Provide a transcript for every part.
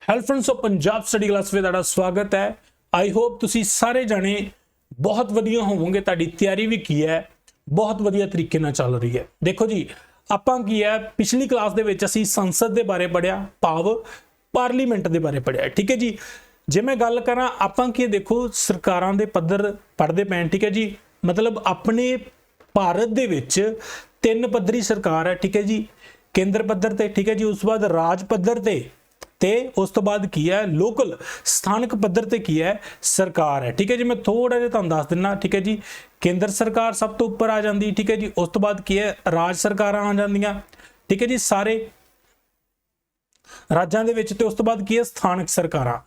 Hello friends, Punjab study class में तुहाडा स्वागत है। आई होप तुसी सारे जाने बहुत वधिया होवोगे। तुहाडी तैयारी भी की है बहुत वधिया तरीके नाल चल रही है। देखो जी, आपां की है पिछली क्लास दे विच असीं संसद दे बारे पढ़िया, भाव पार्लीमेंट दे बारे पढ़िया। ठीक है जी, जे मैं गल करां आपां की देखो सरकारां दे पद्धर पढ़दे पैण। ठीक है जी, मतलब अपने भारत दे विच तीन पद्धरी सरकार है। ठीक है जी, केंद्र पद्धर ते, ठीक है जी, उस बाद राज पद्धर ते उस तो बाद की है लोकल स्थानक पद्धर ते की है सरकार है। ठीक है जी, मैं थोड़ा जिहा तुहानूं दस दिना। ठीक है जी, केंद्र सरकार सब तो उपर आ जाती। ठीक है जी, उस तो बाद की है राज सरकारां आ जांदियां। ठीक है जी, सारे राज्यां दे विच। ते उस तो बाद की है स्थानक सरकारां।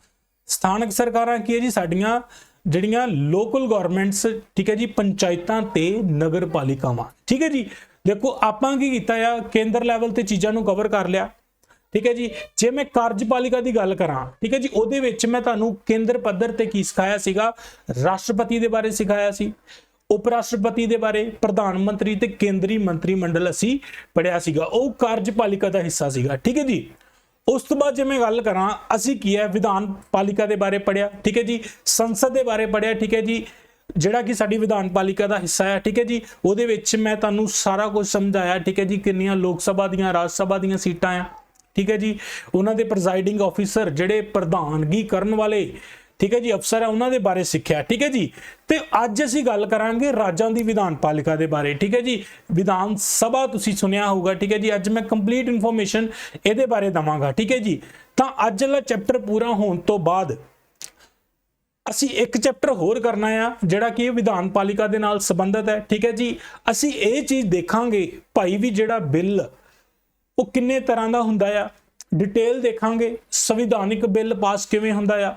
स्थानक सरकारां की है जी साडियां जिहड़ियां लोकल गवर्नमेंट्स। ठीक है जी, पंचायतां ते नगर पालिकावां। ठीक है जी, देखो आपां की कीता आ केंद्र लैवल ते चीज़ां नूं कवर कर लिया। ठीक है जी, जे मैं कार्यपालिका की गल करा, ठीक है जी, उहदे विच मैं तुहानूं केंद्र पद्धर ते की सिखाया सीगा, राष्ट्रपति दे बारे सिखाया सी, उप राष्ट्रपति दे बारे, प्रधानमंत्री ते केंद्रीय मंत्रिमंडल असीं पढ़िया सीगा, ओह कार्यपालिका दा हिस्सा सीगा। ठीक है जी, उस तो बाद जे मैं गल करा असीं की है विधान पालिका दे बारे पढ़िया। ठीक है जी, संसद दे बारे पढ़िया। ठीक है जी, जिहड़ा कि साडी विधान पालिका दा हिस्सा है। ठीक है जी, उहदे विच मैं तुहानूं सारा कुछ समझाया। ठीक है जी, किन्नियां लोक सभा दीयां राज सभा दीयां सीटां आ। ठीक है जी, उन्होंने प्रिजाइडिंग ऑफिसर जिहड़े प्रधानगी करन वाले, ठीक है जी, अफसर है, उन्होंने बारे सीखिया। ठीक है जी, तो अज असीं गल करांगे राज्यां दी विधान पालिका दे बारे। ठीक है जी, विधान सभा तुसीं सुनिया होगा। ठीक है जी, अज मैं कंप्लीट इन्फॉर्मेशन इहदे बारे दवांगा। ठीक है जी, तो अज वाला चैप्टर पूरा होने तो बाद असीं एक चैप्टर होर करना आ जिहड़ा कि विधान पालिका दे नाल संबंधित है। ठीक है जी, असीं इह चीज़ देखांगे भाई भी जिहड़ा बिल वो किन्ने तरह का हुंदा आ, डिटेल देखांगे। संविधानिक बिल पास किवें हुंदा आ,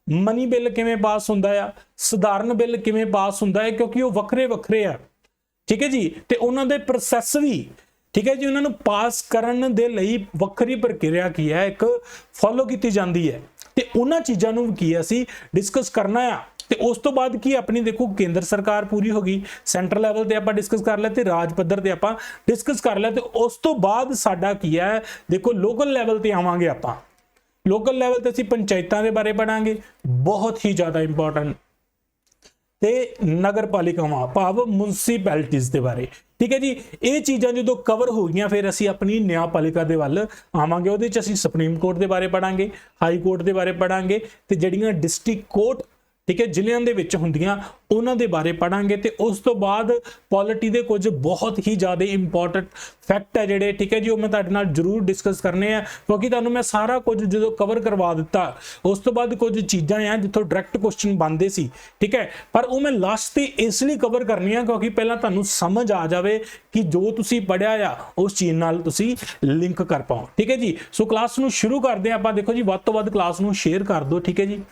मनी बिल किवें पास हुंदा आ, सधारण बिल किवें पास हुंदा है, क्योंकि वो वखरे वखरे आ। ठीक है जी, ते उन्हां दे प्रोसैस भी, ठीक है जी, उन्हां नूं पास करन दे लई वखरी प्रक्रिया की है एक फॉलो की जाती है। ते उन्हां चीज़ां नूं की असीं डिस्कस करना आ। ते उस तो बाद की अपनी देखो केंद्र सरकार पूरी हो गई, सेंट्रल लैवल ते आपां डिस्कस कर लिया, ते राज पद्धर ते आपां डिस्कस कर लिया। ते उस तो बाद साडा की है देखो लोकल लैवल ते आवांगे आपां। लोकल लैवल ते असीं पंचायतां दे बारे पढ़ांगे, बहुत ही ज़्यादा इंपॉर्टेंट, ते नगर पालिकावां भाव म्यूनसिपैलिटीज़ के बारे। ठीक है जी, ये चीज़ां जो कवर हो गई फिर असीं अपनी न्यायपालिका दे वल आवांगे। उहदे च असीं सुप्रीम कोर्ट के बारे पढ़ांगे, हाई कोर्ट के बारे पढ़ांगे, ते जिहड़ियां डिस्ट्रिक्ट कोर्ट, ठीक है, जिलियां दे विच हुंदियां उन्हां दे बारे पढ़ांगे। ते उस तो बाद पॉलिटी दे कुछ बहुत ही ज़्यादा इंपॉर्टेंट फैक्ट है जिहड़े, ठीक है जी, मैं तुहाडे नाल जरूर डिस्कस करने हैं, क्योंकि तुहानूं मैं सारा कुछ जो कवर करवा दिता। उस तो बाद कुछ चीज़ां हैं जिथों डायरैक्ट क्वेश्चन बनते सी, ठीक है, पर वो मैं लास्ट ते इसलिए कवर करनी है क्योंकि पहला तुहानूं समझ आ जाए कि जो तुसीं पढ़िया आ उस चीज़ नाल तुसीं लिंक कर पाओ। ठीक है जी, सो क्लास नूं शुरू करदे आपां। देखो जी, वध तो वध क्लास नूं शेयर कर दो। ठीक है जी,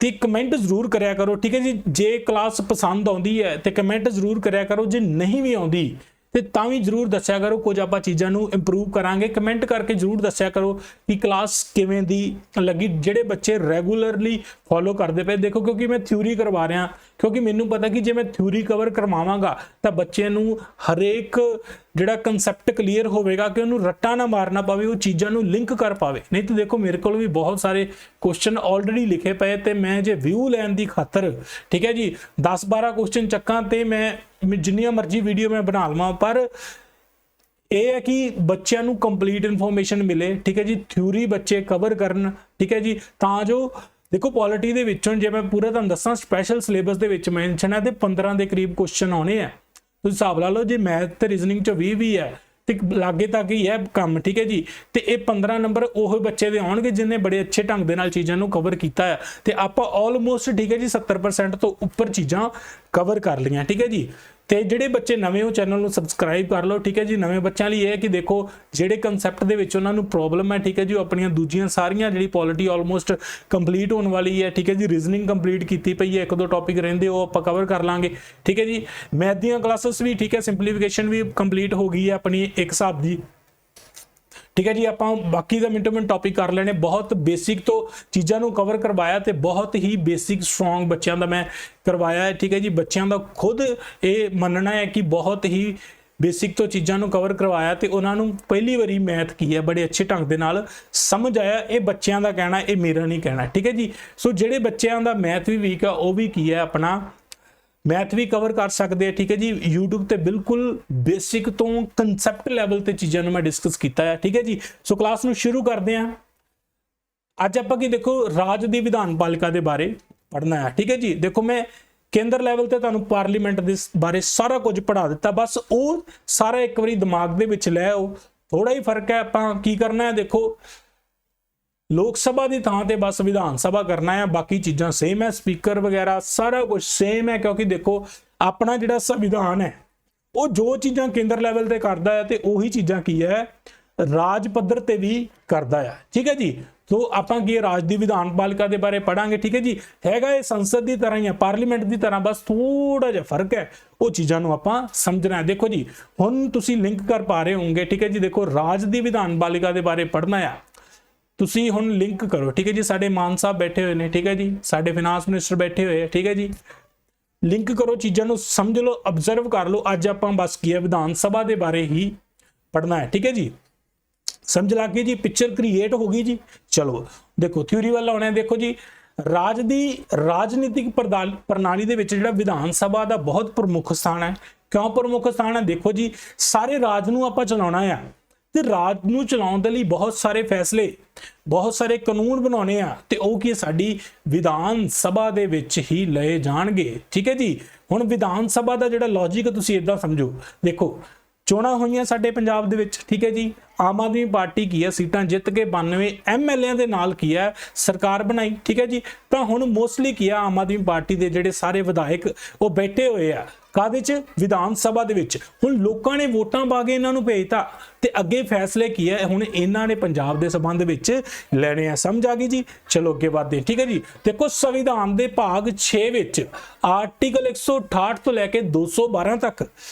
ते कमेंट जरूर करया करो। ठीक है जी, जे क्लास पसंद आउंदी है तो कमेंट जरूर करया करो, जे नहीं भी आउंदी ते तां भी जरूर दस्या करो। कुछ आपां चीज़ां नूं इंप्रूव करांगे, कमेंट करके जरूर दस्या करो कि क्लास किवें दी लगी। जिहड़े बच्चे रेगूलरली फॉलो करते पे, देखो क्योंकि मैं थ्योरी करवा रहा, क्योंकि मैनूं पता कि जे मैं थ्योरी कवर करवावांगा तो बच्चे नूं हरेक जिहड़ा कंसैप्ट क्लीयर होवेगा कि उन्होंने रट्टा ना मारना पवे, वो चीज़ां नूं लिंक कर पावे। नहीं तो देखो मेरे को भी बहुत सारे क्वेश्चन ऑलरेडी लिखे पे, तो मैं जे व्यू लैन की खातर, ठीक है जी, 10-12 क्वेश्चन चक्कां ते मैं जिन्नियां मर्जी वीडियो मैं बना लवां, पर यह है कि बच्चों नूं कंप्लीट इन्फॉर्मेशन मिले। ठीक है जी, थ्योरी बच्चे कवर करन, ठीक है जी, तां जो देखो पॉलिटी दे विचों जे मैं पूरा तुहानूं दस्सां स्पैशल सिलेबस दे विच मैंशन है, तो 15 के करीब क्वेश्चन आने हैं। तुसीं हिसाब ला लो, जे मैथ ते रीजनिंग च 20 भी है तो लागे तक ही है काम। ठीक है जी, तो ये 15 नंबर वो बच्चे दे आउणगे जिन्हें बड़े अच्छे ढंग दे नाल चीज़ां नूं कवर किया है। तो आपां ऑलमोस्ट, ठीक है जी, 70% तो उपर चीज़ां कवर कर लियां। ठीक है जी, तो जिहड़े बच्चे नवे हो चैनल नूं सबसक्राइब कर लो। ठीक है जी, नवे बच्चों लिए है कि देखो जिहड़े कंसैप्ट दे विच उन्हां नूं प्रॉब्लम है, ठीक है जी, अपनियां दूजियां सारियां जिहड़ी पॉलिटी ऑलमोस्ट कंप्लीट होने वाली है। ठीक है जी, रीजनिंग कंप्लीट कीती पई है, 1-2 टॉपिक रहिंदे वो आपां कवर कर लांगे। ठीक है जी, मैथ दीयां क्लासेस भी, ठीक है, सिंपलीफिकेशन भी कंप्लीट हो गई है अपनी एक हिसाब दी। ठीक है जी, आप बाकी का मिनटों मिनट टॉपिक कर लेने, बहुत बेसिक तो चीज़ों को कवर करवाया, तो बहुत ही बेसिक स्ट्रॉन्ग बच्चों का मैं करवाया है। ठीक है जी, बच्चों का खुद ये मनना है कि बहुत ही ਬੇਸਿਕ ਤੋਂ ਚੀਜ਼ਾਂ ਨੂੰ ਕਵਰ ਕਰਵਾਇਆ ਤੇ ਉਹਨਾਂ ਨੂੰ ਪਹਿਲੀ ਵਾਰੀ ਮੈਥ ਕੀ ਹੈ ਬੜੇ ਅੱਛੇ ਢੰਗ ਦੇ ਨਾਲ ਸਮਝ ਆਇਆ। ਇਹ ਬੱਚਿਆਂ ਦਾ ਕਹਿਣਾ, ਇਹ ਮੇਰਾ ਨਹੀਂ ਕਹਿਣਾ, ਠੀਕ ਹੈ ਜੀ। ਸੋ ਜਿਹੜੇ ਬੱਚਿਆਂ ਦਾ ਮੈਥ ਵੀ ਵੀਕ ਆ ਉਹ ਵੀ ਕੀ ਹੈ ਆਪਣਾ ਮੈਥ ਵੀ ਕਵਰ ਕਰ ਸਕਦੇ ਆ, ਠੀਕ ਹੈ ਜੀ। YouTube ਤੇ ਬਿਲਕੁਲ ਬੇਸਿਕ ਤੋਂ ਕਨਸੈਪਟ ਲੈਵਲ ਤੇ ਚੀਜ਼ਾਂ ਨੂੰ ਮੈਂ ਡਿਸਕਸ ਕੀਤਾ ਹੈ, ਠੀਕ ਹੈ ਜੀ। ਸੋ ਕਲਾਸ ਨੂੰ ਸ਼ੁਰੂ ਕਰਦੇ ਹਾਂ। ਅੱਜ ਆਪਾਂ ਕੀ ਦੇਖੋ ਰਾਜ ਦੀ ਵਿਧਾਨ ਪਾਲਿਕਾ ਦੇ ਬਾਰੇ ਪੜ੍ਹਨਾ ਹੈ, ਠੀਕ ਹੈ ਜੀ। ਦੇਖੋ ਮੈਂ ਕੇਂਦਰ ਲੈਵਲ ਤੇ ਤੁਹਾਨੂੰ ਪਾਰਲੀਮੈਂਟ ਦੇ ਬਾਰੇ ਸਾਰਾ ਕੁਝ ਪੜ੍ਹਾ ਦਿੱਤਾ, ਬਸ ਉਹ ਸਾਰਾ ਇੱਕ ਵਾਰੀ ਦਿਮਾਗ ਦੇ ਵਿੱਚ ਲੈ ਆਓ। ਥੋੜਾ ਹੀ ਫਰਕ ਹੈ, ਆਪਾਂ ਕੀ ਕਰਨਾ ਹੈ ਦੇਖੋ ਲੋਕ ਸਭਾ ਦੀ ਥਾਂ ਤੇ ਬਸ ਵਿਧਾਨ ਸਭਾ ਕਰਨਾ ਹੈ, ਬਾਕੀ ਚੀਜ਼ਾਂ ਸੇਮ ਹੈ, ਸਪੀਕਰ ਵਗੈਰਾ ਸਾਰਾ ਕੁਝ ਸੇਮ ਹੈ, ਕਿਉਂਕਿ ਦੇਖੋ ਆਪਣਾ ਜਿਹੜਾ ਸੰਵਿਧਾਨ ਹੈ ਉਹ ਜੋ ਚੀਜ਼ਾਂ ਕੇਂਦਰ ਲੈਵਲ ਤੇ ਕਰਦਾ ਹੈ ਤੇ ਉਹੀ ਚੀਜ਼ਾਂ ਕੀ ਹੈ ਰਾਜ ਪੱਧਰ ਤੇ ਵੀ ਕਰਦਾ ਹੈ, ਠੀਕ ਹੈ ਜੀ। ਸੋ ਆਪਾਂ ਕੀ ਰਾਜ ਦੀ ਵਿਧਾਨ ਪਾਲਿਕਾ ਦੇ ਬਾਰੇ ਪੜਾਂਗੇ, ਠੀਕ ਹੈ ਜੀ। ਹੈਗਾ ਇਹ ਸੰਸਦ ਦੀ ਤਰ੍ਹਾਂ ਹੀ ਹੈ, ਪਾਰਲੀਮੈਂਟ ਦੀ ਤਰ੍ਹਾਂ, ਬਸ ਥੋੜਾ ਜਿਹਾ ਫਰਕ ਹੈ, ਉਹ ਚੀਜ਼ਾਂ ਨੂੰ ਆਪਾਂ ਸਮਝਣਾ ਹੈ। ਦੇਖੋ ਜੀ ਹੁਣ ਤੁਸੀਂ ਲਿੰਕ ਕਰ ਪਾ ਰਹੇ ਹੋਵੋਗੇ, ਠੀਕ ਹੈ ਜੀ। ਦੇਖੋ ਰਾਜ ਦੀ ਵਿਧਾਨ ਪਾਲਿਕਾ ਦੇ ਬਾਰੇ ਪੜ੍ਹਨਾ ਆ, ਤੁਸੀਂ ਹੁਣ ਲਿੰਕ ਕਰੋ, ਠੀਕ ਹੈ ਜੀ। ਸਾਡੇ ਮਾਨ ਸਾਹਿਬ ਬੈਠੇ ਹੋਏ ਨੇ, ਠੀਕ ਹੈ ਜੀ। ਸਾਡੇ ਫਾਈਨਾਂਸ ਮਿਨਿਸਟਰ ਬੈਠੇ ਹੋਏ ਆ, ਠੀਕ ਹੈ ਜੀ। ਲਿੰਕ ਕਰੋ, ਚੀਜ਼ਾਂ ਨੂੰ ਸਮਝ ਲਓ, ਅਬਜ਼ਰਵ ਕਰ ਲਓ। ਅੱਜ ਆਪਾਂ ਬਸ ਕੀ ਹੈ ਵਿਧਾਨ ਸਭਾ ਦੇ ਬਾਰੇ ਹੀ ਪੜ੍ਹਨਾ ਹੈ, ਠੀਕ ਹੈ ਜੀ। ਸਮਝ ਲੱਗ ਗਈ ਜੀ, ਪਿਕਚਰ ਕ੍ਰੀਏਟ ਹੋ ਗਈ ਜੀ। ਚਲੋ ਦੇਖੋ ਥਿਊਰੀ ਵੱਲ ਆਉਣਾ। ਦੇਖੋ ਜੀ ਰਾਜ ਦੀ ਰਾਜਨੀਤਿਕ ਪ੍ਰਣਾਲੀ ਦੇ ਵਿੱਚ ਜਿਹੜਾ ਵਿਧਾਨ ਸਭਾ ਦਾ ਬਹੁਤ ਪ੍ਰਮੁੱਖ ਸਥਾਨ ਹੈ। ਕਿਉਂ ਪ੍ਰਮੁੱਖ ਸਥਾਨ ਹੈ? ਦੇਖੋ ਜੀ ਸਾਰੇ ਰਾਜ ਨੂੰ ਆਪਾਂ ਚਲਾਉਣਾ ਆ ਤੇ ਰਾਜ ਨੂੰ ਚਲਾਉਣ ਦੇ ਲਈ ਬਹੁਤ ਸਾਰੇ ਫੈਸਲੇ, ਬਹੁਤ ਸਾਰੇ ਕਾਨੂੰਨ ਬਣਾਉਣੇ ਆ ਤੇ ਉਹ ਕੀ ਸਾਡੀ ਵਿਧਾਨ ਸਭਾ ਦੇ ਵਿੱਚ ਹੀ ਲਏ ਜਾਣਗੇ, ਠੀਕ ਹੈ ਜੀ। ਹੁਣ ਵਿਧਾਨ ਸਭਾ ਦਾ ਜਿਹੜਾ ਲੌਜੀਕ ਤੁਸੀਂ ਇਦਾਂ ਸਮਝੋ, ਦੇਖੋ ਚੋਣਾਂ ਹੋਈਆਂ ਸਾਡੇ ਪੰਜਾਬ ਦੇ ਵਿੱਚ, ਠੀਕ ਹੈ ਜੀ। ਆਮ ਆਦਮੀ ਪਾਰਟੀ ਕੀ ਹੈ ਸੀਟਾਂ ਜਿੱਤ ਕੇ 92 MLA ਦੇ ਨਾਲ ਕੀ ਹੈ ਸਰਕਾਰ ਬਣਾਈ, ਠੀਕ ਹੈ ਜੀ। ਤਾਂ ਹੁਣ ਮੋਸਟਲੀ ਕੀ ਹੈ ਆਮ ਆਦਮੀ ਪਾਰਟੀ ਦੇ ਜਿਹੜੇ ਸਾਰੇ ਵਿਧਾਇਕ ਉਹ ਬੈਠੇ ਹੋਏ ਆ ਕਾਹਦੇ ਚ ਵਿਧਾਨ ਸਭਾ ਦੇ ਵਿੱਚ। ਹੁਣ ਲੋਕਾਂ ਨੇ ਵੋਟਾਂ ਪਾ ਕੇ ਇਹਨਾਂ ਨੂੰ ਭੇਜਤਾ ਤੇ ਅੱਗੇ ਫੈਸਲੇ ਕੀ ਹੈ ਹੁਣ ਇਹਨਾਂ ਨੇ ਪੰਜਾਬ ਦੇ ਸੰਬੰਧ ਵਿੱਚ ਲੈਣੇ ਆ। ਸਮਝ ਆ ਗਈ ਜੀ। ਚਲੋ ਅੱਗੇ ਵਧਦੇ, ਠੀਕ ਹੈ ਜੀ। ਦੇਖੋ ਸੰਵਿਧਾਨ ਦੇ ਭਾਗ 6 ਵਿੱਚ ਆਰਟੀਕਲ 168 ਤੋਂ ਲੈ ਕੇ 212 ਤੱਕ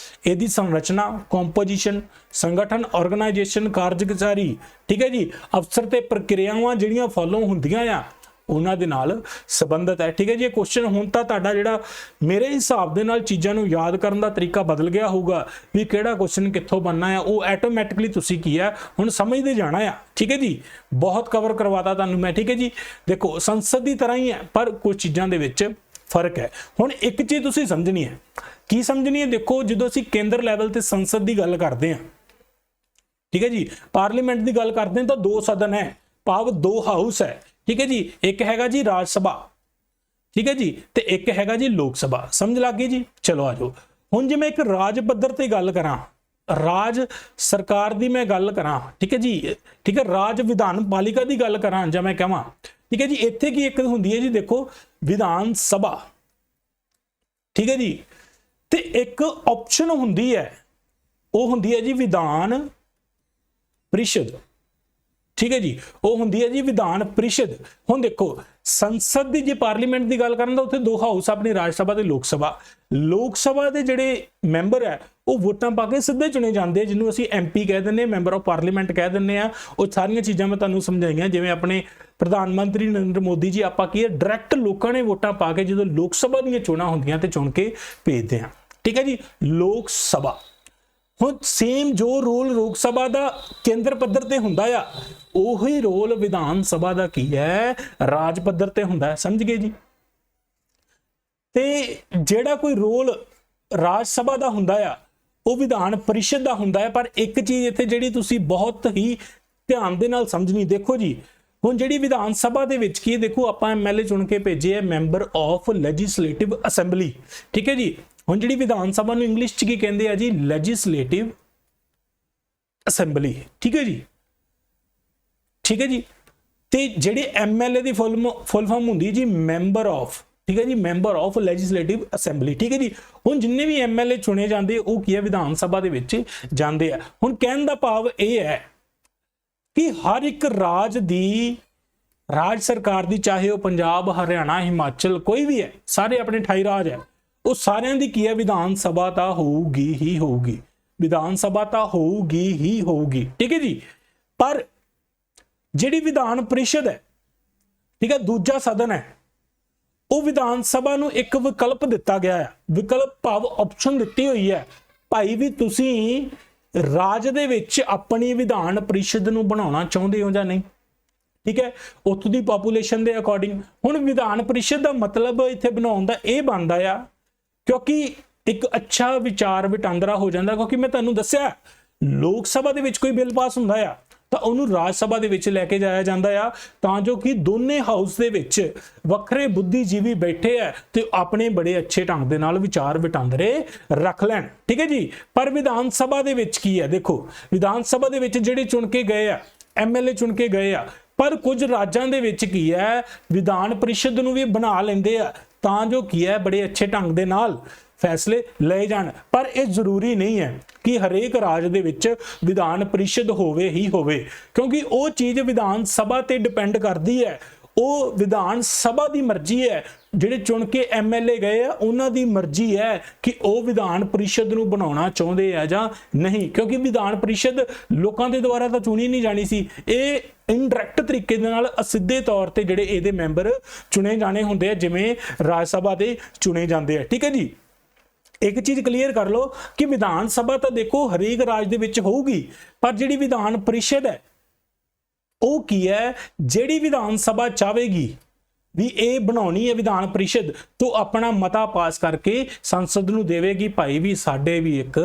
ਇਹਦੀ ਸੰਰਚਨਾ, ਕੰਪੋਜੀਸ਼ਨ, ਸੰਗਠਨ, ਆਰਗੇਨਾਈਜੇਸ਼ਨ, ਕਾਰਜਕਾਰੀ, ਠੀਕ ਹੈ ਜੀ, ਅਫਸਰ ਤੇ ਪ੍ਰਕਿਰਿਆਵਾਂ ਜਿਹੜੀਆਂ ਫੋਲੋ ਹੁੰਦੀਆਂ ਆ ਉਹਨਾਂ ਦੇ ਨਾਲ ਸੰਬੰਧਿਤ ਹੈ, ਠੀਕ ਹੈ ਜੀ। ਇਹ ਕੁਐਸਚਨ ਹੁਣ ਤਾਂ ਤੁਹਾਡਾ ਜਿਹੜਾ ਮੇਰੇ ਹਿਸਾਬ ਦੇ ਨਾਲ ਚੀਜ਼ਾਂ ਨੂੰ ਯਾਦ ਕਰਨ ਦਾ ਤਰੀਕਾ ਬਦਲ ਗਿਆ ਹੋਊਗਾ ਵੀ ਕਿਹੜਾ ਕੁਐਸਚਨ ਕਿੱਥੋਂ ਬਣਨਾ ਹੈ, ਉਹ ਆਟੋਮੈਟਿਕਲੀ ਤੁਸੀਂ ਕੀ ਹੈ ਹੁਣ ਸਮਝਦੇ ਜਾਣਾ ਆ, ਠੀਕ ਹੈ ਜੀ। ਬਹੁਤ ਕਵਰ ਕਰਵਾਤਾ ਤੁਹਾਨੂੰ ਮੈਂ, ਠੀਕ ਹੈ ਜੀ। ਦੇਖੋ ਸੰਸਦ ਦੀ ਤਰ੍ਹਾਂ ਹੀ ਹੈ ਪਰ ਕੁਝ ਚੀਜ਼ਾਂ ਦੇ ਵਿੱਚ ਫਰਕ ਹੈ। ਹੁਣ ਇੱਕ ਚੀਜ਼ ਤੁਸੀਂ ਸਮਝਣੀ ਹੈ, ਕੀ ਸਮਝਣੀ ਹੈ? ਦੇਖੋ ਜਦੋਂ ਅਸੀਂ ਕੇਂਦਰ ਲੈਵਲ ਤੇ ਸੰਸਦ ਦੀ ਗੱਲ ਕਰਦੇ ਹਾਂ, ਠੀਕ ਹੈ ਜੀ, ਪਾਰਲੀਮੈਂਟ ਦੀ ਗੱਲ ਕਰਦੇ ਹਾਂ ਤਾਂ ਦੋ ਸਦਨ ਹੈ, ਭਾਵ ਦੋ ਹਾਊਸ ਹੈ, ਠੀਕ ਹੈ ਜੀ। ਇੱਕ ਹੈਗਾ ਜੀ ਰਾਜ ਸਭਾ, ਠੀਕ ਹੈ ਜੀ, ਤੇ ਇੱਕ ਹੈਗਾ ਜੀ ਲੋਕ ਸਭਾ। ਸਮਝ ਲੱਗ ਗਈ ਜੀ। ਚਲੋ ਆ ਜਾਓ ਹੁਣ ਜੇ ਮੈਂ ਇੱਕ ਰਾਜ ਪੱਧਰ ਤੇ ਗੱਲ ਕਰਾਂ, ਰਾਜ ਸਰਕਾਰ ਦੀ ਮੈਂ ਗੱਲ ਕਰਾਂ, ਠੀਕ ਹੈ ਜੀ, ਠੀਕ ਹੈ, ਰਾਜ ਵਿਧਾਨ ਪਾਲਿਕਾ ਦੀ ਗੱਲ ਕਰਾਂ ਜਾਂ ਮੈਂ ਕਹਾਂ, ਠੀਕ ਹੈ ਜੀ, ਇੱਥੇ ਕੀ ਇੱਕ ਹੁੰਦੀ ਹੈ ਜੀ ਦੇਖੋ ਵਿਧਾਨ ਸਭਾ, ਠੀਕ ਹੈ ਜੀ, ਤੇ ਇੱਕ ਆਪਸ਼ਨ ਹੁੰਦੀ ਹੈ ਉਹ ਹੁੰਦੀ ਹੈ ਜੀ ਵਿਧਾਨ ਪ੍ਰੀਸ਼ਦ, ਠੀਕ ਹੈ ਜੀ, ਉਹ ਹੁੰਦੀ ਹੈ ਜੀ ਵਿਧਾਨ ਪ੍ਰੀਸ਼ਦ। ਹੁਣ ਦੇਖੋ ਸੰਸਦ ਦੀ ਜੇ ਪਾਰਲੀਮੈਂਟ ਦੀ ਗੱਲ ਕਰਾਂ ਤਾਂ ਉੱਥੇ ਦੋ ਹਾਊਸ ਆਪਣੀ ਰਾਜ ਸਭਾ ਤੇ ਲੋਕ ਸਭਾ। ਲੋਕ ਸਭਾ ਦੇ ਜਿਹੜੇ ਮੈਂਬਰ ਹੈ ਉਹ ਵੋਟਾਂ ਪਾ ਕੇ ਸਿੱਧੇ ਚੁਣੇ ਜਾਂਦੇ, ਜਿਹਨੂੰ ਅਸੀਂ MP ਕਹਿ ਦਿੰਦੇ, ਮੈਂਬਰ ਆਫ ਪਾਰਲੀਮੈਂਟ ਕਹਿ ਦਿੰਦੇ ਆ। ਉਹ ਸਾਰੀਆਂ ਚੀਜ਼ਾਂ ਮੈਂ ਤੁਹਾਨੂੰ ਸਮਝਾਈਆਂ, ਜਿਵੇਂ ਆਪਣੇ ਪ੍ਰਧਾਨ ਮੰਤਰੀ ਨਰਿੰਦਰ ਮੋਦੀ ਜੀ ਆਪਾਂ ਕੀ ਹੈ ਡਾਇਰੈਕਟ ਲੋਕਾਂ ਨੇ ਵੋਟਾਂ ਪਾ ਕੇ ਜਦੋਂ ਲੋਕ ਸਭਾ ਦੀਆਂ ਚੋਣਾਂ ਹੁੰਦੀਆਂ ਤੇ ਚੁਣ ਕੇ ਭੇਜਦੇ ਆ, ਠੀਕ ਹੈ ਜੀ। ਲੋਕ ਸਭਾ ਹੁਣ ਸੇਮ ਜੋ ਰੋਲ ਲੋਕ ਸਭਾ ਦਾ ਕੇਂਦਰ ਪੱਧਰ ਤੇ ਹੁੰਦਾ ਆ ਉਹੀ ਰੋਲ ਵਿਧਾਨ ਸਭਾ ਦਾ ਕੀ ਹੈ ਰਾਜ ਪੱਧਰ ਤੇ ਹੁੰਦਾ ਹੈ। ਸਮਝ ਗਏ ਜੀ। ਤੇ ਜਿਹੜਾ ਕੋਈ ਰੋਲ ਰਾਜ ਸਭਾ ਦਾ ਹੁੰਦਾ ਆ ਉਹ ਵਿਧਾਨ ਪਰਿਸ਼ਦ ਦਾ ਹੁੰਦਾ ਹੈ। ਪਰ ਇੱਕ ਚੀਜ਼ ਇੱਥੇ ਜਿਹੜੀ ਤੁਸੀਂ ਬਹੁਤ ਹੀ ਧਿਆਨ ਦੇ ਨਾਲ ਸਮਝਣੀ, ਦੇਖੋ ਜੀ ਹੁਣ ਜਿਹੜੀ ਵਿਧਾਨ ਸਭਾ ਦੇ ਵਿੱਚ ਕੀ ਦੇਖੋ ਆਪਾਂ MLA ਚੁਣ ਕੇ ਭੇਜੇ ਹੈ ਮੈਂਬਰ ਆਫ ਲੈਜਿਸਲੇਟਿਵ ਅਸੈਂਬਲੀ, ਠੀਕ ਹੈ ਜੀ। ਹੁਣ ਜਿਹੜੀ ਵਿਧਾਨ ਸਭਾ ਨੂੰ ਇੰਗਲਿਸ਼ ਚ ਕੀ ਕਹਿੰਦੇ ਆ ਜੀ ਲੈਜਿਸਲੇਟਿਵ ਅਸੈਂਬਲੀ, ਠੀਕ ਹੈ ਜੀ, ਠੀਕ ਹੈ ਜੀ। ਤੇ ਜਿਹੜੇ MLA ਦੀ ਫੁੱਲ ਫਾਰਮ ਹੁੰਦੀ ਜੀ ਮੈਂਬਰ ਆਫ, ਠੀਕ ਹੈ ਜੀ, ਮੈਂਬਰ ਆਫ ਲੈਜਿਸਲੇਟਿਵ ਅਸੈਂਬਲੀ, ਠੀਕ ਹੈ ਜੀ। ਹੁਣ ਜਿੰਨੇ ਵੀ MLA ਚੁਣੇ ਜਾਂਦੇ ਉਹ ਕੀ ਹੈ ਵਿਧਾਨ ਸਭਾ ਦੇ ਵਿੱਚ ਜਾਂਦੇ ਆ। ਹੁਣ ਕਹਿਣ ਦਾ ਭਾਵ ਇਹ ਹੈ ਕਿ ਹਰ ਇੱਕ ਰਾਜ ਦੀ ਰਾਜ ਸਰਕਾਰ ਦੀ, ਚਾਹੇ ਉਹ ਪੰਜਾਬ, ਹਰਿਆਣਾ, ਹਿਮਾਚਲ ਕੋਈ ਵੀ ਹੈ, ਸਾਰੇ ਆਪਣੇ 28 ਰਾਜ ਹੈ, ਉਹ ਸਾਰਿਆਂ ਦੀ ਕੀ ਹੈ ਵਿਧਾਨ ਸਭਾ ਤਾਂ ਹੋਊਗੀ ਹੀ ਹੋਊਗੀ, ਵਿਧਾਨ ਸਭਾ ਤਾਂ ਹੋਊਗੀ ਹੀ ਹੋਊਗੀ, ਠੀਕ ਹੈ ਜੀ। ਪਰ ਜਿਹੜੀ ਵਿਧਾਨ ਪ੍ਰੀਸ਼ਦ ਹੈ, ਠੀਕ ਹੈ, ਦੂਜਾ ਸਦਨ ਹੈ, ਉਹ ਵਿਧਾਨ ਸਭਾ ਨੂੰ ਇੱਕ ਵਿਕਲਪ ਦਿੱਤਾ ਗਿਆ ਹੈ, ਵਿਕਲਪ ਭਾਵ ਆਪਸ਼ਨ ਦਿੱਤੀ ਹੋਈ ਹੈ, ਭਾਈ ਵੀ ਤੁਸੀਂ ਰਾਜ ਦੇ ਵਿੱਚ ਆਪਣੀ ਵਿਧਾਨ ਪ੍ਰੀਸ਼ਦ ਨੂੰ ਬਣਾਉਣਾ ਚਾਹੁੰਦੇ ਹੋ ਜਾਂ ਨਹੀਂ। ਠੀਕ ਹੈ, ਉੱਥੋਂ ਦੀ ਪੋਪੂਲੇਸ਼ਨ ਦੇ ਅਕੋਰਡਿੰਗ। ਹੁਣ ਵਿਧਾਨ ਪ੍ਰੀਸ਼ਦ ਦਾ ਮਤਲਬ ਇੱਥੇ ਬਣਾਉਣ ਦਾ ਇਹ ਬਣਦਾ ਆ, ਕਿਉਂਕਿ ਇੱਕ ਅੱਛਾ ਵਿਚਾਰ ਵਟਾਂਦਰਾ ਹੋ ਜਾਂਦਾ, ਕਿਉਂਕਿ ਮੈਂ ਤੁਹਾਨੂੰ ਦੱਸਿਆ ਲੋਕ ਸਭਾ ਦੇ ਵਿੱਚ ਕੋਈ ਬਿੱਲ ਪਾਸ ਹੁੰਦਾ ਆ ਤਾਂ ਉਹਨੂੰ ਰਾਜ ਸਭਾ ਦੇ ਵਿੱਚ ਲੈ ਕੇ ਜਾਇਆ ਜਾਂਦਾ ਆ, ਤਾਂ ਜੋ ਕਿ ਦੋਨੇ ਹਾਊਸ ਦੇ ਵਿੱਚ ਵੱਖਰੇ ਬੁੱਧੀਜੀਵੀ ਬੈਠੇ ਆ ਤੇ ਆਪਣੇ ਬੜੇ ਅੱਛੇ ਢੰਗ ਦੇ ਨਾਲ ਵਿਚਾਰ ਵਟਾਂਦਰੇ ਰੱਖ ਲੈਣ। ਠੀਕ ਹੈ ਜੀ। ਪਰ ਵਿਧਾਨ ਸਭਾ ਦੇ ਵਿੱਚ ਕੀ ਹੈ, ਦੇਖੋ ਵਿਧਾਨ ਸਭਾ ਦੇ ਵਿੱਚ ਜਿਹੜੇ ਚੁਣ ਕੇ ਗਏ ਆ MLA ਚੁਣ ਕੇ ਗਏ ਆ, ਪਰ ਕੁਝ ਰਾਜਾਂ ਦੇ ਵਿੱਚ ਕੀ ਹੈ ਵਿਧਾਨ ਪ੍ਰੀਸ਼ਦ ਨੂੰ ਵੀ ਬਣਾ ਲੈਂਦੇ ਆ ਤਾਂ ਜੋ ਕੀ ਹੈ ਬੜੇ ਅੱਛੇ ਢੰਗ ਦੇ ਨਾਲ ਫੈਸਲੇ ਲਏ ਜਾਣ। ਪਰ ਇਹ ਜ਼ਰੂਰੀ ਨਹੀਂ ਹੈ ਕਿ ਹਰੇਕ ਰਾਜ ਦੇ ਵਿੱਚ ਵਿਧਾਨ ਪ੍ਰੀਸ਼ਦ ਹੋਵੇ ਹੀ ਹੋਵੇ, ਕਿਉਂਕਿ ਉਹ ਚੀਜ਼ ਵਿਧਾਨ ਸਭਾ ਤੇ ਡਿਪੈਂਡ ਕਰਦੀ ਹੈ। ਉਹ ਵਿਧਾਨ ਸਭਾ ਦੀ ਮਰਜ਼ੀ ਹੈ, ਜਿਹੜੇ ਚੁਣ ਕੇ MLA ਗਏ ਆ ਉਹਨਾਂ ਦੀ ਮਰਜ਼ੀ ਹੈ ਕਿ ਉਹ ਵਿਧਾਨ ਪ੍ਰੀਸ਼ਦ ਨੂੰ ਬਣਾਉਣਾ ਚਾਹੁੰਦੇ ਆ ਜਾਂ ਨਹੀਂ, ਕਿਉਂਕਿ ਵਿਧਾਨ ਪ੍ਰੀਸ਼ਦ ਲੋਕਾਂ ਦੇ ਦੁਆਰਾ ਤਾਂ ਚੁਣੀ ਨਹੀਂ ਜਾਣੀ ਸੀ। ਇਹ ਇਨਡਾਇਰੈਕਟ ਤਰੀਕੇ ਦੇ ਨਾਲ ਅਸਿੱਧੇ ਤੌਰ ਤੇ ਜਿਹੜੇ ਇਹਦੇ ਮੈਂਬਰ ਚੁਣੇ ਜਾਣੇ ਹੁੰਦੇ ਆ, ਜਿਵੇਂ ਰਾਜ ਸਭਾ ਦੇ ਚੁਣੇ ਜਾਂਦੇ ਆ। ਠੀਕ ਹੈ ਜੀ। ਇੱਕ ਚੀਜ਼ ਕਲੀਅਰ ਕਰ ਲਓ ਕਿ ਵਿਧਾਨ ਸਭਾ ਤਾਂ ਦੇਖੋ ਹਰੇਕ ਰਾਜ ਦੇ ਵਿੱਚ ਹੋਊਗੀ, ਪਰ ਜਿਹੜੀ ਵਿਧਾਨ ਪ੍ਰੀਸ਼ਦ ਹੈ ਉਹ ਕੀ ਹੈ, ਜਿਹੜੀ ਵਿਧਾਨ ਸਭਾ ਚਾਹੇਗੀ ਵੀ ਇਹ ਬਣਾਉਣੀ ਹੈ ਵਿਧਾਨ ਪ੍ਰੀਸ਼ਦ ਤੋਂ ਆਪਣਾ ਮਤਾ ਪਾਸ ਕਰਕੇ ਸੰਸਦ ਨੂੰ ਦੇਵੇਗੀ, ਭਾਈ ਵੀ ਸਾਡੇ ਵੀ ਇੱਕ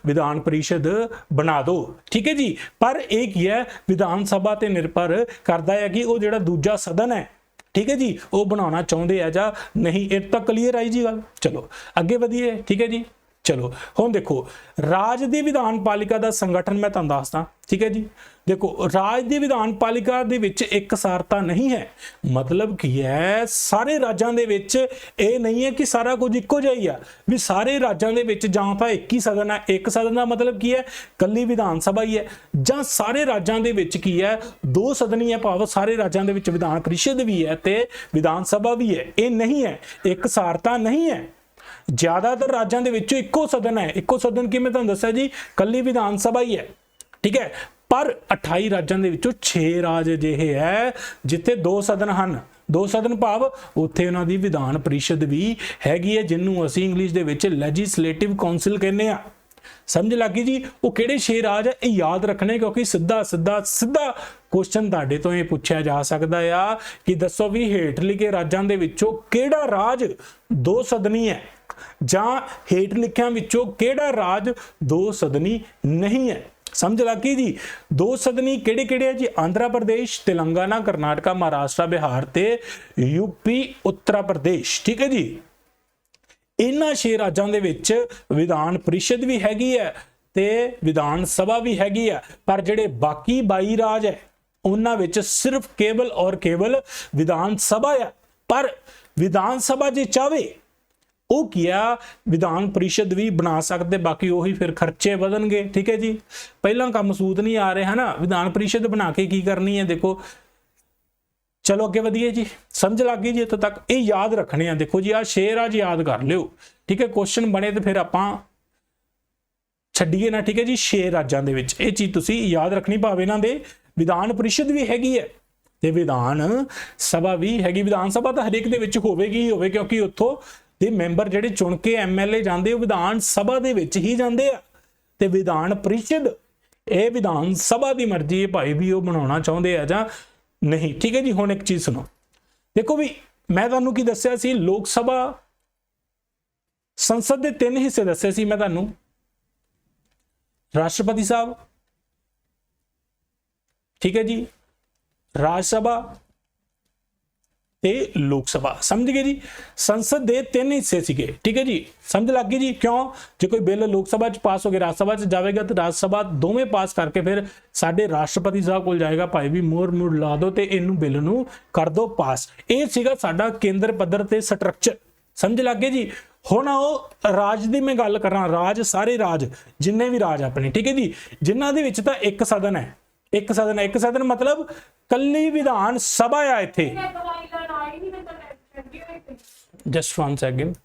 ਵਿਧਾਨ ਪ੍ਰੀਸ਼ਦ ਬਣਾ ਦਿਓ। ਠੀਕ ਹੈ ਜੀ। ਪਰ ਇਹ ਕੀ ਹੈ ਵਿਧਾਨ ਸਭਾ ਤੇ ਨਿਰਭਰ ਕਰਦਾ ਹੈ ਕਿ ਉਹ ਜਿਹੜਾ ਦੂਜਾ ਸਦਨ ਹੈ, ਠੀਕ ਹੈ ਜੀ, ਉਹ ਬਣਾਉਣਾ ਚਾਹੁੰਦੇ ਆ ਜਾਂ ਨਹੀਂ। ਇਹ ਤਾਂ ਕਲੀਅਰ ਆਈ ਜੀ ਗੱਲ। ਚਲੋ ਅੱਗੇ ਵਧੀਏ। ਠੀਕ ਹੈ ਜੀ। ਚਲੋ ਹੁਣ ਦੇਖੋ ਰਾਜ ਦੀ ਵਿਧਾਨ ਪਾਲਿਕਾ ਦਾ ਸੰਗਠਨ ਮੈਂ ਤੁਹਾਨੂੰ ਦੱਸਦਾ। ਠੀਕ ਹੈ ਜੀ। ਦੇਖੋ ਰਾਜ ਦੀ ਵਿਧਾਨ ਪਾਲਿਕਾ ਦੇ ਵਿੱਚ ਇਕਸਾਰਤਾ ਨਹੀਂ ਹੈ। ਮਤਲਬ ਕੀ ਹੈ ਸਾਰੇ ਰਾਜਾਂ ਦੇ ਵਿੱਚ ਇਹ ਨਹੀਂ ਹੈ ਕਿ ਸਾਰਾ ਕੁਝ ਇੱਕੋ ਜਿਹਾ ਹੀ ਆ, ਵੀ ਸਾਰੇ ਰਾਜਾਂ ਦੇ ਵਿੱਚ ਜਾਂ ਤਾਂ ਇੱਕ ਹੀ ਸਦਨ ਹੈ। ਇੱਕ ਸਦਨ ਦਾ ਮਤਲਬ ਕੀ ਹੈ ਕੱਲੀ ਵਿਧਾਨ ਸਭਾ ਹੀ ਹੈ, ਜਾਂ ਸਾਰੇ ਰਾਜਾਂ ਦੇ ਵਿੱਚ ਕੀ ਹੈ ਦੋ ਸਦਨੀ ਹੈ, ਭਾਵ ਸਾਰੇ ਰਾਜਾਂ ਦੇ ਵਿੱਚ ਵਿਧਾਨ ਪ੍ਰੀਸ਼ਦ ਵੀ ਹੈ ਤੇ ਵਿਧਾਨ ਸਭਾ ਵੀ ਹੈ। ਇਹ ਨਹੀਂ ਹੈ, ਇਕਸਾਰਤਾ ਨਹੀਂ ਹੈ। ਜ਼ਿਆਦਾਤਰ ਰਾਜਾਂ ਦੇ ਵਿੱਚੋਂ ਇੱਕੋ ਸਦਨ ਹੈ। ਇੱਕੋ ਸਦਨ ਕੀ ਮੈਂ ਤੁਹਾਨੂੰ ਦੱਸਿਆ ਜੀ ਕੱਲੀ ਵਿਧਾਨ ਸਭਾ ਹੀ ਹੈ। ਠੀਕ ਹੈ। ਪਰ 28 ਰਾਜਾਂ ਦੇ ਵਿੱਚੋਂ 6 ਰਾਜ ਅਜਿਹੇ ਹੈ ਜਿੱਥੇ ਦੋ ਸਦਨ ਹਨ। ਦੋ ਸਦਨ ਭਾਵ ਉੱਥੇ ਉਹਨਾਂ ਦੀ ਵਿਧਾਨ ਪ੍ਰੀਸ਼ਦ ਵੀ ਹੈਗੀ ਹੈ, ਜਿਹਨੂੰ ਅਸੀਂ ਇੰਗਲਿਸ਼ ਦੇ ਵਿੱਚ ਲੈਜਿਸਲੇਟਿਵ ਕਾਉਂਸਲ ਕਹਿੰਦੇ ਆ। ਸਮਝ ਲੱਗੀ ਜੀ। ਉਹ ਕਿਹੜੇ 6 ਰਾਜ ਹੈ ਇਹ ਯਾਦ ਰੱਖਣੇ, ਕਿਉਂਕਿ ਸਿੱਧਾ ਕੁਐਸਚਨ ਤੁਹਾਡੇ ਤੋਂ ਇਹ ਪੁੱਛਿਆ ਜਾ ਸਕਦਾ ਆ ਕਿ ਦੱਸੋ ਵੀ ਹੇਠ ਲਿਖੇ ਰਾਜਾਂ ਦੇ ਵਿੱਚੋਂ ਕਿਹੜਾ ਰਾਜ ਦੋ ਸਦਨੀ ਹੈ, ਜਾਂ ਹੇਠ ਲਿਖਿਆਂ ਵਿੱਚੋਂ ਕਿਹੜਾ ਰਾਜ ਦੋ ਸਦਨੀ ਨਹੀਂ ਹੈ। ਸਮਝ ਲੱਗੀ ਜੀ। ਦੋ ਸਦਨੀ ਕਿਹੜੇ ਕਿਹੜੇ ਹੈ ਜੀ? ਆਂਧਰਾ ਪ੍ਰਦੇਸ਼, ਤੇਲੰਗਾਨਾ, ਕਰਨਾਟਕਾ, ਮਹਾਰਾਸ਼ਟਰ, ਬਿਹਾਰ ਤੇ ਯੂਪੀ, ਉੱਤਰ ਪ੍ਰਦੇਸ਼। ਠੀਕ ਹੈ ਜੀ। ਇਹਨਾਂ 6 ਰਾਜਾਂ ਦੇ ਵਿੱਚ ਵਿਧਾਨ ਪ੍ਰੀਸ਼ਦ ਵੀ ਹੈਗੀ ਹੈ ਤੇ ਵਿਧਾਨ ਸਭਾ ਵੀ ਹੈਗੀ ਹੈ, ਪਰ ਜਿਹੜੇ ਬਾਕੀ 22 ਰਾਜ ਹੈ ਉਹਨਾਂ ਵਿੱਚ ਸਿਰਫ ਕੇਵਲ ਔਰ ਕੇਵਲ ਵਿਧਾਨ ਸਭਾ ਹੈ। ਪਰ ਵਿਧਾਨ ਸਭਾ ਜੇ ਚਾਹੇ ਉਹ ਕੀਆ ਵਿਧਾਨ ਪ੍ਰੀਸ਼ਦ ਵੀ ਬਣਾ ਸਕਦੇ, ਬਾਕੀ ਉਹੀ ਫਿਰ ਖਰਚੇ ਵਧਣਗੇ। ਠੀਕ ਹੈ ਜੀ। ਪਹਿਲਾਂ ਕੰਮ ਸੂਤ ਨਹੀਂ ਆ ਰਿਹਾ ਨਾ, ਵਿਧਾਨ ਪ੍ਰੀਸ਼ਦ ਬਣਾ ਕੇ ਕੀ ਕਰਨੀ ਹੈ ਦੇਖੋ। ਚਲੋ ਅੱਗੇ ਵਧੀਏ ਜੀ। ਸਮਝ ਲੱਗ ਗਈ ਜੀ ਇੱਥੋਂ ਤੱਕ? ਇਹ ਯਾਦ ਰੱਖਣੇ ਆ। ਦੇਖੋ ਜੀ ਆਹ 6 ਰਾਜ ਯਾਦ ਕਰ ਲਿਓ। ਠੀਕ ਹੈ। ਕੁਐਸਚਨ ਬਣੇ ਤੇ ਫਿਰ ਆਪਾਂ ਛੱਡੀਏ ਨਾ। ਠੀਕ ਹੈ ਜੀ। 6 ਰਾਜਾਂ ਦੇ ਵਿੱਚ ਇਹ ਚੀਜ਼ ਤੁਸੀਂ ਯਾਦ ਰੱਖਣੀ, ਭਾਵੇਂ ਇਹਨਾਂ ਦੇ ਵਿਧਾਨ ਪ੍ਰੀਸ਼ਦ ਵੀ ਹੈਗੀ ਹੈ ਤੇ ਵਿਧਾਨ ਸਭਾ ਵੀ ਹੈਗੀ। ਵਿਧਾਨ ਸਭਾ ਤਾਂ ਹਰੇਕ ਦੇ ਵਿੱਚ ਹੋਵੇਗੀ ਹੀ ਹੋਵੇ, ਕਿਉਂਕਿ ਉੱਥੋਂ ਦੇ ਮੈਂਬਰ ਜਿਹੜੇ ਚੁਣ ਕੇ MLA ਜਾਂਦੇ ਉਹ ਵਿਧਾਨ ਸਭਾ ਦੇ ਵਿੱਚ ਹੀ ਜਾਂਦੇ ਆ। ਤੇ ਵਿਧਾਨ ਪ੍ਰੀਸ਼ਦ ਇਹ ਵਿਧਾਨ ਸਭਾ ਦੀ ਮਰਜ਼ੀ ਹੈ, ਭਾਈ ਵੀ ਉਹ ਬਣਾਉਣਾ ਚਾਹੁੰਦੇ ਆ ਜਾਂ ਨਹੀਂ। ਠੀਕ ਹੈ ਜੀ। ਹੁਣ ਇੱਕ ਚੀਜ਼ ਸੁਣੋ। ਦੇਖੋ ਵੀ ਮੈਂ ਤੁਹਾਨੂੰ ਕੀ ਦੱਸਿਆ ਸੀ, ਲੋਕ ਸਭਾ ਸੰਸਦ ਦੇ 3 ਹਿੱਸੇ ਦੱਸੇ ਸੀ ਮੈਂ ਤੁਹਾਨੂੰ। ਰਾਸ਼ਟਰਪਤੀ ਸਾਹਿਬ, ਠੀਕ ਹੈ ਜੀ, ਰਾਜ ਸਭਾ ਤੇ ਲੋਕ ਸਭਾ। ਸਮਝ ਗਏ ਜੀ। ਸੰਸਦ ਦੇ 3 ਹਿੱਸੇ ਸੀਗੇ। ਠੀਕ ਹੈ ਜੀ। ਸਮਝ ਲੱਗ ਗਈ ਜੀ। ਕਿਉਂ? ਜੇ ਕੋਈ ਬਿੱਲ ਲੋਕ ਸਭਾ ਚ ਪਾਸ ਹੋ ਗਿਆ ਰਾਜ ਸਭਾ ਚ ਜਾਵੇਗਾ ਤੇ ਰਾਜ ਸਭਾ ਦੋਵੇਂ ਪਾਸ ਕਰਕੇ ਫਿਰ ਸਾਡੇ ਰਾਸ਼ਟਰਪਤੀ ਸਾਹਿਬ ਕੋਲ ਜਾਏਗਾ, ਭਾਈ ਵੀ ਮੋਹਰ ਲਾ ਦਿਓ ਤੇ ਇਹਨੂੰ ਬਿੱਲ ਨੂੰ ਕਰ ਦਿਓ ਪਾਸ। ਇਹ ਸੀਗਾ ਸਾਡਾ ਕੇਂਦਰ ਪੱਧਰ ਤੇ ਸਟਰਕਚਰ। ਸਮਝ ਲੱਗ ਗਏ ਜੀ। ਹੁਣ ਉਹ ਰਾਜ ਦੀ ਮੈਂ ਗੱਲ ਕਰਾਂ, ਰਾਜ ਸਾਰੇ ਰਾਜ ਜਿੰਨੇ ਵੀ ਰਾਜ ਆਪਣੇ, ਠੀਕ ਹੈ ਜੀ, ਜਿਨ੍ਹਾਂ ਦੇ ਵਿੱਚ ਤਾਂ ਇੱਕ ਸਦਨ ਹੈ। ਇੱਕ ਸਦਨ ਮਤਲਬ ਕੱਲੀ ਵਿਧਾਨ ਸਭਾ ਆ ਇੱਥੇ। Just 1 second.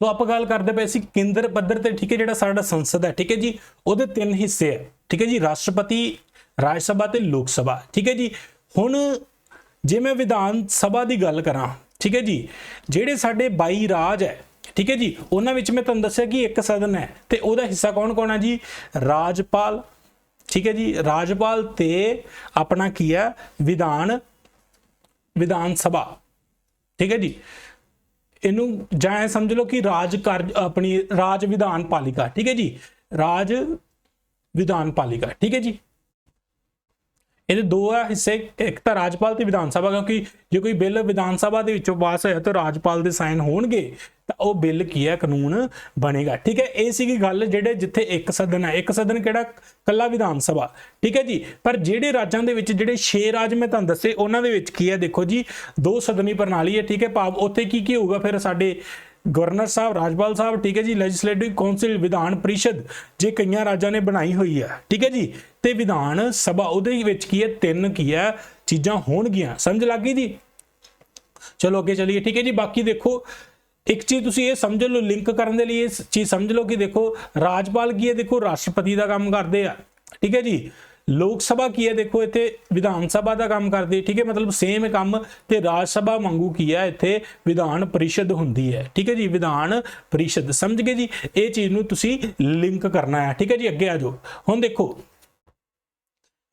तो आप गल करते पे केंद्र पद्धर ते, ठीक है, जिहड़ा साडा संसद है, ठीक है जी, ਉਹਦੇ 3 हिस्से है, ठीक है जी, राष्ट्रपति, राज सभा ते लोक सभा, ठीक है जी। हुण जे मैं विधान सभा की गल करा, ठीक है जी। ਜਿਹੜੇ ਸਾਡੇ 22 ਰਾਜ ਹੈ, ठीक है जी, ਉਹਨਾਂ ਵਿੱਚ ਮੈਂ ਤੁਹਾਨੂੰ ਦੱਸਿਆ ਕਿ ਇੱਕ ਸਦਨ ਹੈ ਤੇ ਉਹਦਾ ਹਿੱਸਾ ਕੌਣ ਕੌਣ ਹੈ ਜੀ? ਰਾਜਪਾਲ, ठीक है जी, ਰਾਜਪਾਲ ਤੇ ਆਪਣਾ ਕੀ ਹੈ ਵਿਧਾਨ ਸਭਾ, ठीक है जी। ਇਹਨੂੰ ਜਾਂ ਸਮਝ ਲਓ ਕਿ ਰਾਜ ਕਾਰਜ ਆਪਣੀ ਰਾਜ ਵਿਧਾਨ ਪਾਲਿਕਾ, ठीक है जी, ਰਾਜ ਵਿਧਾਨ ਪਾਲਿਕਾ, ठीक है जी। ਇਹਦੇ ਦੋ ਆ ਹਿੱਸੇ, ਇੱਕ ਤਾਂ ਰਾਜਪਾਲ ਤੇ ਵਿਧਾਨ ਸਭਾ, ਕਿਉਂਕਿ ਜੇ ਕੋਈ ਬਿੱਲ ਵਿਧਾਨ ਸਭਾ ਦੇ ਵਿੱਚੋਂ ਪਾਸ ਹੋਇਆ ਤਾਂ ਰਾਜਪਾਲ ਦੇ ਸਾਈਨ ਹੋਣਗੇ ਤਾਂ ਉਹ ਬਿੱਲ ਕੀ ਹੈ ਕਾਨੂੰਨ ਬਣੇਗਾ, ਠੀਕ ਹੈ। ਇਹ ਸੀਗੀ ਗੱਲ ਜਿਹੜੇ ਜਿੱਥੇ ਇੱਕ ਸਦਨ ਹੈ, ਇੱਕ ਸਦਨ ਕਿਹੜਾ? ਕੱਲਾ ਵਿਧਾਨ ਸਭਾ, ਠੀਕ ਹੈ ਜੀ। ਪਰ ਜਿਹੜੇ ਰਾਜਾਂ ਦੇ ਵਿੱਚ ਜਿਹੜੇ 6 ਰਾਜ ਮੈਂ ਤੁਹਾਨੂੰ ਦੱਸੇ ਉਹਨਾਂ ਦੇ ਵਿੱਚ ਕੀ ਹੈ ਦੇਖੋ ਜੀ, 2 ਸਦਨੀ ਪ੍ਰਣਾਲੀ ਹੈ, ਠੀਕ ਹੈ। ਭਾਵ ਉੱਥੇ ਕੀ ਹੋਊਗਾ ਫਿਰ ਸਾਡੇ ਗਵਰਨਰ ਸਾਹਿਬ, ਰਾਜਪਾਲ ਸਾਹਿਬ, ठीक है जी, ਲੈਜਿਸਲੇਟਿਵ ਕੌਂਸਲ ਵਿਧਾਨ ਪ੍ਰੀਸ਼ਦ ਜੇ ਕਈਆਂ ਰਾਜਾਂ ਨੇ ਬਣਾਈ ਹੋਈ ਹੈ, ठीक है जी, ਤੇ ਵਿਧਾਨ ਸਭਾ ਉਹਦੇ ਵਿੱਚ ਕੀ ਹੈ 3 ਕੀ ਹੈ ਚੀਜ਼ਾਂ ਹੋਣਗੀਆਂ। ਸਮਝ ਲੱਗ ਗਈ ਜੀ? ਚਲੋ ਅੱਗੇ ਚਲੀਏ, ठीक है जी। ਬਾਕੀ ਦੇਖੋ ਇੱਕ ਚੀਜ਼ ਤੁਸੀਂ ਇਹ ਸਮਝ ਲਓ, ਲਿੰਕ ਕਰਨ ਦੇ ਲਈ ਇਹ ਚੀਜ਼ ਸਮਝ ਲਓ ਕਿ ਦੇਖੋ ਰਾਜਪਾਲ ਕੀ ਹੈ, ਦੇਖੋ ਰਾਸ਼ਟਰਪਤੀ ਦਾ ਕੰਮ ਕਰਦੇ ਆ, ठीक है जी। ਲੋਕ ਸਭਾ ਕੀ ਹੈ ਦੇਖੋ ਇੱਥੇ ਵਿਧਾਨ ਸਭਾ ਦਾ ਕੰਮ ਕਰਦੀ ਹੈ, ठीक है, ਮਤਲਬ ਸੇਮ ਕੰਮ। ਤੇ ਰਾਜ ਸਭਾ ਵਾਂਗੂ ਕੀ ਹੈ ਇੱਥੇ ਵਿਧਾਨ ਪ੍ਰੀਸ਼ਦ ਹੁੰਦੀ ਹੈ, ठीक है जी, ਵਿਧਾਨ ਪ੍ਰੀਸ਼ਦ। ਸਮਝ ਗਏ ਜੀ? ਇਹ ਚੀਜ਼ ਨੂੰ ਤੁਸੀਂ ਲਿੰਕ ਕਰਨਾ ਹੈ, ठीक है जी। ਅੱਗੇ ਆ ਜਾਓ। ਹੁਣ ਦੇਖੋ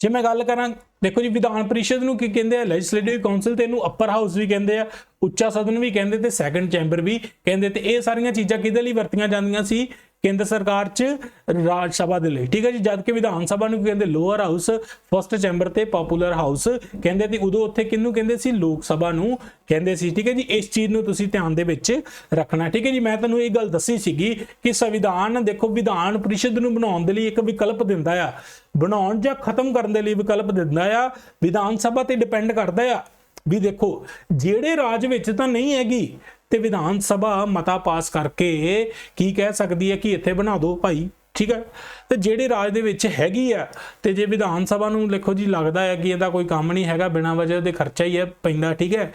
ਜੇ ਮੈਂ ਗੱਲ ਕਰਾਂ, ਦੇਖੋ ਜੀ ਵਿਧਾਨ ਪ੍ਰੀਸ਼ਦ ਨੂੰ ਕੀ ਕਹਿੰਦੇ ਆ? ਲੈਜਿਸਲੇਟਿਵ ਕਾਉਂਸਲ, ਤੇ ਇਹਨੂੰ ਅਪਰ ਹਾਊਸ ਵੀ ਕਹਿੰਦੇ ਆ, ਉੱਚਾ ਸਦਨ ਵੀ ਕਹਿੰਦੇ ਤੇ ਸੈਕੰਡ ਚੈਂਬਰ ਵੀ ਕਹਿੰਦੇ। ਤੇ ਇਹ ਸਾਰੀਆਂ ਚੀਜ਼ਾਂ ਕਿਹਦੇ ਲਈ ਵਰਤੀਆਂ ਜਾਂਦੀਆਂ ਸੀ? ਕੇਂਦਰ ਸਰਕਾਰ 'ਚ ਰਾਜ ਸਭਾ ਦੇ ਲਈ, ਠੀਕ ਹੈ ਜੀ। ਜਦ ਕਿ ਵਿਧਾਨ ਸਭਾ ਨੂੰ ਕਹਿੰਦੇ ਲੋਅਰ ਹਾਊਸ, ਫਸਟ ਚੈਂਬਰ ਤੇ ਪਪੂਲਰ ਹਾਊਸ ਕਹਿੰਦੇ। ਤੇ ਉਦੋਂ ਉੱਥੇ ਕਿਹਨੂੰ ਕਹਿੰਦੇ ਸੀ? ਲੋਕ ਸਭਾ ਨੂੰ ਕਹਿੰਦੇ ਸੀ, ਠੀਕ ਹੈ ਜੀ। ਇਸ ਚੀਜ਼ ਨੂੰ ਤੁਸੀਂ ਧਿਆਨ ਦੇ ਵਿੱਚ ਰੱਖਣਾ, ਠੀਕ ਹੈ ਜੀ। ਮੈਂ ਤੁਹਾਨੂੰ ਇਹ ਗੱਲ ਦੱਸੀ ਸੀਗੀ ਕਿ ਸੰਵਿਧਾਨ ਦੇਖੋ ਵਿਧਾਨ ਪ੍ਰੀਸ਼ਦ ਨੂੰ ਬਣਾਉਣ ਦੇ ਲਈ ਇੱਕ ਵਿਕਲਪ ਦਿੰਦਾ ਆ, ਬਣਾਉਣ ਜਾਂ ਖਤਮ ਕਰਨ ਦੇ ਲਈ ਵਿਕਲਪ ਦਿੰਦਾ ਆ, ਵਿਧਾਨ ਸਭਾ ਤੇ ਡਿਪੈਂਡ ਕਰਦਾ ਆ ਵੀ ਦੇਖੋ ਜਿਹੜੇ ਰਾਜ ਵਿੱਚ ਤਾਂ ਨਹੀਂ ਹੈਗੀ ਤੇ ਵਿਧਾਨ ਸਭਾ ਮਤਾ ਪਾਸ ਕਰਕੇ ਕੀ ਕਹਿ ਸਕਦੀ ਹੈ ਕਿ ਇੱਥੇ ਬਣਾ ਦਿਓ ਭਾਈ, ਠੀਕ ਹੈ। ਤੇ ਜਿਹੜੇ ਰਾਜ ਦੇ ਵਿੱਚ ਹੈਗੀ ਆ ਤੇ ਜੇ ਵਿਧਾਨ ਸਭਾ ਨੂੰ ਦੇਖੋ ਜੀ ਲੱਗਦਾ ਹੈ ਕਿ ਇਹਦਾ ਕੋਈ ਕੰਮ ਨਹੀਂ ਹੈਗਾ, ਬਿਨਾਂ ਵਜ੍ਹਾ ਦੇ ਖਰਚਾ ਹੀ ਹੈ ਪੈਂਦਾ, ਠੀਕ ਹੈ,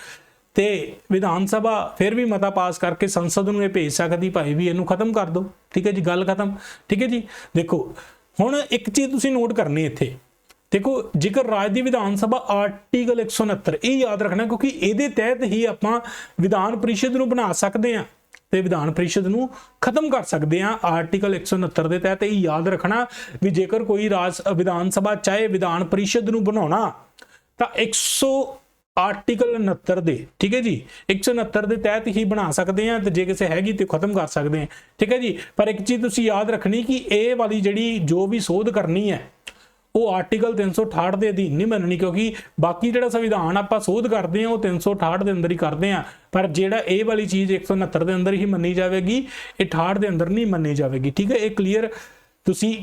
ਤੇ ਵਿਧਾਨ ਸਭਾ ਫਿਰ ਵੀ ਮਤਾ ਪਾਸ ਕਰਕੇ ਸੰਸਦ ਨੂੰ ਇਹ ਭੇਜ ਸਕਦੀ ਭਾਈ ਵੀ ਇਹਨੂੰ ਖਤਮ ਕਰ ਦਿਓ, ਠੀਕ ਹੈ ਜੀ, ਗੱਲ ਖਤਮ, ਠੀਕ ਹੈ ਜੀ। ਦੇਖੋ ਹੁਣ ਇੱਕ ਚੀਜ਼ ਤੁਸੀਂ ਨੋਟ ਕਰਨੀ ਇੱਥੇ, देखो जेकर राज की विधान सभा आर्टिकल 169 ये याद रखना, क्योंकि ये तहत ही आप विधान परिषद नूं बना सकते हैं ते विधान परिषद नूं खत्म कर सकते हैं। आर्टिकल 169 के तहत ये याद रखना भी जेकर कोई राज विधान सभा चाहे विधान परिषद नूं बनाउणा तां 100 आर्टिकल 69 दे, ठीक है जी, 169 के तहत ही बना सकते हैं, तो जे किसी हैगी तो खत्म कर सकते हैं, ठीक है जी। पर एक चीज़ तुसीं याद रखनी कि ये वाली जिहड़ी जो भी सोध करनी है वो आर्टिकल 368 के अधीन नहीं बननी, क्योंकि बाकी जो संविधान आप सोध करते हैं वो 368 के अंदर ही करते हैं, पर जोड़ा ये वाली चीज़ 169 के अंदर ही मनी जाएगी, 68 के अंदर नहीं मनी जाएगी, ठीक है। ये क्लीयर तुसी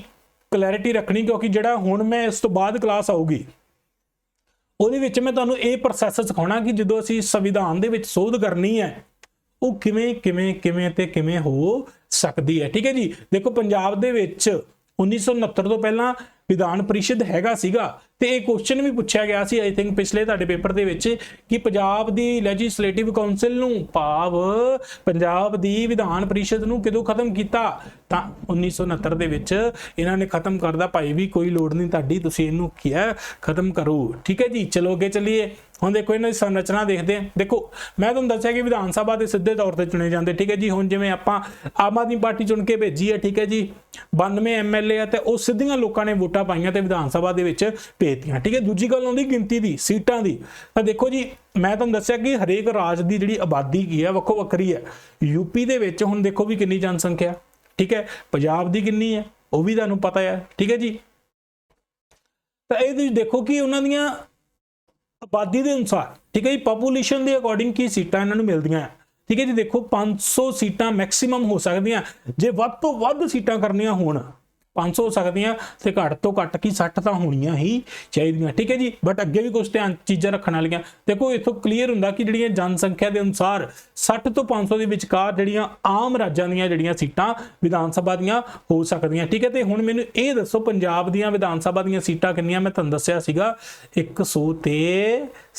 क्लैरिटी रखनी, क्योंकि जोड़ा हुण मैं इस तो बाद क्लास आऊगी ਉਹਦੇ ਵਿੱਚ मैं ਤੁਹਾਨੂੰ ਇਹ ਪ੍ਰੋਸੈਸ ਸਿਖਾਉਣਾ ਕਿ ਜਦੋਂ ਅਸੀਂ ਸੰਵਿਧਾਨ ਦੇ ਵਿੱਚ ਸੋਧ ਕਰਨੀ ਹੈ ਉਹ ਕਿਵੇਂ ਹੋ ਸਕਦੀ ਹੈ, ਠੀਕ ਹੈ ਜੀ। ਦੇਖੋ ਪੰਜਾਬ ਦੇ ਵਿੱਚ 1969 ਤੋਂ ਪਹਿਲਾਂ ਵਿਧਾਨ ਪ੍ਰੀਸ਼ਦ ਹੈਗਾ ਸੀਗਾ ਤੇ ਇਹ ਕੁਐਸਚਨ ਵੀ ਪੁੱਛਿਆ ਗਿਆ ਸੀ ਆਈ ਥਿੰਕ ਪਿਛਲੇ ਤੁਹਾਡੇ ਪੇਪਰ ਦੇ ਵਿੱਚ ਕਿ ਪੰਜਾਬ ਦੀ ਲੈਜਿਸਲੇਟਿਵ ਕਾਉਂਸਲ ਨੂੰ ਭਾਵ ਪੰਜਾਬ ਦੀ ਵਿਧਾਨ ਪ੍ਰੀਸ਼ਦ ਨੂੰ ਕਦੋਂ ਖਤਮ ਕੀਤਾ ਤਾਂ 1969 ਦੇ ਵਿੱਚ ਇਹਨਾਂ ਨੇ ਖਤਮ ਕਰਦਾ ਭਾਈ ਵੀ ਕੋਈ ਲੋੜ ਨਹੀਂ ਤੁਹਾਡੀ ਤੁਸੀਂ ਇਹਨੂੰ ਕਿਹਾ ਖਤਮ ਕਰੋ, ਠੀਕ ਹੈ ਜੀ। ਚਲੋ ਅੱਗੇ ਚੱਲੀਏ। ਹੁਣ ਦੇਖੋ ਇਹਨਾਂ ਦੀ ਸੰਰਚਨਾ ਦੇਖਦੇ ਹਾਂ। ਦੇਖੋ ਮੈਂ ਤੁਹਾਨੂੰ ਦੱਸਿਆ ਕਿ ਵਿਧਾਨ ਸਭਾ ਦੇ ਸਿੱਧੇ ਤੌਰ ਤੇ ਚੁਣੇ ਜਾਂਦੇ, ਠੀਕ ਹੈ ਜੀ। ਹੁਣ ਜਿਵੇਂ ਆਪਾਂ ਆਮ ਆਦਮੀ ਪਾਰਟੀ ਚੁਣ ਕੇ ਭੇਜੀ ਹੈ, ਠੀਕ ਹੈ ਜੀ, 92 MLA ਆ ਤੇ ਉਹ ਸਿੱਧੀਆਂ ਲੋਕਾਂ ਨੇ ਵੋਟਾਂ ਪਾਈਆਂ ਤੇ ਵਿਧਾਨ ਸਭਾ ਦੇ ਵਿੱਚ ਭੇਜਤੀਆਂ, ਠੀਕ ਹੈ। ਦੂਜੀ ਗੱਲ ਆਉਂਦੀ ਗਿਣਤੀ ਦੀ, ਸੀਟਾਂ ਦੀ। ਤਾਂ ਦੇਖੋ ਜੀ ਮੈਂ ਤੁਹਾਨੂੰ ਦੱਸਿਆ ਕਿ ਹਰੇਕ ਰਾਜ ਦੀ ਜਿਹੜੀ ਆਬਾਦੀ ਕੀ ਹੈ ਵੱਖੋ ਵੱਖਰੀ ਹੈ। ਯੂਪੀ ਦੇ ਵਿੱਚ ਹੁਣ ਦੇਖੋ ਵੀ ਕਿੰਨੀ ਜਨਸੰਖਿਆ, ਠੀਕ ਹੈ, ਪੰਜਾਬ ਦੀ ਕਿੰਨੀ ਹੈ ਉਹ ਵੀ ਤੁਹਾਨੂੰ ਪਤਾ ਹੈ, ਠੀਕ ਹੈ ਜੀ। ਤਾਂ ਇਹ ਤੁਸੀਂ ਦੇਖੋ ਕਿ ਉਹਨਾਂ ਦੀਆਂ आबादी के अनुसार, ठीक है जी, पॉपूलेशन के अकॉर्डिंग की सीटां इन्हां नूं मिलदियां, ठीक है जी। देखो 500 सीटां मैक्सीमम हो सकदियां, जे वध तो वध सीटां करनियां होण 500 हो सकदियां ते घट तो घट की 60 तां होणीआं ही चाहीदियां, ठीक है जी। बट अगे भी कुछ ध्यान चीज़ां रखण वालीआं। देखो इत्थों क्लीयर हुंदा कि जिहड़ियां जनसंख्या के अनुसार 60 तो 500 के विचकार जिहड़ियां आम राज्यां दीयां जिहड़ियां सीटां विधान सभा दीयां हो सकदियां, ठीक है। ते हुण मैनूं इह दसो पंजाब दीयां विधान सभा दीयां सीटां किन्नियां? मैं तुहानूं दस्सिआ सीगा 100 ते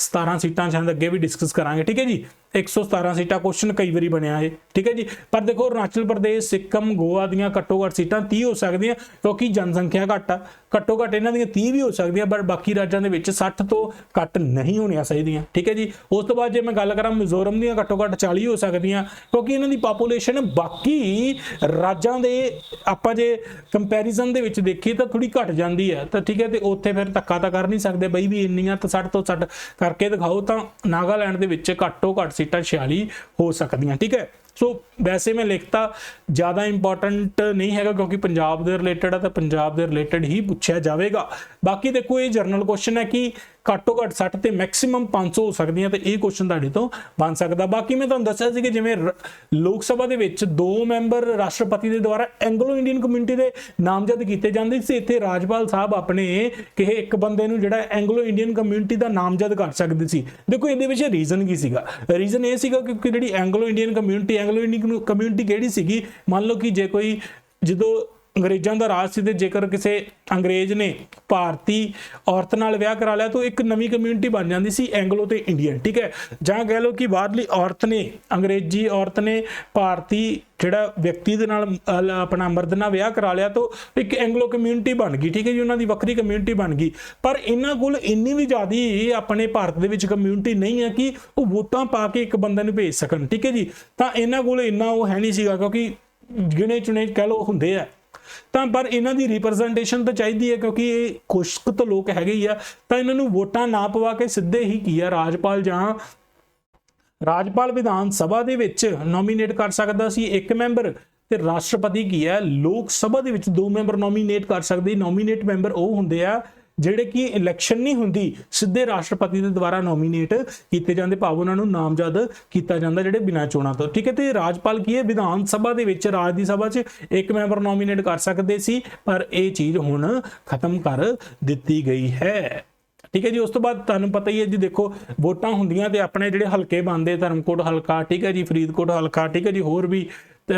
17 सीटां, शायद अगे भी डिस्कस करांगे, ठीक है जी। 117 सीटां क्वेश्चन कई बारी बनया है, ठीक है जी। पर देखो अरुणाचल प्रदेश, सिक्किम, गोवा दियां घट्टो घट्ट सीटां 30 हो सकदियां क्योंकि जनसंख्या घट आ, घट्टो घट्ट इन्हां दियां 30 भी हो सकदियां, बट बाकी राज्यां दे विच 60 तो घट नहीं होणियां चाहीदियां, ठीक है जी। उस तो बाद जे मैं गल करां मिजोरम दियां घट्टो घट्ट 40 हो सकदियां क्योंकि इन्हां दी पापूलेशन बाकी राज्यां दे आपां जे कंपैरिजन दे विच देखीए तां थोड़ी घट जांदी है, तो ठीक है। तो उत्थे फिर धक्का तां कर नहीं सकदे बई भी इन्नियां तो 60 तो 60 करके दिखाओ, तां नागालैंड दे विच घट्टो घट्ट सीटां 46 हो सकदियां, ठीक है। सो वैसे मैं लिखता ज़्यादा इंपॉर्टेंट नहीं है क्योंकि पंजाब के रिलेटेड है, तो पंजाब के रिलेटेड ही पूछा जाएगा। बाकी देखो ये जरनल क्वेश्चन है कि घट्टो घट्ट 60 तो मैक्सीमम 500 हो सकदियां, तो ये क्वेश्चन तुहाडे तो बन सकता। बाकी मैं तुहानूं दस्सिया सी कि जिवें लोक सभा दे विच 2 मैंबर राष्ट्रपति के द्वारा एंगलो इंडियन कम्यूनिटी के नामजद किए जाते सी, इत्थे राजपाल साहब अपने किसी एक बंदे नूं जिहड़ा एंगलो इंडियन कम्यूनिटी का नामजद कर सकते सी। देखो इहदे विच रीजन की सीगा, रीजन ये सीगा क्योंकि जिहड़ी एंगलो इंडियन कम्यूनिटी किहड़ी सीगी, मान लो कि जे कोई जदों अंग्रेजों का राज से जेकर किसी अंग्रेज ने भारती औरत नाल विआह करा लिया तो एक नवी कम्यूनिटी बन जाती सी एंगलो तो इंडियन, ठीक है। जां कह लो कि बाहरली औरत ने, अंग्रेजी औरत ने भारती जिहड़ा व्यक्ति दे नाल अपना मर्द नाल विआह करा लिया तो एक एंगलो कम्यूनिटी बन गई, ठीक है जी, उन्हां दी वक्री कम्यूनिटी बन गई। पर इन्हां कोल इन्नी भी ज़्यादा अपने भारत दे विच कम्यूनिटी नहीं है कि वो वोटां पा के एक बंदे नूं भेज सकन, ठीक है जी। तां इन्हां कोल इन्ना वो है नहीं सीगा क्योंकि गिने चुने कह लो हुंदे आ, ਤਾਂ पर इन्हां दी रिप्रजेंटेशन तो चाहिए है क्योंकि ये कुछ तो लोग हैगे ही आ, तो इन्हां नूं वोटां ना पवा के सीधे ही की है राजपाल विधान सभा दे विच नॉमीनेट कर सकदा सी एक मैंबर, ते राष्ट्रपति की है लोक सभा दे विच 2 मैंबर नॉमीनेट कर सकदे। नॉमीनेट मैंबर वो हुंदे आ ਜਿਹੜੇ कि इलैक्शन नहीं हुंदी, सीधे राष्ट्रपति के द्वारा नॉमीनेट किए जाते, भाव उन्होंने नामजद किया जाता जिहड़े बिना चोणां तो, ठीक है। तो राजपाल की है विधान सभा दे विच राज दी सभा च एक मैंबर नॉमीनेट कर सकते सी, पर यह चीज़ हुण खत्म कर दिती गई है, ठीक है जी। उस तो बाद तुहानूं पता ही है जी, देखो वोटां हुंदियां ते अपने जिहड़े हलके बनते, धर्मकोट हलका, ठीक है जी, फरीदकोट हलका, ठीक है जी, होर भी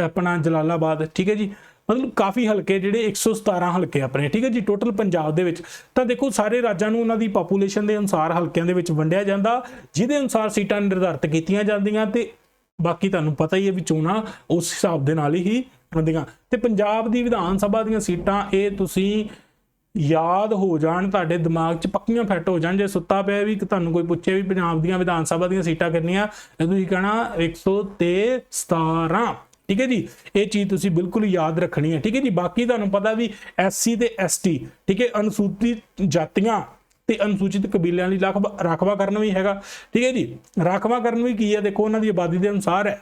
अपना जलालाबाद, ठीक है जी, मतलब काफ़ी हल्के जिहड़े 117 हल्के अपने, ठीक है जी, टोटल पंजाब दे विच। तां देखो सारे राज्यां नूं उन्हां दी पापूलेशन के अनुसार हल्किਆਂ दे विच वंडिया जांदा, जिहदे अनुसार सीटां निर्धारित कीतियां जांदियां, ते बाकी तुहानूं पता ही है भी चोणां उस हिसाब दे नाल ही हुंदियां। ते पंजाब दी विधान सभा दीयां सीटां ये तुसीं याद हो जान, तुहाडे दिमाग च पक्कियां फिट हो जान। जे सुत्ता पिया भी तुहानूं कोई पुछे भी पंजाब दीयां विधान सभा दीयां सीटां कितनियां, तुसीं कहना 117, ठीक है जी। ये चीज़ तुसीं बिल्कुल याद रखनी है, ठीक है जी। बाकी तुहानूं पता भी SC ते ST, ठीक है, अनुसूचित जातियां ते अनुसूचित कबीलिਆਂ ਲਈ राखवाकरण भी हैगा, ठीक है जी। राखवाकरण भी की है, देखो उन्हां दी आबादी के अनुसार है।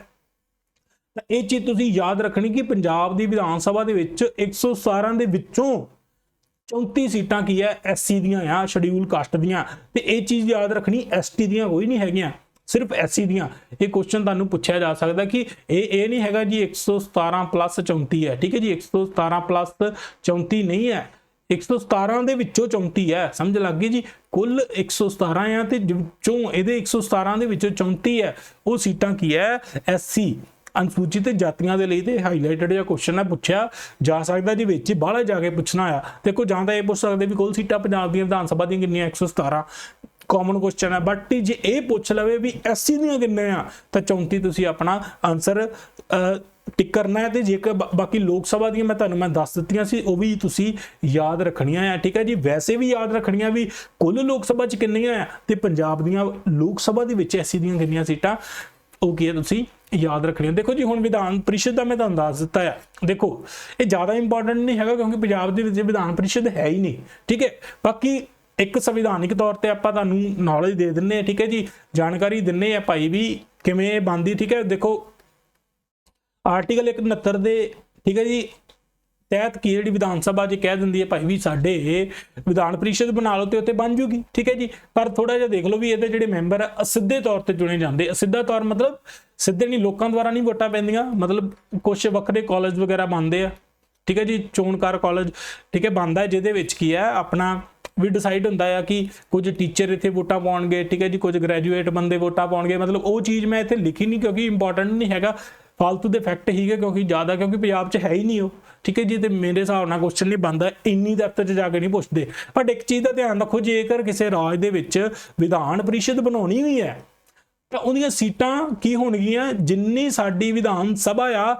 ये चीज़ तुसीं याद रखनी कि पंजाब दी विधान सभा दे विच 117 दे विचों 34 सीटां की है SC दियां आ, शेड्यूल कास्ट दियां, ते ये चीज़ याद रखनी ST दियां कोई नहीं हैगियां, सिर्फ SC दियां। ये क्वेश्चन तुहानूं पूछा जा सकता कि ये नहीं हैगा जी 117 प्लस 34 है, ठीक है जी, 117 प्लस 34 नहीं है, 117 दे विचों 34 है, समझ लग गई जी। कुल 117 है ते विचों इहदे 117 दे विचों 34 है, वो सीटां की है SC अनुसूचित जातियां दे लई। ते हाईलाइटेड जिहा क्वेश्चन है पूछा जा सकता जी, विच बाहला जाके पुछना आ। देखो जां तां ये पुछ सकदे भी कुल सीटां पंजाब दी विधान सभा दी कितनियां, 117 कॉमन क्वेश्चन है। बट जे ये पूछ लवे भी SC दियां कितने आ, तो 34 तुसीं अपना आंसर टिक करना है। तो जेकर बाकी लोक सभा दी मैं तुहानूं दस दित्तियां सी, वो भी तुसीं याद रखनियां है, ठीक है जी। वैसे भी याद रखनियां भी कुल लोक सभा च कितनियां आ, ते पंजाब दियां लोक सभा दे विच SC दियां कितनियां सीटां, वो की है तुसीं याद रखनी। देखो जी हुण विधान परिषद का मैं तुहानूं दस दिता है, देखो ये ज़्यादा इंपॉर्टेंट नहीं है क्योंकि पंजाब दे विच विधान परिषद है ही नहीं, ठीक है। बाकी एक संविधानिक तौर पर आपां तुहानूं नॉलेज दे दिंदे हैं, ठीक है जी, जानकारी दिंदे आ भाई भी किवें बनदी, ठीक है। देखो आर्टिकल 169 दे, ठीक है जी, तहत की जी विधान सभा जी कह दिंदी है भाई भी साडे विधान परिषद बना लो तो उत्ते बन जूगी, ठीक है जी। पर थोड़ा जिहा देख लो भी इहदे जिहड़े मैंबर है असिद्धे तौर पर चुने जाते, असिद्धा तौर मतलब सीधे नहीं, लोगों द्वारा नहीं वोटां पैंदियां, मतलब कुछ वक्रे कॉलेज वगैरह बनते हैं, ठीक है जी, चोणकार कॉलेज, ठीक है, बनता है, जिहदे विच की है अपना भी डिसाइड होंदा है कि कुछ टीचर इत्थे वोटां पाउणगे, ठीक है जी, कुछ ग्रैजुएट बंदे वोटां पाउणगे, मतलब वो चीज़ मैं इत्थे लिखी नहीं क्योंकि इंपॉर्टेंट नहीं हैगा, फालतू दे फैक्ट ही है क्योंकि ज़्यादा, क्योंकि पंजाब च है ही नहीं वो, ठीक है जी। तो मेरे हिसाब नाल क्वेश्चन नहीं बनता, इन्नी दफ्त च जाके नहीं पुछते। बट एक चीज़ का ध्यान रखो, जेकर किसी राज दे विच विधान परिषद बनाउणी भी है ਤਾਂ ਉਹਦੀਆਂ ਸੀਟਾਂ ਕੀ ਹੋਣਗੀਆਂ, ਜਿੰਨੀ ਸਾਡੀ ਵਿਧਾਨ ਸਭਾ ਆ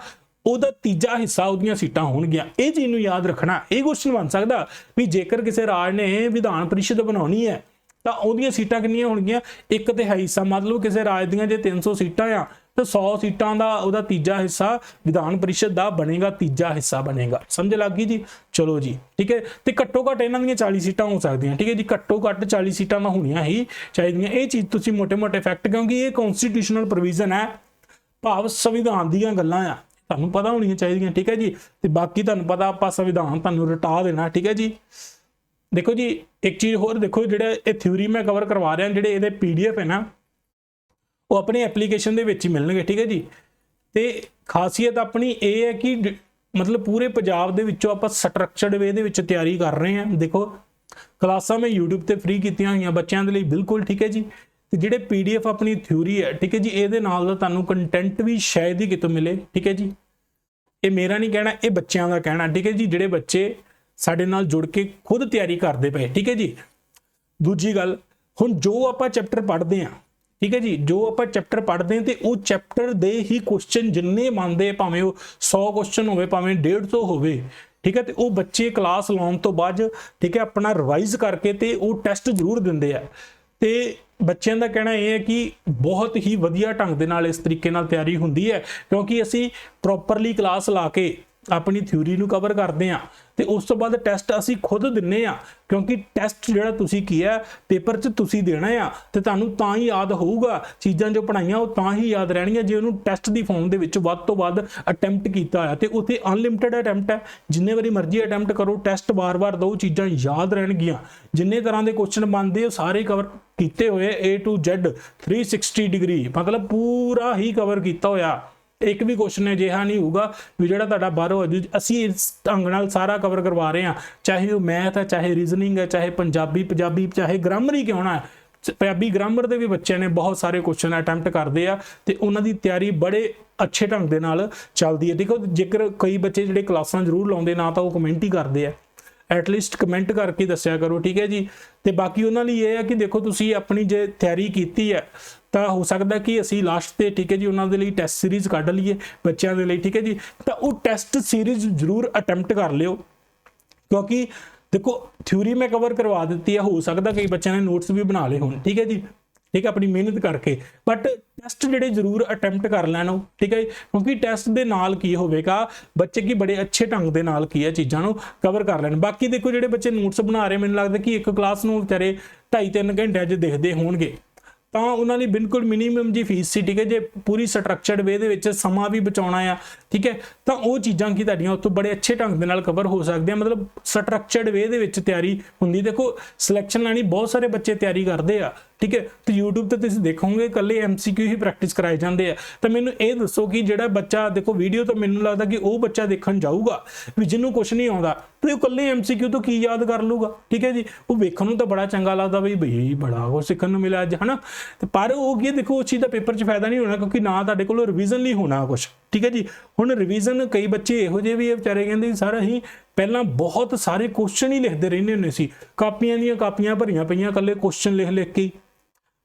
ਉਹਦਾ ਤੀਜਾ ਹਿੱਸਾ ਉਹਦੀਆਂ ਸੀਟਾਂ ਹੋਣਗੀਆਂ। ਇਹ ਚੀਜ਼ ਨੂੰ ਯਾਦ ਰੱਖਣਾ। ਇਹ ਕੁਐਸਚਨ ਬਣ ਸਕਦਾ ਵੀ ਜੇਕਰ ਕਿਸੇ ਰਾਜ ਨੇ ਵਿਧਾਨ ਪਰਿਸ਼ਦ ਬਣਾਉਣੀ ਹੈ ਤਾਂ ਉਹਦੀਆਂ ਸੀਟਾਂ ਕਿੰਨੀਆਂ ਹੋਣਗੀਆਂ, 1/3 ਹਿੱਸਾ। ਮਤਲਬ ਕਿਸੇ ਰਾਜ ਦੀਆਂ ਜੇ 300 ਸੀਟਾਂ ਆ ਤਾਂ 100 ਸੀਟਾਂ ਦਾ ਉਹਦਾ ਤੀਜਾ ਹਿੱਸਾ ਵਿਧਾਨ ਪਰਿਸ਼ਦ ਦਾ ਬਣੇਗਾ, ਤੀਜਾ ਹਿੱਸਾ ਬਣੇਗਾ। ਸਮਝ ਲੱਗ ਗਈ ਜੀ? ਚਲੋ ਜੀ, ਠੀਕ ਹੈ। ਤੇ ਘੱਟੋ ਘੱਟ ਇਹਨਾਂ ਦੀਆਂ 40 ਸੀਟਾਂ ਹੋ ਸਕਦੀਆਂ, ਠੀਕ ਹੈ ਜੀ। ਘੱਟੋ ਘੱਟ 40 ਸੀਟਾਂ ਤਾਂ ਹੋਣੀਆਂ ਹੀ ਚਾਹੀਦੀਆਂ। ਇਹ ਚੀਜ਼ ਤੁਸੀਂ ਮੋਟੇ-ਮੋਟੇ ਫੈਕਟ, ਕਿਉਂਕਿ ਇਹ ਕਨਸਟੀਟਿਊਸ਼ਨਲ ਪ੍ਰੋਵੀਜ਼ਨ ਹੈ, ਭਾਵ ਸੰਵਿਧਾਨ ਦੀਆਂ ਗੱਲਾਂ ਆ, ਤੁਹਾਨੂੰ ਪਤਾ ਹੋਣੀਆਂ ਚਾਹੀਦੀਆਂ, ਠੀਕ ਹੈ ਜੀ। ਤੇ ਬਾਕੀ ਤੁਹਾਨੂੰ ਪਤਾ ਆਪਾਂ ਸੰਵਿਧਾਨ ਤੁਹਾਨੂੰ ਰਟਾ ਦੇਣਾ, ਠੀਕ ਹੈ ਜੀ। ਦੇਖੋ ਜੀ ਇੱਕ ਚੀਜ਼ ਹੋਰ ਦੇਖੋ, ਜਿਹੜੇ ਇਹ ਥਿਊਰੀ ਮੈਂ ਕਵਰ ਕਰਵਾ ਰਿਹਾ, ਜਿਹੜੇ ਇਹਦੇ PDF ਹੈ ਨਾ ਉਹ ਆਪਣੇ ਐਪਲੀਕੇਸ਼ਨ ਦੇ ਵਿੱਚ ਹੀ ਮਿਲਣਗੇ, ਠੀਕ ਹੈ ਜੀ। ਤੇ ਖਾਸੀਅਤ ਆਪਣੀ ਇਹ ਹੈ ਕਿ ਮਤਲਬ ਪੂਰੇ ਪੰਜਾਬ ਦੇ ਵਿੱਚੋਂ ਆਪਾਂ ਸਟਰਕਚਰਡ ਵੇ ਦੇ ਵਿੱਚ ਤਿਆਰੀ ਕਰ ਰਹੇ ਹਾਂ। ਦੇਖੋ ਕਲਾਸਾਂ ਮੈਂ YouTube ਤੇ ਫ੍ਰੀ ਕੀਤੀਆਂ ਹੋਈਆਂ ਬੱਚਿਆਂ ਦੇ ਲਈ, ਬਿਲਕੁਲ, ਠੀਕ ਹੈ ਜੀ। ਤੇ ਜਿਹੜੇ PDF ਆਪਣੀ ਥਿਊਰੀ ਹੈ, ਠੀਕ ਹੈ ਜੀ, ਇਹਦੇ ਨਾਲ ਦਾ ਤੁਹਾਨੂੰ ਕੰਟੈਂਟ ਵੀ ਸ਼ਾਇਦ ਹੀ ਕਿਤੋਂ ਮਿਲੇ, ਠੀਕ ਹੈ ਜੀ। ਇਹ ਮੇਰਾ ਨਹੀਂ ਕਹਿਣਾ, ਇਹ ਬੱਚਿਆਂ ਦਾ ਕਹਿਣਾ, ਠੀਕ ਹੈ ਜੀ। ਜਿਹੜੇ ਬੱਚੇ ਸਾਡੇ ਨਾਲ ਜੁੜ ਕੇ ਖੁਦ ਤਿਆਰੀ ਕਰਦੇ ਪਏ, ਠੀਕ ਹੈ ਜੀ। ਦੂਜੀ ਗੱਲ, ਹੁਣ ਜੋ ਆਪਾਂ ਚੈਪਟਰ ਪੜ੍ਹਦੇ ਹਾਂ, ਠੀਕ ਹੈ ਜੀ, ਜੋ ਆਪਾਂ ਚੈਪਟਰ ਪੜ੍ਹਦੇ ਹਾਂ ਤੇ ਉਹ ਚੈਪਟਰ ਦੇ ਹੀ ਕੁਐਸਚਨ ਜਿੰਨੇ ਮੰਨਦੇ, ਭਾਵੇਂ ਉਹ 100 ਕੁਐਸਚਨ ਹੋਵੇ, ਭਾਵੇਂ 150 ਹੋਵੇ, ਠੀਕ ਹੈ। ਤੇ ਉਹ ਬੱਚੇ ਕਲਾਸ ਲਾਉਣ ਤੋਂ ਬਾਅਦ, ਠੀਕ ਹੈ, ਆਪਣਾ ਰਿਵਾਈਜ਼ ਕਰਕੇ ਤੇ ਉਹ ਟੈਸਟ ਜ਼ਰੂਰ ਦਿੰਦੇ ਆ। ਤੇ ਬੱਚਿਆਂ ਦਾ ਕਹਿਣਾ ਇਹ ਹੈ ਕਿ ਬਹੁਤ ਹੀ ਵਧੀਆ ਢੰਗ ਦੇ ਨਾਲ ਇਸ ਤਰੀਕੇ ਨਾਲ ਤਿਆਰੀ ਹੁੰਦੀ ਹੈ, ਕਿਉਂਕਿ ਅਸੀਂ ਪ੍ਰੋਪਰਲੀ ਕਲਾਸ ਲਾ ਕੇ ਆਪਣੀ ਥਿਊਰੀ ਨੂੰ ਕਵਰ ਕਰਦੇ ਹਾਂ ਤੇ ਉਸ ਤੋਂ ਬਾਅਦ ਟੈਸਟ ਅਸੀਂ ਖੁਦ ਦਿੰਨੇ ਆ, ਕਿਉਂਕਿ ਟੈਸਟ ਜਿਹੜਾ ਤੁਸੀਂ ਕੀਆ ਪੇਪਰ 'ਚ ਤੁਸੀਂ ਦੇਣਾ ਆ ਤੇ ਤੁਹਾਨੂੰ ਤਾਂ ਹੀ ਯਾਦ ਹੋਊਗਾ। ਚੀਜ਼ਾਂ ਜੋ ਪੜ੍ਹਾਈਆਂ ਉਹ ਤਾਂ ਹੀ ਯਾਦ ਰਹਿਣਗੀਆਂ ਜੇ ਉਹਨੂੰ ਟੈਸਟ ਦੀ ਫਾਰਮ ਦੇ ਵਿੱਚ ਵੱਧ ਤੋਂ ਵੱਧ ਅਟੈਂਪਟ ਕੀਤਾ ਹੋਇਆ। ਤੇ ਉੱਥੇ ਅਨਲਿਮਿਟਿਡ ਅਟੈਂਪਟ ਹੈ, ਜਿੰਨੇ ਵਾਰੀ ਮਰਜ਼ੀ ਅਟੈਂਪਟ ਕਰੋ, ਟੈਸਟ ਵਾਰ-ਵਾਰ ਦੋ, ਚੀਜ਼ਾਂ ਯਾਦ ਰਹਿਣਗੀਆਂ। ਜਿੰਨੇ ਤਰ੍ਹਾਂ ਦੇ ਕੁਐਸਚਨ ਬਣਦੇ ਉਹ ਸਾਰੇ ਕਵਰ ਕੀਤੇ ਹੋਏ, A to Z 360 ਡਿਗਰੀ, ਮਤਲਬ ਪੂਰਾ ਹੀ ਕਵਰ ਕੀਤਾ ਹੋਇਆ। ਇੱਕ ਵੀ ਕੁਐਸਚਨ ਅਜਿਹਾ ਨਹੀਂ ਹੋਊਗਾ ਵੀ ਜਿਹੜਾ ਤੁਹਾਡਾ ਬਾਹਰੋਂ ਅਸੀਂ ਇਸ ਢੰਗ ਨਾਲ ਸਾਰਾ ਕਵਰ ਕਰਵਾ ਰਹੇ ਹਾਂ, ਚਾਹੇ ਉਹ ਮੈਥ ਹੈ, ਚਾਹੇ ਰੀਜ਼ਨਿੰਗ ਹੈ, ਚਾਹੇ ਪੰਜਾਬੀ, ਚਾਹੇ ਗ੍ਰਾਮਰ ਹੀ ਕਿਉਂ ਨਾ ਹੈ। ਪੰਜਾਬੀ ਗ੍ਰਾਮਰ ਦੇ ਵੀ ਬੱਚਿਆਂ ਨੇ ਬਹੁਤ ਸਾਰੇ ਕੁਐਸਚਨ ਅਟੈਂਪਟ ਕਰਦੇ ਆ ਤੇ ਉਹਨਾਂ ਦੀ ਤਿਆਰੀ ਬੜੇ ਅੱਛੇ ਢੰਗ ਦੇ ਨਾਲ ਚੱਲਦੀ ਹੈ। ਦੇਖੋ ਜੇਕਰ ਕਈ ਬੱਚੇ ਜਿਹੜੇ ਕਲਾਸਾਂ ਜ਼ਰੂਰ ਲਾਉਂਦੇ ਨਾ ਤਾਂ ਉਹ ਕਮੈਂਟ ਹੀ ਕਰਦੇ ਆ, ਐਟਲੀਸਟ ਕਮੈਂਟ ਕਰਕੇ ਦੱਸਿਆ ਕਰੋ, ਠੀਕ ਹੈ ਜੀ। ਤੇ ਬਾਕੀ ਉਹਨਾਂ ਲਈ ਇਹ ਹੈ ਕਿ ਦੇਖੋ ਤੁਸੀਂ ਆਪਣੀ ਜੇ ਤਿਆਰੀ ਕੀਤੀ ਹੈ ਤਾਂ ਹੋ ਸਕਦਾ ਕਿ ਅਸੀਂ ਲਾਸਟ ਤੇ, ਠੀਕ ਹੈ ਜੀ, ਉਹਨਾਂ ਦੇ ਲਈ ਟੈਸਟ ਸੀਰੀਜ਼ ਕੱਢ ਲਈਏ ਬੱਚਿਆਂ ਦੇ ਲਈ, ਠੀਕ ਹੈ ਜੀ। ਤਾਂ ਉਹ ਟੈਸਟ ਸੀਰੀਜ਼ ਜ਼ਰੂਰ ਅਟੈਂਪਟ ਕਰ ਲਿਓ, ਕਿਉਂਕਿ ਦੇਖੋ ਥਿਊਰੀ ਮੈਂ ਕਵਰ ਕਰਵਾ ਦਿੱਤੀ ਹੈ, ਹੋ ਸਕਦਾ ਕਈ ਬੱਚਿਆਂ ਨੇ ਨੋਟਸ ਵੀ ਬਣਾ ਲਏ ਹੋਣ, ਠੀਕ ਹੈ ਜੀ, ਠੀਕ ਹੈ, ਆਪਣੀ ਮਿਹਨਤ ਕਰਕੇ। ਬਟ ਟੈਸਟ ਜਿਹੜੇ ਜ਼ਰੂਰ ਅਟੈਂਪਟ ਕਰ ਲੈਣ, ਠੀਕ ਹੈ, ਕਿਉਂਕਿ ਟੈਸਟ ਦੇ ਨਾਲ ਕੀ ਹੋਵੇਗਾ, ਬੱਚੇ ਕੀ ਬੜੇ ਅੱਛੇ ਢੰਗ ਦੇ ਨਾਲ ਕੀ ਹੈ ਚੀਜ਼ਾਂ ਨੂੰ ਕਵਰ ਕਰ ਲੈਣ। ਬਾਕੀ ਦੇਖੋ ਜਿਹੜੇ ਬੱਚੇ ਨੋਟਸ ਬਣਾ ਰਹੇ, ਮੈਨੂੰ ਲੱਗਦਾ ਕਿ ਇੱਕ ਕਲਾਸ ਨੂੰ ਵਿਚਾਰੇ 2.5-3 ਘੰਟਿਆਂ 'ਚ ਦੇਖਦੇ ਹੋਣਗੇ, ਤਾਂ ਉਹਨਾਂ ਲਈ ਬਿਲਕੁਲ ਮਿਨੀਮਮ ਜੀ ਫੀਸ ਸੀ, ਠੀਕ ਹੈ। ਜੇ ਪੂਰੀ ਸਟਰਕਚਰਡ ਵੇ ਦੇ ਵਿੱਚ ਸਮਾਂ ਵੀ ਬਚਾਉਣਾ ਆ, ਠੀਕ ਹੈ, ਤਾਂ ਉਹ ਚੀਜ਼ਾਂ ਕੀ ਤੁਹਾਡੀਆਂ ਉੱਥੋਂ ਬੜੇ ਅੱਛੇ ਢੰਗ ਦੇ ਨਾਲ ਕਵਰ ਹੋ ਸਕਦੀਆਂ। ਮਤਲਬ ਸਟਰਕਚਰਡ ਵੇ ਦੇ ਵਿੱਚ ਤਿਆਰੀ ਹੁੰਦੀ। ਦੇਖੋ ਸਿਲੈਕਸ਼ਨ ਲੈਣੀ ਬਹੁਤ ਸਾਰੇ ਬੱਚੇ ਤਿਆਰੀ ਕਰਦੇ ਆ, ਠੀਕ ਹੈ, ਤੇ YouTube ਤੇ ਤੁਸੀਂ ਦੇਖੋਗੇ ਇਕੱਲੇ MCQ ਹੀ ਪ੍ਰੈਕਟਿਸ ਕਰਾਏ ਜਾਂਦੇ ਆ। ਤਾਂ ਮੈਨੂੰ ਇਹ ਦੱਸੋ ਕਿ ਜਿਹੜਾ ਬੱਚਾ ਦੇਖੋ ਵੀਡੀਓ ਤਾਂ ਮੈਨੂੰ ਲੱਗਦਾ ਕਿ ਉਹ ਬੱਚਾ ਦੇਖਣ ਜਾਊਗਾ ਵੀ ਜਿਹਨੂੰ ਕੁਝ ਨਹੀਂ ਆਉਂਦਾ ਤੇ ਉਹ ਇਕੱਲੇ MCQ ਤੋਂ ਕੀ ਯਾਦ ਕਰ ਲੂਗਾ, ਠੀਕ ਹੈ ਜੀ। ਉਹ ਵੇਖਣ ਨੂੰ ਤਾਂ ਬੜਾ ਚੰਗਾ ਲੱਗਦਾ ਬਈ ਬੜਾ ਕੁਝ ਸਿੱਖਣ ਨੂੰ ਮਿਲਿਆ ਅੱਜ, ਹਨਾ। ਤੇ ਪਰ ਉਹ ਕੀ ਦੇਖੋ ਉਸ ਚੀਜ਼ ਦਾ ਪੇਪਰ 'ਚ ਫਾਇਦਾ ਨਹੀਂ ਹੋਣਾ, ਕਿਉਂਕਿ ਨਾ ਤੁਹਾਡੇ ਕੋਲ ਰਿਵੀਜ਼ਨ ਨਹੀਂ ਹੋਣਾ ਕੁਝ, ਠੀਕ ਹੈ ਜੀ। ਹੁਣ ਰਿਵੀਜ਼ਨ ਕਈ ਬੱਚੇ ਇਹੋ ਜਿਹੇ ਵੀ ਵਿਚਾਰੇ ਕਹਿੰਦੇ ਸਰ ਅਸੀਂ ਪਹਿਲਾਂ ਬਹੁਤ ਸਾਰੇ ਕੁਐਸਚਨ ਹੀ ਲਿਖਦੇ ਰਹਿੰਦੇ ਹੁੰਦੇ ਸੀ, ਕਾਪੀਆਂ ਦੀਆਂ ਕਾਪੀਆਂ ਭਰੀਆਂ ਪਈਆਂ ਇਕੱਲੇ ਕੁਐਸਚਨ ਲਿਖ ਕੇ,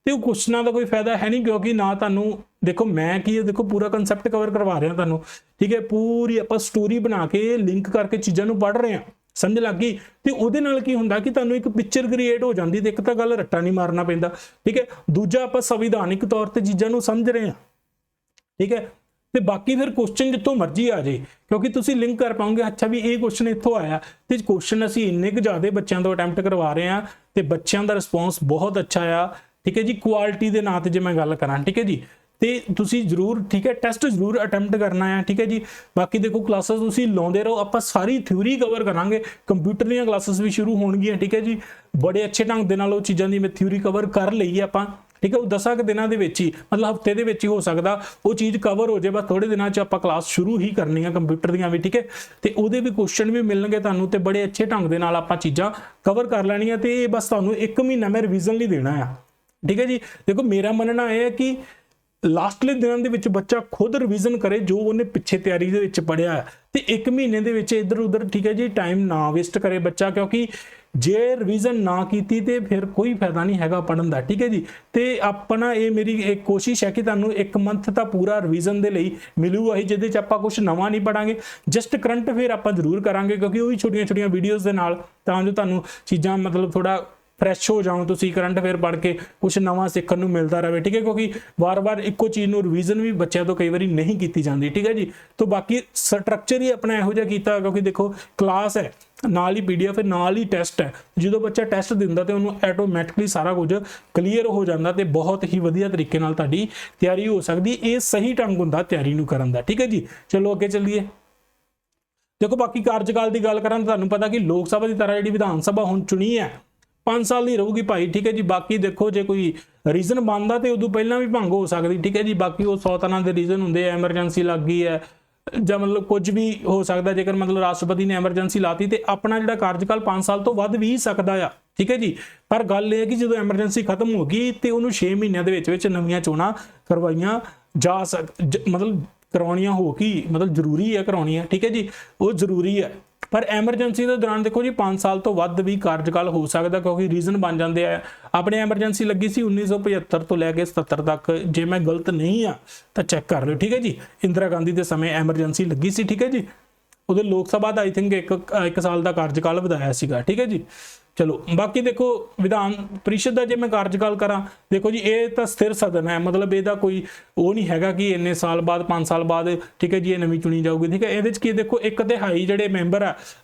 ਤੇ ਉਹ ਕੁਐਸਚਨਾਂ ਦਾ ਕੋਈ ਫਾਇਦਾ ਹੈ ਨਹੀਂ, ਕਿਉਂਕਿ ਨਾ ਤੁਹਾਨੂੰ ਦੇਖੋ ਮੈਂ ਕੀ ਦੇਖੋ ਪੂਰਾ ਕਨਸੈਪਟ ਕਵਰ ਕਰਵਾ ਰਿਹਾ ਤੁਹਾਨੂੰ, ਠੀਕ ਹੈ। ਪੂਰੀ ਆਪਾਂ ਸਟੋਰੀ ਬਣਾ ਕੇ ਲਿੰਕ ਕਰਕੇ ਚੀਜ਼ਾਂ ਨੂੰ ਪੜ੍ਹ ਰਹੇ ਹਾਂ, ਸਮਝ ਲੱਗ ਗਈ। ਤੇ ਉਹਦੇ ਨਾਲ ਕੀ ਹੁੰਦਾ ਕਿ ਤੁਹਾਨੂੰ ਇੱਕ ਪਿਕਚਰ ਕ੍ਰੀਏਟ ਹੋ ਜਾਂਦੀ, ਤੇ ਇੱਕ ਤਾਂ ਗੱਲ ਰੱਟਾ ਨਹੀਂ ਮਾਰਨਾ ਪੈਂਦਾ, ਠੀਕ ਹੈ। ਦੂਜਾ ਆਪਾਂ ਸੰਵਿਧਾਨਿਕ ਤੌਰ ਤੇ ਚੀਜ਼ਾਂ ਨੂੰ ਸਮਝ ਰਹੇ ਹਾਂ, ਠੀਕ ਹੈ। ਤੇ ਬਾਕੀ ਫਿਰ ਕੁਐਸਚਨ ਜਿੱਥੋਂ ਮਰਜ਼ੀ ਆ ਜਾਏ, ਕਿਉਂਕਿ ਤੁਸੀਂ ਲਿੰਕ ਕਰ ਪਾਓਗੇ, ਅੱਛਾ ਵੀ ਇਹ ਕੁਐਸਚਨ ਇੱਥੋਂ ਆਇਆ, ਤੇ ਕੁਐਸਚਨ ਅਸੀਂ ਇੰਨੇ ਕੁ ਜ਼ਿਆਦਾ ਬੱਚਿਆਂ ਤੋਂ ਅਟੈਂਪਟ ਕਰਵਾ ਰਹੇ ਹਾਂ ਤੇ ਬੱਚਿਆਂ ਦਾ ਰਿਸਪੌਂਸ ਬਹੁਤ ਅੱਛਾ ਆ, ਠੀਕ ਹੈ ਜੀ। ਕੁਆਲਿਟੀ ਦੇ ਨਾਂ ਤੇ ਜੇ ਮੈਂ ਗੱਲ ਕਰਾਂ, ਠੀਕ ਹੈ ਜੀ, ਤੇ ਤੁਸੀਂ ਜ਼ਰੂਰ, ਠੀਕ ਹੈ, ਟੈਸਟ ਜ਼ਰੂਰ ਅਟੈਂਪਟ ਕਰਨਾ ਹੈ, ਠੀਕ ਹੈ ਜੀ। ਬਾਕੀ ਦੇਖੋ ਕਲਾਸਾਂ ਤੁਸੀਂ ਲਾਉਂਦੇ ਰਹੋ, ਆਪਾਂ ਸਾਰੀ ਥਿਊਰੀ ਕਵਰ ਕਰਾਂਗੇ, ਕੰਪਿਊਟਰ ਦੀਆਂ ਕਲਾਸਾਂ ਵੀ ਸ਼ੁਰੂ ਹੋਣਗੀਆਂ, ਠੀਕ ਹੈ ਜੀ। ਬੜੇ ਅੱਛੇ ਢੰਗ ਦੇ ਨਾਲ ਉਹ ਚੀਜ਼ਾਂ ਦੀ ਮੈਂ ਥਿਊਰੀ ਕਵਰ ਕਰ ਲਈ ਆਪਾਂ, ਠੀਕ ਹੈ। ਉਹ 10 ਕੁ ਦਿਨਾਂ ਦੇ ਵਿੱਚ ਹੀ, ਮਤਲਬ ਹਫਤੇ ਦੇ ਵਿੱਚ ਹੀ ਹੋ ਸਕਦਾ ਉਹ ਚੀਜ਼ ਕਵਰ ਹੋ ਜਾਏ। ਬਸ ਥੋੜੇ ਦਿਨਾਂ 'ਚ ਆਪਾਂ ਕਲਾਸ ਸ਼ੁਰੂ ਹੀ ਕਰਨੀ ਆ ਕੰਪਿਊਟਰ ਦੀਆਂ ਵੀ, ਠੀਕ ਹੈ। ਤੇ ਉਹਦੇ ਵੀ ਕੁਐਸਚਨ ਵੀ ਮਿਲਣਗੇ ਤੁਹਾਨੂੰ, ਤੇ ਬੜੇ ਅੱਛੇ ਢੰਗ ਦੇ ਨਾਲ ਆਪਾਂ ਚੀਜ਼ਾਂ ਕਵਰ ਕਰ ਲੈਣੀਆਂ। ਤੇ ਇਹ ਬਸ ਤੁਹਾਨੂੰ 1 ਮਹੀਨਾ ਮੈਂ ਰਿਵੀਜ਼ਨ ਲਈ ਦੇਣਾ ਆ, ਠੀਕ ਹੈ ਜੀ। ਦੇਖੋ ਮੇਰਾ ਮੰਨਣਾ ਇਹ ਹੈ ਕਿ ਲਾਸਟਲੇ ਦਿਨਾਂ ਦੇ ਵਿੱਚ ਬੱਚਾ ਖੁਦ ਰਿਵੀਜ਼ਨ ਕਰੇ ਜੋ ਉਹਨੇ ਪਿੱਛੇ ਤਿਆਰੀ ਦੇ ਵਿੱਚ ਪੜ੍ਹਿਆ ਹੈ, ਤੇ 1 ਮਹੀਨੇ ਦੇ ਵਿੱਚ ਇੱਧਰ ਉੱਧਰ, ਠੀਕ ਹੈ ਜੀ, ਟਾਈਮ ਨਾ ਵੇਸਟ ਕਰੇ ਬੱਚਾ, ਕਿਉਂਕਿ ਜੇ ਰਿਵੀਜ਼ਨ ਨਾ ਕੀਤੀ ਤੇ ਫਿਰ ਕੋਈ ਫਾਇਦਾ ਨਹੀਂ ਹੈਗਾ ਪੜਨ ਦਾ, ਠੀਕ ਹੈ ਜੀ। ਤੇ ਆਪਣਾ ਇਹ ਮੇਰੀ ਇੱਕ ਕੋਸ਼ਿਸ਼ ਹੈ ਕਿ ਤੁਹਾਨੂੰ 1 ਮੰਥ ਤਾਂ ਪੂਰਾ ਰਿਵੀਜ਼ਨ ਦੇ ਲਈ ਮਿਲੂਗਾ ਹੀ, ਜਿਹਦੇ ਚ ਆਪਾਂ ਕੁਝ ਨਵਾਂ ਨਹੀਂ ਪੜਾਂਗੇ, ਜਸਟ ਕਰੰਟ ਅਫੇਅਰ ਆਪਾਂ ਜ਼ਰੂਰ ਕਰਾਂਗੇ, ਕਿਉਂਕਿ ਉਹ ਵੀ ਛੋਟੀਆਂ ਵੀਡੀਓਜ਼ ਦੇ ਨਾਲ, ਤਾਂ ਜੋ ਤੁਹਾਨੂੰ ਚੀਜ਼ਾਂ ਮਤਲਬ ਥੋੜਾ ਫਰੈਸ਼ ਹੋ ਜਾਓ, ਤੁਸੀਂ ਕਰੰਟ ਅਫੇਅਰ ਪੜ੍ਹ ਕੇ ਕੁਝ ਨਵਾਂ ਸਿੱਖਣ ਨੂੰ ਮਿਲਦਾ ਰਹੇ, ਠੀਕ ਹੈ। ਕਿਉਂਕਿ ਵਾਰ-ਵਾਰ ਇੱਕੋ ਚੀਜ਼ ਨੂੰ ਰਿਵੀਜ਼ਨ ਵੀ ਬੱਚਿਆਂ ਤੋਂ ਕਈ ਵਾਰੀ ਨਹੀਂ ਕੀਤੀ ਜਾਂਦੀ, ਠੀਕ ਹੈ ਜੀ। ਤਾਂ ਬਾਕੀ ਸਟਰਕਚਰ ਹੀ ਆਪਣਾ ਇਹੋ ਜਿਹਾ ਕੀਤਾ, ਕਿਉਂਕਿ ਦੇਖੋ ਕਲਾਸ ਹੈ ਨਾਲ ਹੀ PDF ਹੈ, ਨਾਲ ਹੀ ਟੈਸਟ ਹੈ। ਜਦੋਂ ਬੱਚਾ ਟੈਸਟ ਦਿੰਦਾ ਤੇ ਉਹਨੂੰ ਆਟੋਮੈਟਿਕਲੀ ਸਾਰਾ ਕੁਝ ਕਲੀਅਰ ਹੋ ਜਾਂਦਾ ਤੇ ਬਹੁਤ ਹੀ ਵਧੀਆ ਤਰੀਕੇ ਨਾਲ ਤੁਹਾਡੀ ਤਿਆਰੀ ਹੋ ਸਕਦੀ। ਇਹ ਸਹੀ ਢੰਗ ਹੁੰਦਾ ਤਿਆਰੀ ਨੂੰ ਕਰਨ ਦਾ, ਠੀਕ ਹੈ ਜੀ। ਚਲੋ ਅੱਗੇ ਚੱਲੀਏ। ਦੇਖੋ ਬਾਕੀ ਕਾਰਜਕਾਲ ਦੀ ਗੱਲ ਕਰਾਂ ਤਾਂ ਤੁਹਾਨੂੰ ਪਤਾ ਕਿ ਲੋਕ ਸਭਾ ਦੀ ਤਰ੍ਹਾਂ ਜਿਹੜੀ ਵਿਧਾਨ ਸਭਾ ਹੁਣ ਚੁਣੀ ਹੈ 5 ਸਾਲ ਦੀ ਰਹੂਗੀ ਭਾਈ, ਠੀਕ ਹੈ ਜੀ। ਬਾਕੀ ਦੇਖੋ ਜੇ ਕੋਈ ਰੀਜ਼ਨ ਬਣਦਾ ਤੇ ਉਦੋਂ ਪਹਿਲਾਂ ਵੀ ਭੰਗ ਹੋ ਸਕਦੀ, ਠੀਕ ਹੈ ਜੀ। ਬਾਕੀ ਉਹ 100 ਤਰ੍ਹਾਂ ਦੇ ਰੀਜ਼ਨ ਹੁੰਦੇ ਆ, ਐਮਰਜੈਂਸੀ ਲੱਗ ਗਈ ਹੈ ਜਾਂ ਮਤਲਬ ਕੁਝ ਵੀ ਹੋ ਸਕਦਾ। ਜੇਕਰ ਮਤਲਬ ਰਾਸ਼ਟਰਪਤੀ ਨੇ ਐਮਰਜੈਂਸੀ ਲਾਤੀ ਤੇ ਆਪਣਾ ਜਿਹੜਾ ਕਾਰਜਕਾਲ 5 ਸਾਲ ਤੋਂ ਵੱਧ ਵੀ ਸਕਦਾ ਆ, ਠੀਕ ਹੈ ਜੀ। ਪਰ ਗੱਲ ਇਹ ਹੈ ਕਿ ਜਦੋਂ ਐਮਰਜੈਂਸੀ ਖਤਮ ਹੋ ਗਈ ਤੇ ਉਹਨੂੰ 6 ਮਹੀਨਿਆਂ ਦੇ ਵਿੱਚ ਨਵੀਆਂ ਚੋਣਾਂ ਕਰਵਾਈਆਂ ਜਾ ਮਤਲਬ ਕਰਵਾਉਣੀਆਂ ਹੋ ਕੀ ਮਤਲਬ ਜ਼ਰੂਰੀ ਹੈ ਕਰਵਾਉਣੀਆਂ, ਠੀਕ ਹੈ ਜੀ, ਉਹ ਜ਼ਰੂਰੀ ਹੈ। ਪਰ ਐਮਰਜੈਂਸੀ ਦੇ ਦੌਰਾਨ ਦੇਖੋ ਜੀ 5 ਸਾਲ ਤੋਂ ਵੱਧ ਵੀ ਕਾਰਜਕਾਲ ਹੋ ਸਕਦਾ, ਕਿਉਂਕਿ ਰੀਜ਼ਨ ਬਣ ਜਾਂਦੇ ਆ। ਆਪਣੇ ਐਮਰਜੈਂਸੀ ਲੱਗੀ ਸੀ 1975 ਤੋਂ ਲੈ ਕੇ 77 ਤੱਕ, ਜੇ ਮੈਂ ਗਲਤ ਨਹੀਂ ਆ ਤਾਂ ਚੈੱਕ ਕਰ ਲਿਓ, ਠੀਕ ਹੈ ਜੀ। ਇੰਦਰਾ ਗਾਂਧੀ ਦੇ ਸਮੇਂ ਐਮਰਜੈਂਸੀ ਲੱਗੀ ਸੀ, ਠੀਕ ਹੈ ਜੀ। ਉਹਦੇ ਲੋਕ ਸਭਾ ਦਾ ਆਈ ਥਿੰਕ ਇੱਕ ਸਾਲ ਦਾ ਕਾਰਜਕਾਲ ਵਧਾਇਆ ਸੀਗਾ, ਠੀਕ ਹੈ ਜੀ। ਚਲੋ ਬਾਕੀ ਦੇਖੋ ਵਿਧਾਨ ਪ੍ਰੀਸ਼ਦ ਦਾ ਜੇ ਮੈਂ ਕਾਰਜਕਾਲ ਕਰਾਂ, ਦੇਖੋ ਜੀ ਇਹ ਤਾਂ ਸਥਿਰ ਸਦਨ ਹੈ, ਮਤਲਬ ਇਹਦਾ ਕੋਈ ਉਹ ਨਹੀਂ ਹੈਗਾ ਕਿ ਇੰਨੇ ਸਾਲ ਬਾਅਦ 5 ਸਾਲ ਬਾਅਦ, ਠੀਕ ਹੈ ਜੀ, ਇਹ ਨਵੀਂ ਚੁਣੀ ਜਾਊਗੀ, ਠੀਕ ਹੈ। ਇਹਦੇ ਚ ਕੀ ਦੇਖੋ 1/3 ਜਿਹੜੇ ਮੈਂਬਰ ਆ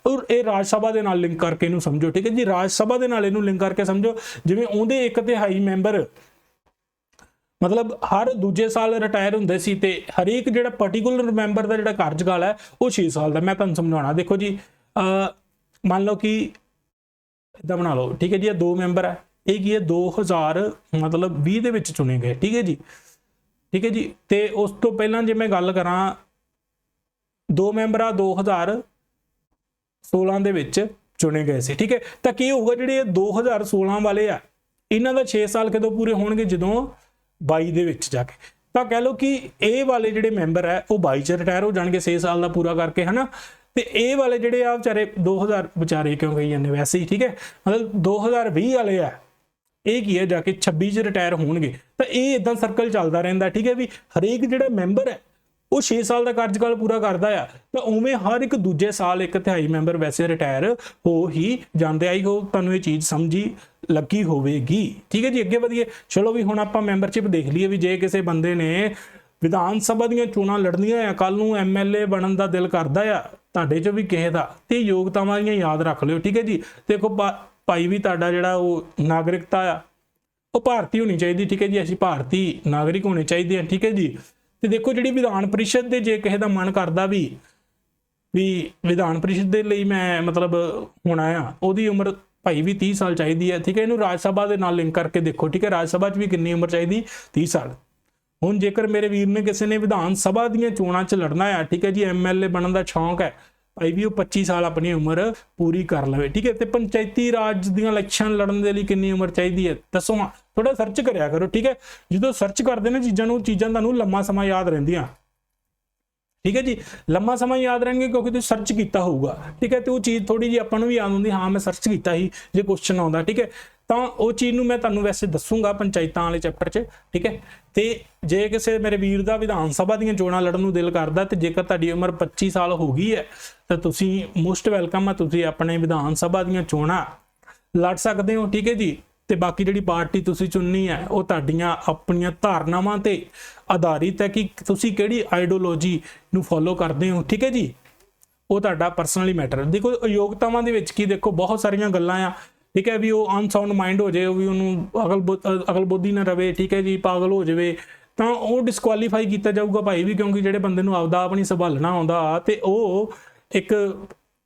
ਇਹ ਰਾਜ ਸਭਾ ਦੇ ਨਾਲ ਲਿੰਕ ਕਰਕੇ ਇਹਨੂੰ ਸਮਝੋ, ਠੀਕ ਹੈ ਜੀ। ਰਾਜ ਸਭਾ ਦੇ ਨਾਲ ਇਹਨੂੰ ਲਿੰਕ ਕਰਕੇ ਸਮਝੋ, ਜਿਵੇਂ ਉਹਦੇ 1/3 ਮੈਂਬਰ ਮਤਲਬ ਹਰ ਦੂਜੇ ਸਾਲ ਰਿਟਾਇਰ ਹੁੰਦੇ ਸੀ ਤੇ ਹਰੇਕ ਜਿਹੜਾ ਪਾਰਟਿਕੂਲਰ ਮੈਂਬਰ ਦਾ ਜਿਹੜਾ ਕਾਰਜਕਾਲ ਹੈ ਉਹ 6 ਸਾਲ ਦਾ। ਮੈਂ ਤੁਹਾਨੂੰ ਸਮਝਾਉਣਾ, ਦੇਖੋ ਜੀ ਮੰਨ ਲਓ ਕਿ ਇਦਾਂ ਬਣਾ ਲਓ, ਠੀਕ ਹੈ ਜੀ। ਇਹ 2 ਮੈਂਬਰ ਹੈ, ਇਹ ਕੀ ਹੈ 2020 ਦੇ ਵਿੱਚ ਚੁਣੇ ਗਏ, ਠੀਕ ਹੈ ਜੀ, ਠੀਕ ਹੈ ਜੀ। ਤੇ ਉਸ ਤੋਂ ਪਹਿਲਾਂ ਜੇ ਮੈਂ ਗੱਲ ਕਰਾਂ 2 ਮੈਂਬਰ ਆ 2016 ਦੇ ਵਿੱਚ ਚੁਣੇ ਗਏ ਸੀ, ਠੀਕ ਹੈ। ਤਾਂ ਕੀ ਹੋਊਗਾ ਜਿਹੜੇ 2016 ਵਾਲੇ ਆ ਇਹਨਾਂ ਦਾ 6 ਸਾਲ ਕਦੋਂ ਪੂਰੇ ਹੋਣਗੇ, ਜਦੋਂ 22 ਦੇ ਵਿੱਚ ਜਾ ਕੇ। ਤਾਂ ਕਹਿ ਲਓ ਕਿ ਇਹ ਵਾਲੇ ਜਿਹੜੇ ਮੈਂਬਰ ਹੈ ਉਹ 22 ਚ ਰਿਟਾਇਰ ਹੋ ਜਾਣਗੇ 6 ਸਾਲ ਦਾ ਪੂਰਾ ਕਰਕੇ, ਹਨਾ। ਤੇ ਇਹ ਵਾਲੇ ਜਿਹੜੇ ਆ ਵਿਚਾਰੇ 2000 ਵਿਚਾਰੇ ਕਿਉਂ ਕਹੀ ਜਾਂਦੇ ਵੈਸੇ ਹੀ, ਠੀਕ ਹੈ, ਮਤਲਬ 2020 ਵਾਲੇ ਆ ਇਹ ਕੀ ਹੈ ਜਾ ਕੇ 26 ਚ ਰਿਟਾਇਰ ਹੋਣਗੇ। ਤਾਂ ਇਹ ਇਦਾਂ ਸਰਕਲ ਚੱਲਦਾ ਰਹਿੰਦਾ, ਠੀਕ ਹੈ। ਵੀ ਹਰੇਕ ਜਿਹੜਾ ਮੈਂਬਰ ਹੈ ਉਹ 6 ਸਾਲ ਦਾ ਕਾਰਜਕਾਲ ਪੂਰਾ ਕਰਦਾ ਆ, ਤਾਂ ਉਵੇਂ ਹਰ ਇੱਕ ਦੂਜੇ ਸਾਲ 1/3 ਮੈਂਬਰ ਵੈਸੇ ਰਿਟਾਇਰ ਹੋ ਹੀ ਜਾਂਦੇ। ਆਈ ਹੋਪ ਤੁਹਾਨੂੰ ਇਹ ਚੀਜ਼ ਸਮਝੀ ਲੱਗੀ ਹੋਵੇਗੀ, ਠੀਕ ਹੈ ਜੀ। ਅੱਗੇ ਵਧੀਏ। ਚਲੋ ਵੀ ਹੁਣ ਆਪਾਂ ਮੈਂਬਰਸ਼ਿਪ ਦੇਖ ਲਈਏ ਵੀ ਜੇ ਕਿਸੇ ਬੰਦੇ ਨੇ ਵਿਧਾਨ ਸਭਾ ਦੀਆਂ ਚੋਣਾਂ ਲੜਨੀਆਂ ਆ, ਕੱਲ ਨੂੰ MLA ਬਣਨ ਦਾ ਦਿਲ ਕਰਦਾ ਆ ਤੁਹਾਡੇ ਚੋਂ ਵੀ ਕਿਸੇ ਦਾ, ਤੇ ਯੋਗਤਾਵਾਂ ਦੀਆਂ ਯਾਦ ਰੱਖ ਲਿਓ, ਠੀਕ ਹੈ ਜੀ। ਦੇਖੋ ਭਾਈ ਵੀ ਤੁਹਾਡਾ ਜਿਹੜਾ ਉਹ ਨਾਗਰਿਕਤਾ ਆ ਉਹ ਭਾਰਤੀ ਹੋਣੀ ਚਾਹੀਦੀ, ਠੀਕ ਹੈ ਜੀ। ਅਸੀਂ ਭਾਰਤੀ ਨਾਗਰਿਕ ਹੋਣੇ ਚਾਹੀਦੇ ਆ, ਠੀਕ ਹੈ ਜੀ। ਤੇ ਦੇਖੋ ਜਿਹੜੀ ਵਿਧਾਨ ਪ੍ਰੀਸ਼ਦ ਦੇ ਜੇ ਕਿਸੇ ਦਾ ਮਨ ਕਰਦਾ ਵੀ ਵਿਧਾਨ ਪ੍ਰੀਸ਼ਦ ਦੇ ਲਈ ਮੈਂ ਮਤਲਬ ਹੋਣਾ ਆ, ਉਹਦੀ ਉਮਰ ਭਾਈ ਵੀ 30 ਸਾਲ ਚਾਹੀਦੀ ਹੈ, ਠੀਕ ਹੈ। ਇਹਨੂੰ ਰਾਜ ਸਭਾ ਦੇ ਨਾਲ ਲਿੰਕ ਕਰਕੇ ਦੇਖੋ, ਠੀਕ ਹੈ। ਰਾਜ ਸਭਾ 'ਚ ਵੀ ਕਿੰਨੀ ਉਮਰ ਚਾਹੀਦੀ, 30 ਸਾਲ। ਹੁਣ ਜੇਕਰ ਮੇਰੇ ਵੀਰ ਨੇ ਕਿਸੇ ਨੇ ਵਿਧਾਨ ਸਭਾ ਦੀਆਂ ਚੋਣਾਂ 'ਚ ਲੜਨਾ ਆ, ਠੀਕ ਹੈ ਜੀ, MLA ਬਣਨ ਦਾ ਸ਼ੌਂਕ ਹੈ, ਭਾਈ ਵੀ ਉਹ 25 ਸਾਲ ਆਪਣੀ ਉਮਰ ਪੂਰੀ ਕਰ ਲਵੇ, ਠੀਕ ਹੈ। ਤੇ ਪੰਚਾਇਤੀ ਰਾਜ ਦੀਆਂ ਇਲੈਕਸ਼ਨ ਲੜਨ ਦੇ ਲਈ ਕਿੰਨੀ ਉਮਰ ਚਾਹੀਦੀ ਹੈ ਦੱਸੋ, ਥੋੜਾ ਸਰਚ ਕਰਿਆ ਕਰੋ, ਠੀਕ ਹੈ। ਜਦੋਂ ਸਰਚ ਕਰਦੇ ਨੇ ਚੀਜ਼ਾਂ ਤੁਹਾਨੂੰ ਲੰਮਾ ਸਮਾਂ ਯਾਦ ਰਹਿੰਦੀਆਂ, ਠੀਕ ਹੈ ਜੀ। ਲੰਮਾ ਸਮਾਂ ਯਾਦ ਰਹਿਣਗੇ ਕਿਉਂਕਿ ਤੁਸੀਂ ਸਰਚ ਕੀਤਾ ਹੋਊਗਾ, ਠੀਕ ਹੈ। ਤੇ ਉਹ ਚੀਜ਼ ਥੋੜੀ ਜਿਹੀ ਆਪਾਂ ਨੂੰ ਵੀ ਯਾਦ ਹੁੰਦੀ, ਹਾਂ ਮੈਂ ਸਰਚ ਕੀਤਾ ਸੀ ਜੇ ਕੁਐਸਚਨ ਆਉਂਦਾ, ਠੀਕ ਹੈ। ਤਾਂ ਉਹ ਚੀਜ਼ ਨੂੰ ਮੈਂ ਤੁਹਾਨੂੰ ਵੈਸੇ ਦੱਸੂਗਾ ਪੰਚਾਇਤਾਂ ਵਾਲੇ ਚੈਪਟਰ 'ਚ, ਠੀਕ ਹੈ। ਤੇ ਜੇ ਕਿਸੇ ਮੇਰੇ ਵੀਰ ਦਾ ਵਿਧਾਨ ਸਭਾ ਦੀਆਂ ਚੋਣਾਂ ਲੜਨ ਨੂੰ ਦਿਲ ਕਰਦਾ ਤੇ ਜੇਕਰ ਤੁਹਾਡੀ ਉਮਰ 25 ਸਾਲ ਹੋ ਗਈ ਹੈ ਤਾਂ ਤੁਸੀਂ ਮੋਸਟ ਵੈਲਕਮ ਆ, ਤੁਸੀਂ ਆਪਣੇ ਵਿਧਾਨ ਸਭਾ ਦੀਆਂ ਚੋਣਾਂ ਲੜ ਸਕਦੇ ਹੋ, ਠੀਕ ਹੈ ਜੀ। ਤੇ ਬਾਕੀ ਜਿਹੜੀ ਪਾਰਟੀ ਤੁਸੀਂ ਚੁਣਨੀ ਹੈ ਉਹ ਤੁਹਾਡੀਆਂ ਆਪਣੀਆਂ ਧਾਰਨਾਵਾਂ ਤੇ ਆਧਾਰਿਤ ਹੈ ਕਿ ਤੁਸੀਂ ਕਿਹੜੀ ਆਈਡੀਓਲੋਜੀ ਨੂੰ ਫੋਲੋ ਕਰਦੇ ਹੋ, ਠੀਕ ਹੈ ਜੀ। ਉਹ ਤੁਹਾਡਾ ਪਰਸਨਲੀ ਮੈਟਰ। ਦੇਖੋ ਯੋਗਤਾਵਾਂ ਦੇ ਵਿੱਚ ਕੀ ਦੇਖੋ ਬਹੁਤ ਸਾਰੀਆਂ ਗੱਲਾਂ ਆ, ਠੀਕ ਹੈ। ਵੀ ਉਹ ਅਨਸਾਊਂਡ ਮਾਈਂਡ ਹੋ ਜਾਏ, ਵੀ ਉਹਨੂੰ ਅਕਲ ਬੁੱਧੀ ਨਾ ਰਵੇ, ਠੀਕ ਹੈ ਜੀ, ਪਾਗਲ ਹੋ ਜਾਵੇ, ਤਾਂ ਉਹ ਡਿਸਕੁਆਲੀਫਾਈ ਕੀਤਾ ਜਾਊਗਾ ਭਾਈ ਵੀ, ਕਿਉਂਕਿ ਜਿਹੜੇ ਬੰਦੇ ਨੂੰ ਆਪਦਾ ਆਪਣੀ ਸੰਭਾਲਣਾ ਆਉਂਦਾ ਤੇ ਉਹ ਇੱਕ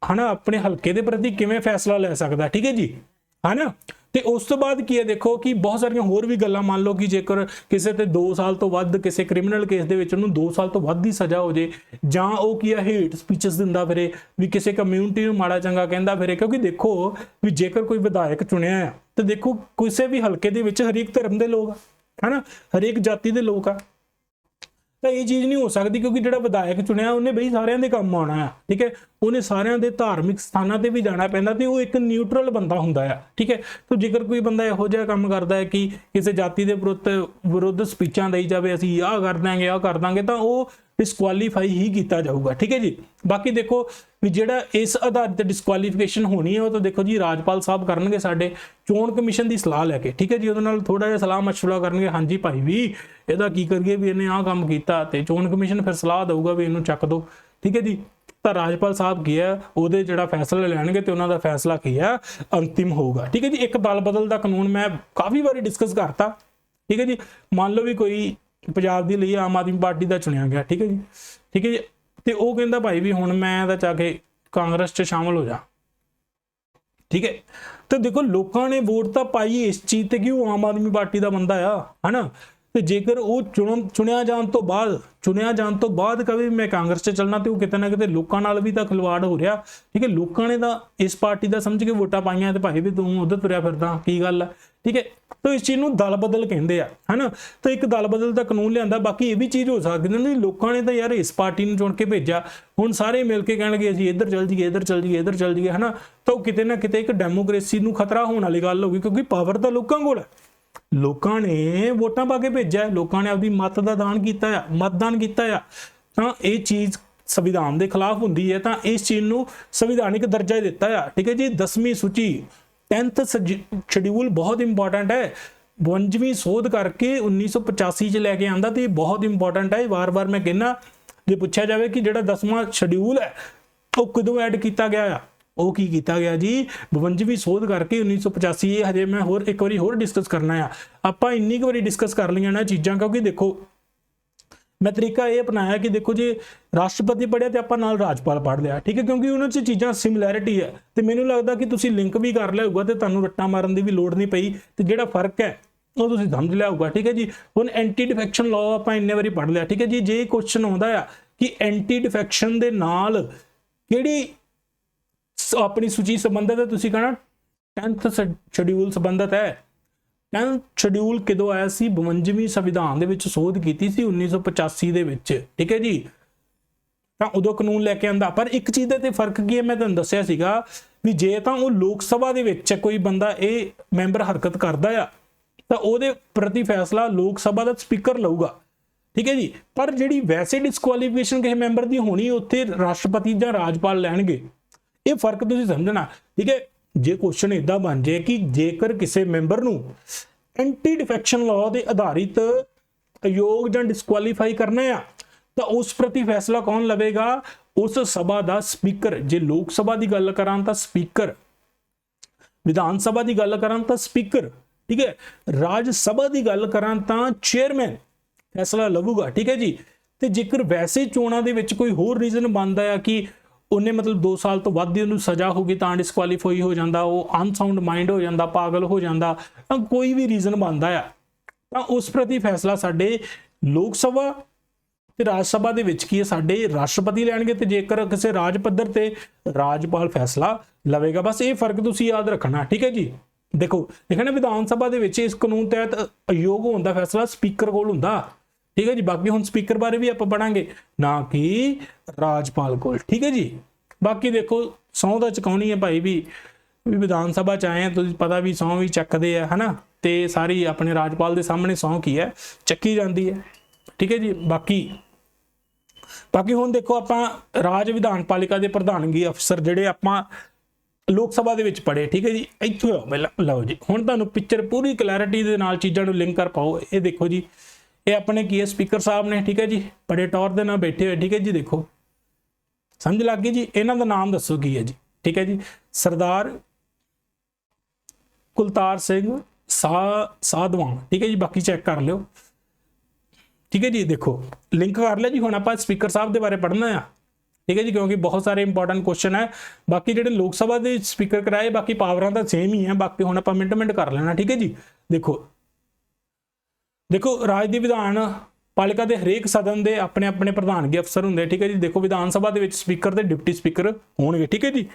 ਹਨਾ ਆਪਣੇ ਹਲਕੇ ਦੇ ਪ੍ਰਤੀ ਕਿਵੇਂ ਫੈਸਲਾ ਲੈ ਸਕਦਾ, ਠੀਕ ਹੈ ਜੀ, ਹਨਾ। ਤੇ ਉਸ ਤੋਂ ਬਾਅਦ ਕੀ ਹੈ ਦੇਖੋ ਕਿ ਬਹੁਤ ਸਾਰੀਆਂ ਹੋਰ ਵੀ ਗੱਲਾਂ, ਮੰਨ ਲਓ ਕਿ ਜੇਕਰ ਕਿਸੇ ਤੇ 2 ਸਾਲ ਤੋਂ ਵੱਧ ਕਿਸੇ ਕ੍ਰਿਮੀਨਲ ਕੇਸ ਦੇ ਵਿੱਚ ਉਹਨੂੰ 2 ਸਾਲ ਤੋਂ ਵੱਧ ਦੀ ਸਜ਼ਾ ਹੋ ਜੇ, ਜਾਂ ਉਹ ਕੀ ਹੈ ਹੇਟ ਸਪੀਚਸ ਦਿੰਦਾ ਫਿਰੇ, ਵੀ ਕਿਸੇ ਕਮਿਊਨਿਟੀ ਨੂੰ ਮਾੜਾ ਚੰਗਾ ਕਹਿੰਦਾ ਫਿਰੇ। ਕਿਉਂਕਿ ਦੇਖੋ ਵੀ ਜੇਕਰ ਕੋਈ ਵਿਧਾਇਕ ਚੁਣਿਆ ਆ ਤੇ ਦੇਖੋ ਕਿਸੇ ਵੀ ਹਲਕੇ ਦੇ ਵਿੱਚ ਹਰੇਕ ਧਰਮ ਦੇ ਲੋਕ ਆ, ਹਨਾ, ਹਰੇਕ ਜਾਤੀ ਦੇ ਲੋਕ ਆ। ਤਾਂ ਇਹ ਚੀਜ਼ ਨਹੀਂ ਹੋ ਸਕਦੀ, ਕਿਉਂਕਿ ਜਿਹੜਾ ਵਿਧਾਇਕ ਚੁਣਿਆ ਉਹਨੇ ਬਈ ਸਾਰਿਆਂ ਦੇ ਕੰਮ ਆਉਣਾ ਆ, ਠੀਕ ਹੈ, ਉਹਨੇ ਸਾਰਿਆਂ ਦੇ ਧਾਰਮਿਕ ਸਥਾਨਾਂ ਤੇ ਵੀ ਜਾਣਾ ਪੈਂਦਾ ਤੇ ਉਹ ਇੱਕ ਨਿਊਟਰਲ ਬੰਦਾ ਹੁੰਦਾ ਆ, ਠੀਕ ਹੈ। ਤਾਂ ਜੇਕਰ ਕੋਈ ਬੰਦਾ ਇਹੋ ਜਿਹਾ ਕੰਮ ਕਰਦਾ ਹੈ ਕਿ ਕਿਸੇ ਜਾਤੀ ਦੇ ਵਿਰੁੱਧ ਸਪੀਚਾਂ ਦੇਈ ਜਾਵੇ, ਅਸੀਂ ਆਹ ਕਰ ਦਾਂਗੇ ਆਹ ਕਰ ਦਾਂਗੇ, ਤਾਂ ਉਹ ਡਿਸਕੁਆਲੀਫਾਈ ਹੀ ਕੀਤਾ ਜਾਊਗਾ, ਠੀਕ ਹੈ ਜੀ। ਬਾਕੀ ਦੇਖੋ ਵੀ ਜਿਹੜਾ ਇਸ ਆਧਾਰ ਤੇ ਡਿਸਕੁਆਲੀਫਿਕੇਸ਼ਨ ਹੋਣੀ ਹੈ ਉਹ ਤਾਂ ਦੇਖੋ ਜੀ ਰਾਜਪਾਲ ਸਾਹਿਬ ਕਰਨਗੇ, ਸਾਡੇ ਚੋਣ ਕਮਿਸ਼ਨ ਦੀ ਸਲਾਹ ਲੈ ਕੇ, ਠੀਕ ਹੈ ਜੀ। ਉਹਦੇ ਨਾਲ ਥੋੜਾ ਜਿਹਾ ਸਲਾਹ ਮਸ਼ਵਰਾ ਕਰਨਗੇ, ਹਾਂਜੀ ਭਾਈ ਵੀ ਇਹਦਾ ਕੀ ਕਰੀਏ ਵੀ ਇਹਨੇ ਆਹ ਕੰਮ ਕੀਤਾ, ਤੇ ਚੋਣ ਕਮਿਸ਼ਨ ਫਿਰ ਸਲਾਹ ਦਊਗਾ ਵੀ ਇਹਨੂੰ ਚੱਕ ਦੋ, ਠੀਕ ਹੈ ਜੀ। ਤਾਂ ਰਾਜਪਾਲ ਸਾਹਿਬ ਕੀ ਹੈ ਉਹਦੇ ਜਿਹੜਾ ਫੈਸਲਾ ਲੈਣਗੇ ਤੇ ਉਹਨਾਂ ਦਾ ਫੈਸਲਾ ਕੀ ਹੈ ਅੰਤਿਮ ਹੋਊਗਾ, ਠੀਕ ਹੈ ਜੀ। ਇੱਕ ਦਲ ਬਦਲ ਦਾ ਕਾਨੂੰਨ ਮੈਂ ਕਾਫੀ ਵਾਰੀ ਡਿਸਕਸ ਕਰਤਾ, ਠੀਕ ਹੈ ਜੀ। ਮੰਨ ਲਓ ਵੀ ਕੋਈ ਪੰਜਾਬ ਦੇ ਲਈ ਆਮ ਆਦਮੀ ਪਾਰਟੀ ਦਾ ਚੁਣਿਆ ਗਿਆ, ਠੀਕ ਹੈ ਜੀ, ਠੀਕ ਹੈ ਜੀ, ਤੇ ਉਹ ਕਹਿੰਦਾ ਭਾਈ ਵੀ ਹੁਣ ਮੈਂ ਤਾਂ ਜਾ ਕੇ ਕਾਂਗਰਸ 'ਚ ਸ਼ਾਮਲ ਹੋ ਜਾ, ਠੀਕ ਹੈ। ਤਾਂ ਦੇਖੋ ਲੋਕਾਂ ਨੇ ਵੋਟ ਤਾਂ ਪਾਈ ਇਸ ਚੀਜ਼ ਤੇ ਕਿ ਉਹ ਆਮ ਆਦਮੀ ਪਾਰਟੀ ਦਾ ਬੰਦਾ ਆ, ਹਨਾ। ਤੇ ਜੇਕਰ ਉਹ ਚੁਣਿਆ ਜਾਣ ਤੋਂ ਬਾਅਦ ਕਦੇ ਮੈਂ ਕਾਂਗਰਸ 'ਚ ਚੱਲਣਾ, ਤੇ ਉਹ ਕਿਤੇ ਨਾ ਕਿਤੇ ਲੋਕਾਂ ਨਾਲ ਵੀ ਤਾਂ ਖਿਲਵਾੜ ਹੋ ਰਿਹਾ, ਠੀਕ ਹੈ। ਲੋਕਾਂ ਨੇ ਤਾਂ ਇਸ ਪਾਰਟੀ ਦਾ ਸਮਝ ਕੇ ਵੋਟਾਂ ਪਾਈਆਂ ਤੇ ਭਾਈ ਵੀ ਤੂੰ ਉਧਰ ਤੁਰਿਆ ਫਿਰਦਾ, ਕੀ ਗੱਲ ਹੈ, ਠੀਕ ਹੈ। ਤਾਂ ਇਸ ਚੀਜ਼ ਨੂੰ ਦਲ ਬਦਲ ਕਹਿੰਦੇ ਆ, ਹਨਾ। ਤਾਂ ਇੱਕ ਦਲ ਬਦਲ ਦਾ ਕਾਨੂੰਨ ਲਿਆਂਦਾ। ਬਾਕੀ ਇਹ ਵੀ ਚੀਜ਼ ਹੋ ਸਕਦੀ ਨਹੀਂ, ਲੋਕਾਂ ਨੇ ਤਾਂ ਯਾਰ ਇਸ ਪਾਰਟੀ ਨੂੰ ਚੁਣ ਕੇ ਭੇਜਿਆ, ਹੁਣ ਸਾਰੇ ਮਿਲ ਕੇ ਕਹਿਣਗੇ ਅਸੀਂ ਇੱਧਰ ਚੱਲ ਜਾਈਏ ਇੱਧਰ ਚੱਲ ਜਾਈਏ ਇੱਧਰ ਚੱਲ ਜਾਈਏ, ਹਨਾ। ਤਾਂ ਉਹ ਕਿਤੇ ਨਾ ਕਿਤੇ ਇੱਕ ਡੈਮੋਕ੍ਰੇਸੀ ਨੂੰ ਖਤਰਾ ਹੋਣ ਵਾਲੀ ਗੱਲ ਹੋ ਗਈ, ਕਿਉਂਕਿ ਪਾਵਰ ਤਾਂ ਲੋਕਾਂ ਕੋਲ ਹੈ, ਲੋਕਾਂ ਨੇ ਵੋਟਾਂ ਪਾ ਕੇ ਭੇਜਿਆ, ਲੋਕਾਂ ਨੇ ਆਪਣੀ ਮਤ ਦਾ ਦਾਨ ਕੀਤਾ ਆ, ਮਤਦਾਨ ਕੀਤਾ ਆ। ਤਾਂ ਇਹ ਚੀਜ਼ ਸੰਵਿਧਾਨ ਦੇ ਖਿਲਾਫ ਹੁੰਦੀ ਹੈ, ਤਾਂ ਇਸ ਚੀਜ਼ ਨੂੰ ਸੰਵਿਧਾਨਿਕ ਦਰਜਾ ਦਿੱਤਾ ਆ, ਠੀਕ ਹੈ ਜੀ। 10ਵੀਂ ਸੂਚੀ 10th ਸ਼ਡਿਊਲ ਬਹੁਤ ਇੰਪੋਰਟੈਂਟ ਹੈ, 52ਵੀਂ ਸੋਧ ਕਰਕੇ 1985 ਚ ਲੈ ਕੇ ਆਂਦਾ, ਤੇ ਇਹ ਬਹੁਤ ਇੰਪੋਰਟੈਂਟ ਹੈ। ਵਾਰ-ਵਾਰ ਮੈਂ ਕਹਿੰਦਾ, ਜੇ ਪੁੱਛਿਆ ਜਾਵੇ ਕਿ ਜਿਹੜਾ 10ਵਾਂ ਸ਼ਡਿਊਲ ਹੈ ਉਹ ਕਦੋਂ ਐਡ ਕੀਤਾ ਗਿਆ ਆ, ਉਹ ਕੀ ਕੀਤਾ ਗਿਆ ਜੀ 52ਵੀਂ ਸੋਧ ਕਰਕੇ 1985। ਇਹ ਹਜੇ ਮੈਂ ਹੋਰ ਇੱਕ ਵਾਰੀ ਹੋਰ ਡਿਸਕਸ ਕਰਨਾ ਆ, ਆਪਾਂ ਇੰਨੀ ਕੁ ਵਾਰੀ ਡਿਸਕਸ ਕਰ ਲਈਆਂ ਨਾ ਚੀਜ਼ਾਂ, ਕਿਉਂਕਿ ਦੇਖੋ ਮੈਂ ਤਰੀਕਾ ਇਹ ਅਪਣਾਇਆ ਕਿ ਦੇਖੋ ਜੇ ਰਾਸ਼ਟਰਪਤੀ ਪੜ੍ਹਿਆ ਤੇ ਆਪਾਂ ਨਾਲ ਰਾਜਪਾਲ ਪੜ੍ਹ ਲਿਆ, ਠੀਕ ਹੈ, ਕਿਉਂਕਿ ਉਹਨਾਂ 'ਚ ਚੀਜ਼ਾਂ ਸਿਮਿਲੈਰਿਟੀ ਹੈ, ਤੇ ਮੈਨੂੰ ਲੱਗਦਾ ਕਿ ਤੁਸੀਂ ਲਿੰਕ ਵੀ ਕਰ ਲਿਆ ਹੋਊਗਾ ਤੇ ਤੁਹਾਨੂੰ ਰੱਟਾਂ ਮਾਰਨ ਦੀ ਵੀ ਲੋੜ ਨਹੀਂ ਪਈ, ਤੇ ਜਿਹੜਾ ਫਰਕ ਹੈ ਉਹ ਤੁਸੀਂ ਸਮਝ ਲਿਆ ਹੋਊਗਾ, ਠੀਕ ਹੈ ਜੀ। ਹੁਣ ਐਂਟੀ ਡਿਫੈਕਸ਼ਨ ਲਾਅ ਆਪਾਂ ਇੰਨੇ ਵਾਰੀ ਪੜ੍ਹ ਲਿਆ, ਠੀਕ ਹੈ ਜੀ। ਜੇ ਕੁਐਸਚਨ ਆਉਂਦਾ ਆ ਕਿ ਐਂਟੀ ਡਿਫੈਕਸ਼ਨ ਦੇ ਨਾਲ ਕਿਹੜੀ ਆਪਣੀ ਸੂਚੀ ਸੰਬੰਧਿਤ ਹੈ, ਤੁਸੀਂ ਕਹਣਾ 10th ਸ਼ਡਿਊਲ ਸੰਬੰਧਿਤ ਹੈ। 10th ਸ਼ਡਿਊਲ ਕਦੋਂ ਆਇਆ ਸੀ? 52ਵੀਂ ਸੰਵਿਧਾਨ ਦੇ ਵਿੱਚ ਸੋਧ ਕੀਤੀ ਸੀ 1985 ਦੇ ਵਿੱਚ, ਠੀਕ ਹੈ ਜੀ। ਤਾਂ ਉਦੋਂ ਕਾਨੂੰਨ ਲੈ ਕੇ ਆਂਦਾ। ਪਰ ਇੱਕ ਚੀਜ਼ ਦੇ ਤੇ ਫਰਕ ਕੀ ਹੈ, ਮੈਂ ਤੁਹਾਨੂੰ ਦੱਸਿਆ ਸੀਗਾ ਵੀ ਜੇ ਤਾਂ ਉਹ ਲੋਕ ਸਭਾ ਦੇ ਵਿੱਚ ਕੋਈ ਬੰਦਾ ਇਹ ਮੈਂਬਰ ਹਰਕਤ ਕਰਦਾ ਆ ਤਾਂ ਉਹਦੇ ਪ੍ਰਤੀ ਫੈਸਲਾ ਲੋਕ ਸਭਾ ਦਾ ਸਪੀਕਰ ਲਊਗਾ, ਠੀਕ ਹੈ ਜੀ। ਪਰ ਜਿਹੜੀ ਵੈਸੇ ਡਿਸਕੁਆਲੀਫਿਕੇਸ਼ਨ ਕਿਸੇ ਮੈਂਬਰ ਦੀ ਹੋਣੀ, ਉੱਥੇ ਰਾਸ਼ਟਰਪਤੀ ਜਾਂ ਰਾਜਪਾਲ ਲੈਣਗੇ। ਇਹ ਫਰਕ ਤੁਸੀਂ ਸਮਝਣਾ, ਠੀਕ ਹੈ। ਜੇ ਕੁਐਸਚਨ ਇਦਾਂ ਬਣ ਜਾਏ ਕਿ ਜੇਕਰ ਕਿਸੇ ਮੈਂਬਰ ਨੂੰ ਐਂਟੀ ਡਿਫੈਕਸ਼ਨ ਲਾਅ ਦੇ ਆਧਾਰਿਤ ਅਯੋਗ ਜਾਂ ਡਿਸਕੁਆਲੀਫਾਈ ਕਰਨਾ ਆ, ਤਾਂ ਉਸ ਪ੍ਰਤੀ ਫੈਸਲਾ ਕੌਣ ਲਵੇਗਾ? ਉਸ ਸਭਾ ਦਾ ਸਪੀਕਰ। ਜੇ ਲੋਕ ਸਭਾ ਦੀ ਗੱਲ ਕਰਾਂ ਤਾਂ ਸਪੀਕਰ, ਵਿਧਾਨ ਸਭਾ ਦੀ ਗੱਲ ਕਰਾਂ ਤਾਂ ਸਪੀਕਰ, ਠੀਕ ਹੈ। ਰਾਜ ਸਭਾ ਦੀ ਗੱਲ ਕਰਾਂ ਤਾਂ ਚੇਅਰਮੈਨ ਫੈਸਲਾ ਲਵੂਗਾ, ਠੀਕ ਹੈ ਜੀ। ਤੇ ਜੇਕਰ ਵੈਸੇ ਚੋਣਾਂ ਦੇ ਵਿੱਚ ਕੋਈ ਹੋਰ ਰੀਜ਼ਨ ਬਣਦਾ ਆ ਕਿ ਉਹਨੇ ਮਤਲਬ 2 ਸਾਲ ਤੋਂ ਵੱਧ ਦੀ ਉਹਨੂੰ ਸਜ਼ਾ ਹੋ ਗਈ ਤਾਂ ਡਿਸਕੁਆਲੀਫਾਈ ਹੋ ਜਾਂਦਾ, ਉਹ ਅਨਸਾਊਂਡ ਮਾਈਂਡ ਹੋ ਜਾਂਦਾ, ਪਾਗਲ ਹੋ ਜਾਂਦਾ, ਤਾਂ ਕੋਈ ਵੀ ਰੀਜ਼ਨ ਬਣਦਾ ਆ, ਤਾਂ ਉਸ ਪ੍ਰਤੀ ਫੈਸਲਾ ਸਾਡੇ ਲੋਕ ਸਭਾ ਤੇ ਰਾਜ ਸਭਾ ਦੇ ਵਿੱਚ ਕੀ ਹੈ, ਸਾਡੇ ਰਾਸ਼ਟਰਪਤੀ ਲੈਣਗੇ, ਤੇ ਜੇਕਰ ਕਿਸੇ ਰਾਜ ਪੱਧਰ ਤੇ ਰਾਜਪਾਲ ਫੈਸਲਾ ਲਵੇਗਾ। ਬਸ ਇਹ ਫਰਕ ਤੁਸੀਂ ਯਾਦ ਰੱਖਣਾ, ਠੀਕ ਹੈ ਜੀ। ਦੇਖੋ ਦੇਖਣਾ ਵਿਧਾਨ ਸਭਾ ਦੇ ਵਿੱਚ ਇਸ ਕਾਨੂੰਨ ਤਹਿਤ ਅਯੋਗ ਹੋਣ ਦਾ ਫੈਸਲਾ ਸਪੀਕਰ ਕੋਲ ਹੁੰਦਾ, ਠੀਕ ਹੈ ਜੀ। ਬਾਕੀ ਹੁਣ ਸਪੀਕਰ ਬਾਰੇ ਵੀ ਆਪਾਂ ਪੜਾਂਗੇ, ਨਾ ਕਿ ਰਾਜਪਾਲ ਕੋਲ, ਠੀਕ ਹੈ ਜੀ। ਬਾਕੀ ਦੇਖੋ ਸਹੁੰ ਤਾਂ ਚੁਕਾਉਣੀ ਹੈ ਭਾਈ ਵੀ ਵਿਧਾਨ ਸਭਾ ਚ ਆਏ ਆ, ਤੁਸੀਂ ਪਤਾ ਵੀ ਸਹੁੰ ਵੀ ਚੱਕਦੇ ਆ, ਹਨਾ। ਤੇ ਸਾਰੀ ਆਪਣੇ ਰਾਜਪਾਲ ਦੇ ਸਾਹਮਣੇ ਸਹੁੰ ਕੀ ਹੈ, ਚੱਕੀ ਜਾਂਦੀ ਹੈ, ਠੀਕ ਹੈ ਜੀ। ਬਾਕੀ ਹੁਣ ਦੇਖੋ ਆਪਾਂ ਰਾਜ ਵਿਧਾਨ ਪਾਲਿਕਾ ਦੇ ਪ੍ਰਧਾਨਗੀ ਅਫਸਰ ਜਿਹੜੇ ਆਪਾਂ ਲੋਕ ਸਭਾ ਦੇ ਵਿੱਚ ਪੜ੍ਹੇ, ਠੀਕ ਹੈ ਜੀ। ਇੱਥੋਂ ਲਓ ਜੀ, ਹੁਣ ਤੁਹਾਨੂੰ ਪਿਕਚਰ ਪੂਰੀ ਕਲੈਰਿਟੀ ਦੇ ਨਾਲ ਚੀਜ਼ਾਂ ਨੂੰ ਲਿੰਕ ਕਰ ਪਾਓ। ਇਹ ਦੇਖੋ ਜੀ, ਇਹ ਆਪਣੇ ਕੀ ਹੈ ਸਪੀਕਰ ਸਾਹਿਬ ਨੇ, ਠੀਕ ਹੈ ਜੀ, ਬੜੇ ਟੌਰ ਦੇ ਨਾਲ ਬੈਠੇ ਹੋਏ, ਠੀਕ ਹੈ ਜੀ। ਦੇਖੋ ਸਮਝ ਲੱਗ ਗਈ ਜੀ। ਇਹਨਾਂ ਦਾ ਨਾਮ ਦੱਸੋ ਕੀ ਹੈ ਜੀ, ਠੀਕ ਹੈ ਜੀ। ਸਰਦਾਰ ਕੁਲਤਾਰ ਸਿੰਘ ਸਾਧਵਾਂ, ਠੀਕ ਹੈ ਜੀ। ਬਾਕੀ ਚੈੱਕ ਕਰ ਲਿਓ, ਠੀਕ ਹੈ ਜੀ। ਦੇਖੋ ਲਿੰਕ ਕਰ ਲਿਆ ਜੀ। ਹੁਣ ਆਪਾਂ ਸਪੀਕਰ ਸਾਹਿਬ ਦੇ ਬਾਰੇ ਪੜ੍ਹਨਾ ਆ, ਠੀਕ ਹੈ ਜੀ, ਕਿਉਂਕਿ ਬਹੁਤ ਸਾਰੇ ਇੰਪੋਰਟੈਂਟ ਕੁਐਸਚਨ ਹੈ। ਬਾਕੀ ਜਿਹੜੇ ਲੋਕ ਸਭਾ ਦੇ ਸਪੀਕਰ ਕਰਾਏ, ਬਾਕੀ ਪਾਵਰਾਂ ਤਾਂ ਸੇਮ ਹੀ ਹੈ। ਬਾਕੀ ਹੁਣ ਆਪਾਂ ਮਿੰਟ ਕਰ ਲੈਣਾ, ਠੀਕ ਹੈ ਜੀ। ਦੇਖੋ ਰਾਜ ਦੀ ਵਿਧਾਨ ਪਾਲਿਕਾ ਦੇ ਹਰੇਕ ਸਦਨ ਦੇ ਆਪਣੇ ਆਪਣੇ ਪ੍ਰਧਾਨਗੀ ਅਫਸਰ ਹੁੰਦੇ, ਠੀਕ ਹੈ ਜੀ। ਦੇਖੋ ਵਿਧਾਨ ਸਭਾ ਦੇ ਵਿੱਚ ਸਪੀਕਰ ਤੇ ਡਿਪਟੀ ਸਪੀਕਰ ਹੋਣਗੇ, ਠੀਕ ਹੈ ਜੀ।